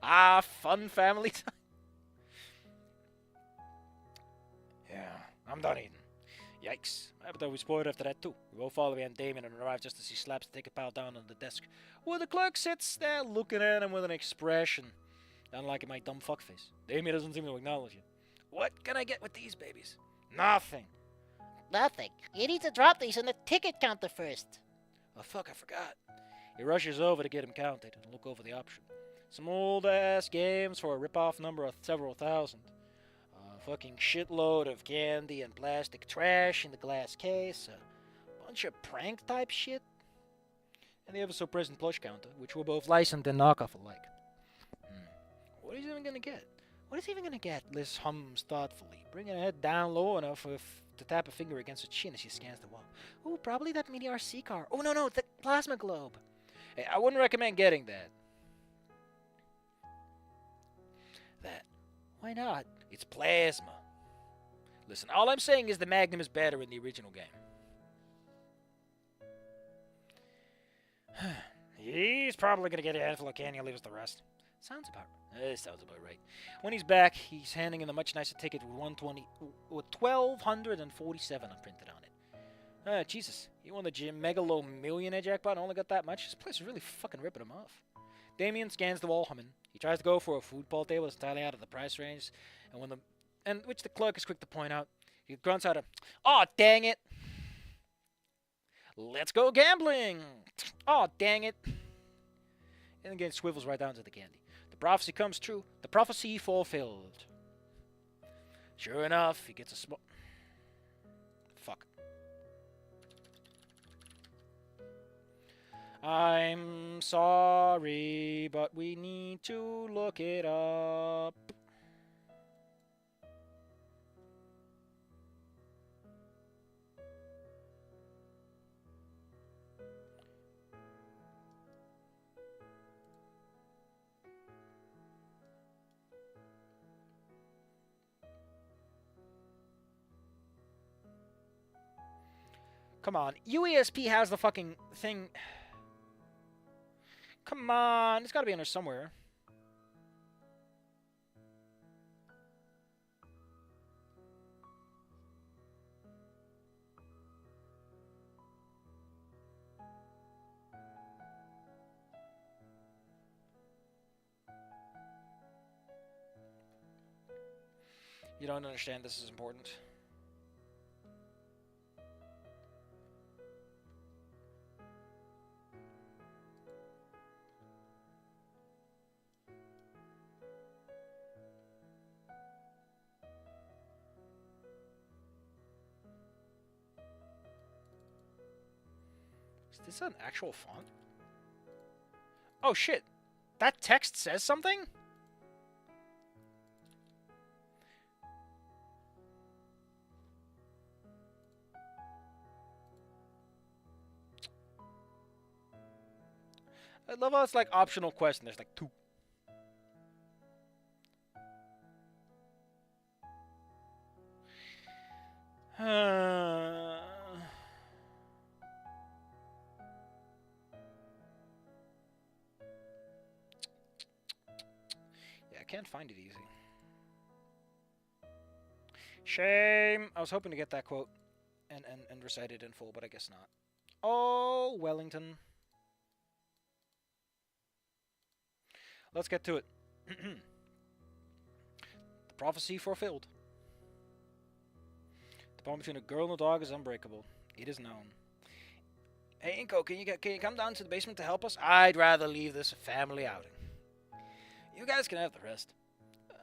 Ah, fun family time. Yeah, I'm done eating. Yikes. I thought we spoiled after that too. We both follow Aunt Damon and arrive just as he slaps the ticket pile down on the desk, where the clerk sits there looking at him with an expression unlike my dumb fuckface. Damien doesn't seem to acknowledge it. What can I get with these babies? Nothing. Nothing. You need to drop these in the ticket counter first. Oh fuck, I forgot. He rushes over to get him counted and look over the option. Some old-ass games for a rip-off number of several thousand. A fucking shitload of candy and plastic trash in the glass case. A bunch of prank-type shit. And the ever-so-present plush counter, which were both licensed and knockoff alike. What is he even gonna get? What is he even gonna get? Liz hums thoughtfully, bringing her head down low enough to tap a finger against her chin as she scans the wall. Ooh, probably that mini RC car. Oh, no, the plasma globe. Hey, I wouldn't recommend getting that. Why not? It's plasma. Listen, all I'm saying is the Magnum is better in the original game. He's probably gonna get a handful of candy and leave us the rest. Sounds about right. When he's back, he's handing in a much nicer ticket with 1,247 printed on it. Jesus, he won the Megalo Millionaire jackpot and only got that much? This place is really fucking ripping him off. Damien scans the wall humming. He tries to go for a foodball table that's entirely out of the price range, and which the clerk is quick to point out. He grunts out "Aw, dang it! Let's go gambling! Aw, dang it!" And again swivels right down to the candy. The prophecy comes true. The prophecy fulfilled. Sure enough, he gets a small... Fuck. I'm sorry, but we need to look it up. Come on, UESP has the fucking thing. Come on, it's gotta be in there somewhere. You don't understand this is important. Is this an actual font? Oh shit! That text says something? I love how it's like optional quest and there's like 2. Yeah, I can't find it easy. Shame. I was hoping to get that quote and recite it in full, but I guess not. Oh, Wellington. Let's get to it. The prophecy fulfilled. The bond between a girl and a dog is unbreakable. It is known. Hey, Inko, can you come down to the basement to help us? I'd rather leave this a family outing. You guys can have the rest.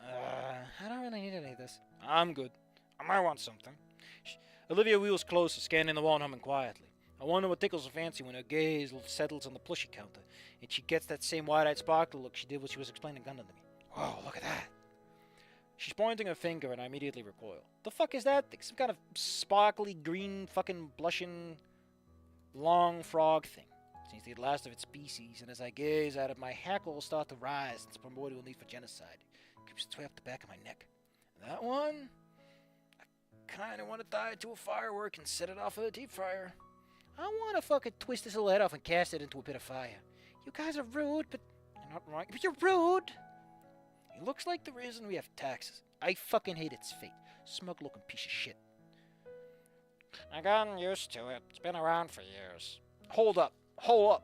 I don't really need any of this. I'm good. I might want something. Olivia wheels closer, scanning the wall and humming quietly. I wonder what tickles her fancy when her gaze settles on the plushie counter, and she gets that same wide-eyed sparkle look she did when she was explaining Gundam to me. Whoa, look at that. She's pointing her finger, and I immediately recoil. The fuck is that thing? Some kind of sparkly green fucking blushing long frog thing. Seems to be the last of its species, and as I gaze at it, my hackles start to rise in its primordial need for genocide. It creeps its way up the back of my neck. And that one? I kinda want to tie it to a firework and set it off of a deep fryer. I want to fucking twist his little head off and cast it into a pit of fire. You guys are rude, but you're not wrong. But you're rude! It looks like the reason we have taxes. I fucking hate its fate. Smug-looking piece of shit. I gotten used to it. It's been around for years. Hold up. Hold up.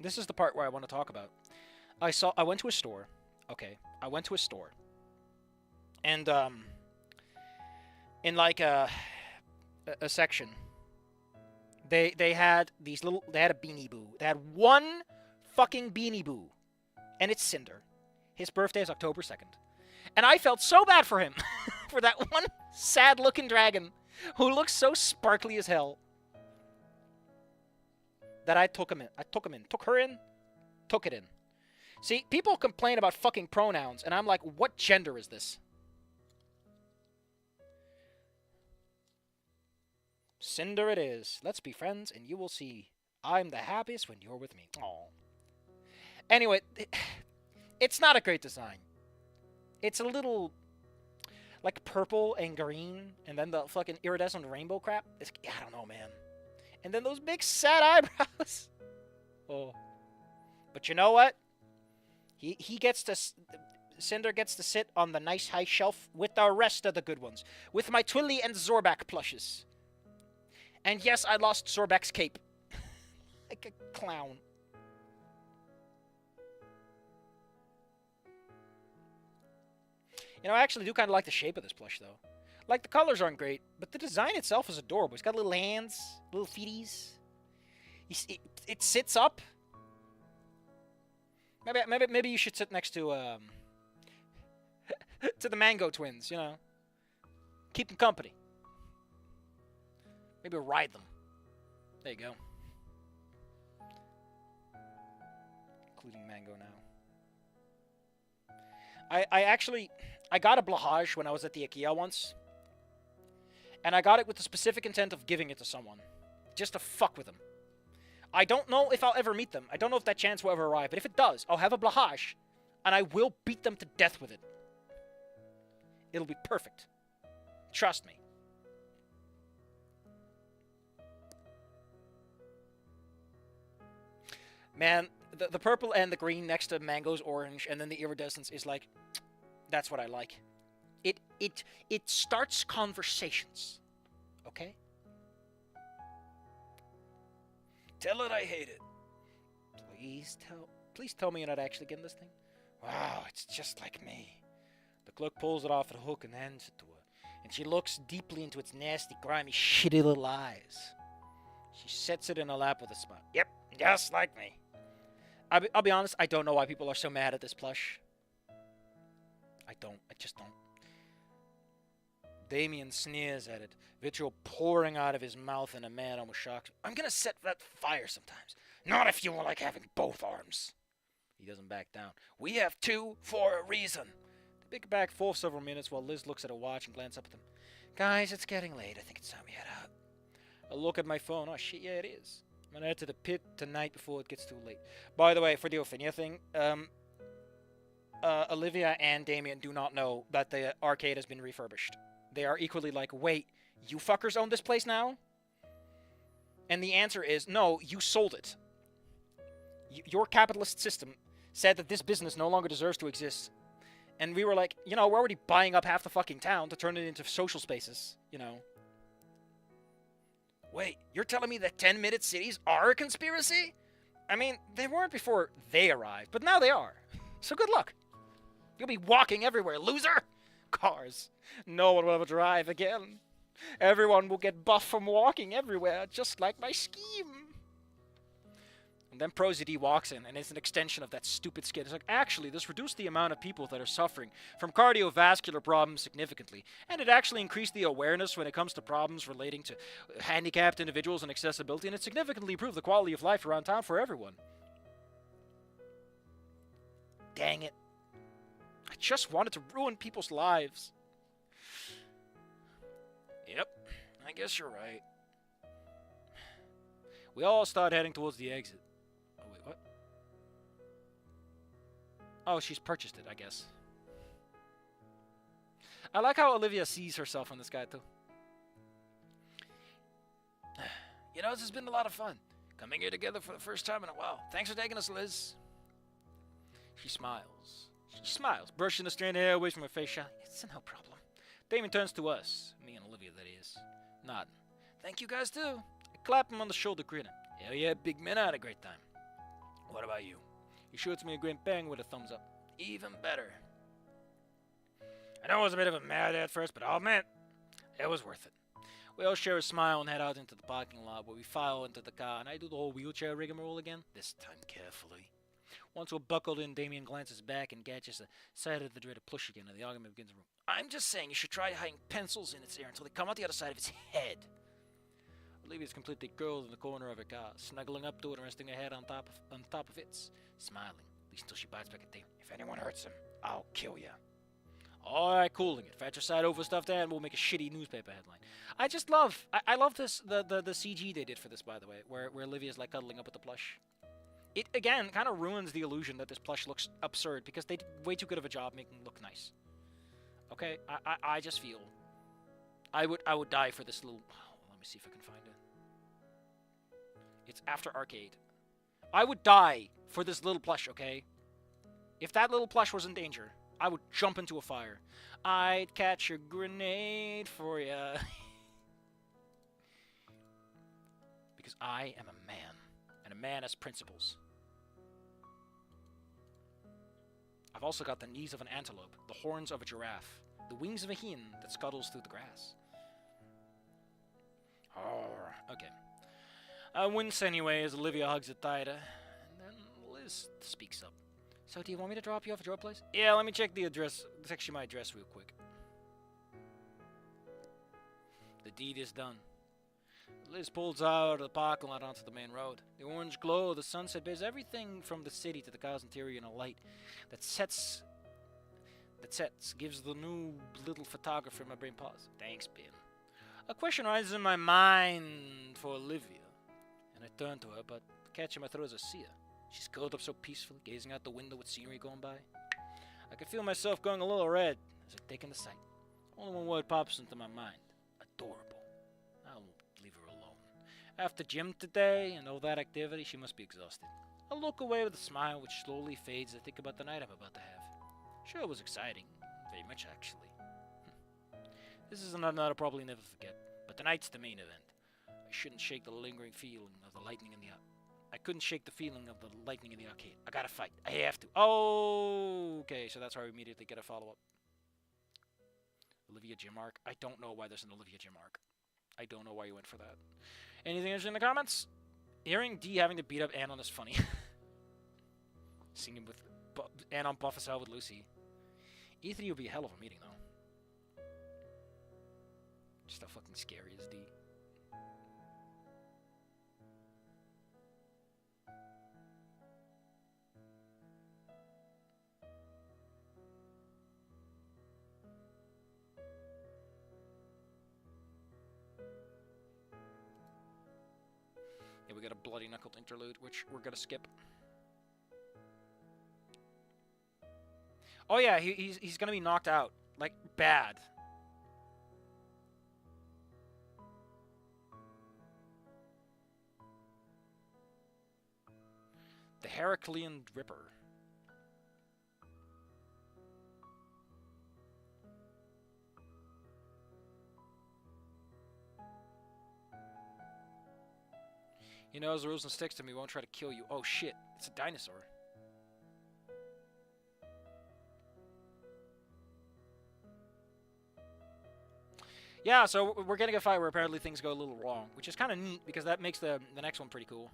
This is the part where I want to talk about. I went to a store. Okay, I went to a store. And in like a section, they had these little, they had a Beanie Boo. They had one fucking Beanie Boo, and it's Cinder. His birthday is October 2nd. And I felt so bad for him, for that one sad-looking dragon who looks so sparkly as hell, that I took him in. Took her in, took it in. See, people complain about fucking pronouns, and I'm like, what gender is this? Cinder it is. Let's be friends, and you will see. I'm the happiest when you're with me. Aww. Anyway, it's not a great design. It's a little, like, purple and green, and then the fucking iridescent rainbow crap. I don't know, man. And then those big sad eyebrows. Oh. But you know what? He gets to... Cinder gets to sit on the nice high shelf with the rest of the good ones. With my Twilly and Zorbak plushes. And yes, I lost Zorbak's cape. Like a clown. You know, I actually do kind of like the shape of this plush, though. Like, the colors aren't great, but the design itself is adorable. He's got little hands, little feeties. It sits up. Maybe you should sit next to to the Mango Twins. You know, keep them company. Maybe ride them. There you go. Including Mango now. I got a Blahage when I was at the IKEA once. And I got it with the specific intent of giving it to someone. Just to fuck with them. I don't know if I'll ever meet them. I don't know if that chance will ever arrive. But if it does, I'll have a Blahage. And I will beat them to death with it. It'll be perfect. Trust me. Man, the purple and the green next to Mango's orange, and then the iridescence is like... That's what I like. It starts conversations. Okay? Tell it I hate it. Please tell me you're not actually getting this thing. Wow, it's just like me. The clerk pulls it off the hook and hands it to her. And she looks deeply into its nasty, grimy, shitty little eyes. She sets it in her lap with a smile. Yep, just like me. I'll be honest, I don't know why people are so mad at this plush. I just don't. Damien sneers at it, vitriol pouring out of his mouth, and a man almost shocks him. I'm gonna set that fire sometimes. Not if you like having both arms. He doesn't back down. We have two for a reason. They pick back for several minutes while Liz looks at her watch and glances up at them. Guys, it's getting late. I think it's time we head out. I look at my phone. Oh shit, yeah, it is. I'm gonna head to the pit tonight before it gets too late. By the way, for the Ophinia thing, Olivia and Damien do not know that the arcade has been refurbished. They are equally like, wait, you fuckers own this place now? And the answer is, no, you sold it. Your capitalist system said that this business no longer deserves to exist. And we were like, you know, we're already buying up half the fucking town to turn it into social spaces, you know. Wait, you're telling me that 10-minute cities are a conspiracy? I mean, they weren't before they arrived, but now they are. So good luck. You'll be walking everywhere, loser! cars. No one will ever drive again. Everyone will get buff from walking everywhere, just like my scheme. And then ProZD walks in, and it's an extension of that stupid skit. It's like, actually, this reduced the amount of people that are suffering from cardiovascular problems significantly, and it actually increased the awareness when it comes to problems relating to handicapped individuals and accessibility, and it significantly improved the quality of life around town for everyone. Dang it. I just wanted to ruin people's lives. Yep, I guess you're right. We all start heading towards the exit. Oh, wait, what? Oh, she's purchased it, I guess. I like how Olivia sees herself in this guy, too. You know, this has been a lot of fun. Coming here together for the first time in a while. Thanks for taking us, Liz. She smiles. She smiles, brushing the strand of hair away from her face. It's no problem. Damien turns to us. Me and Olivia, that is. Nodding. Thank you guys, too. I clap him on the shoulder, grinning. Hell yeah, big men had a great time. What about you? He shoots me a grin bang with a thumbs up. Even better. I know it was a bit of a mad at first, but I'll admit, it was worth it. We all share a smile and head out into the parking lot where we file into the car, and I do the whole wheelchair rigmarole again, this time carefully. Once we're buckled in, Damien glances back and catches the side of the dreaded plush again, and the argument begins. I'm just saying you should try hiding pencils in its ear until they come out the other side of its head. Olivia's completely curled in the corner of her car, snuggling up to it and resting her head on top of its, smiling, at least until she bites back at Damien. If anyone hurts him, I'll kill you. Alright, cooling it. Fratricide overstuffed and we'll make a shitty newspaper headline. I just love, I love this, the CG they did for this, by the way, where Olivia's like cuddling up with the plush. It, again, kind of ruins the illusion that this plush looks absurd, because they did way too good of a job making it look nice. Okay, I just feel, I would die for this little, let me see if I can find it. It's After Arcade. I would die for this little plush, okay? If that little plush was in danger, I would jump into a fire. I'd catch a grenade for ya. Because I am a man, and a man has principles. I've also got the knees of an antelope, the horns of a giraffe, the wings of a hen that scuttles through the grass. Oh, okay. I wince anyway as Olivia hugs it tighter, and then Liz speaks up. So, do you want me to drop you off at your place? Yeah, let me check the address. It's actually my address real quick. The deed is done. Liz pulls out of the parking lot onto the main road. The orange glow of the sunset bathes everything from the city to the car's interior in a light that sets, gives the new little photographer in my brain pause. Thanks, Ben. A question rises in my mind for Olivia, and I turn to her, but catching my throat as I see her. She's curled up so peacefully, gazing out the window with scenery going by. I can feel myself going a little red as I take in the sight. Only one word pops into my mind. Adorable. I'll leave her alone. After gym today and all that activity, she must be exhausted. I look away with a smile which slowly fades as I think about the night I'm about to have. Sure, it was exciting. Very much, actually. This is another night I'll probably never forget. But tonight's the main event. I shouldn't shake the lingering feeling of the lightning in the eye. I couldn't shake the feeling of the lightning in the arcade. I gotta fight. I have to. Oh, okay, so that's why we immediately get a follow-up. Olivia Jim arc. I don't know why there's an Olivia Jim arc. I don't know why you went for that. Anything interesting in the comments? Hearing D having to beat up Anon is funny. Singing with Anon buff as hell with Lucy. E3 would be a hell of a meeting, though. Just how fucking scary is D? Yeah, we got a bloody knuckled interlude, which we're gonna skip. Oh yeah, he's gonna be knocked out. Like, bad. The Heraclean Ripper. He knows the rules and sticks to me, won't try to kill you. Oh shit, it's a dinosaur. Yeah, so we're getting a fight where apparently things go a little wrong, which is kind of neat because that makes the next one pretty cool.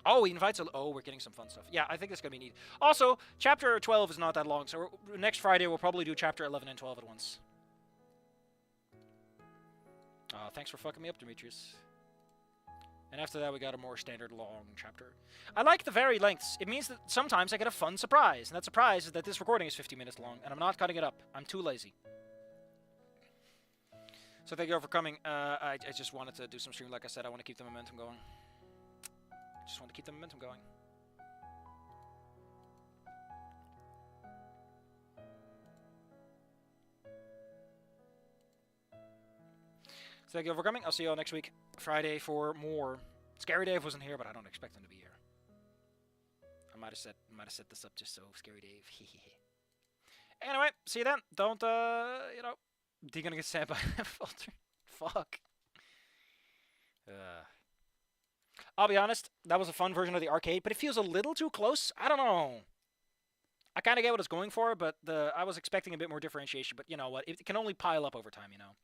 Oh, he invites a... Oh, we're getting some fun stuff. Yeah, I think it's going to be neat. Also, Chapter 12 is not that long, so next Friday we'll probably do Chapter 11 and 12 at once. Thanks for fucking me up, Demetrius. And after that, we got a more standard long chapter. I like the varied lengths. It means that sometimes I get a fun surprise. And that surprise is that this recording is 50 minutes long, and I'm not cutting it up. I'm too lazy. So thank you all for coming. I just wanted to do some stream. Like I said, I want to keep the momentum going. Just want to keep the momentum going. So thank you all for coming. I'll see you all next week, Friday, for more. Scary Dave wasn't here, but I don't expect him to be here. I might have set this up just so Scary Dave. Anyway, see you then. Don't you know, you're gonna get stabbed by a filter. Fuck. I'll be honest, that was a fun version of the arcade, but it feels a little too close. I don't know. I kind of get what it's going for, but I was expecting a bit more differentiation. But you know what? It can only pile up over time, you know.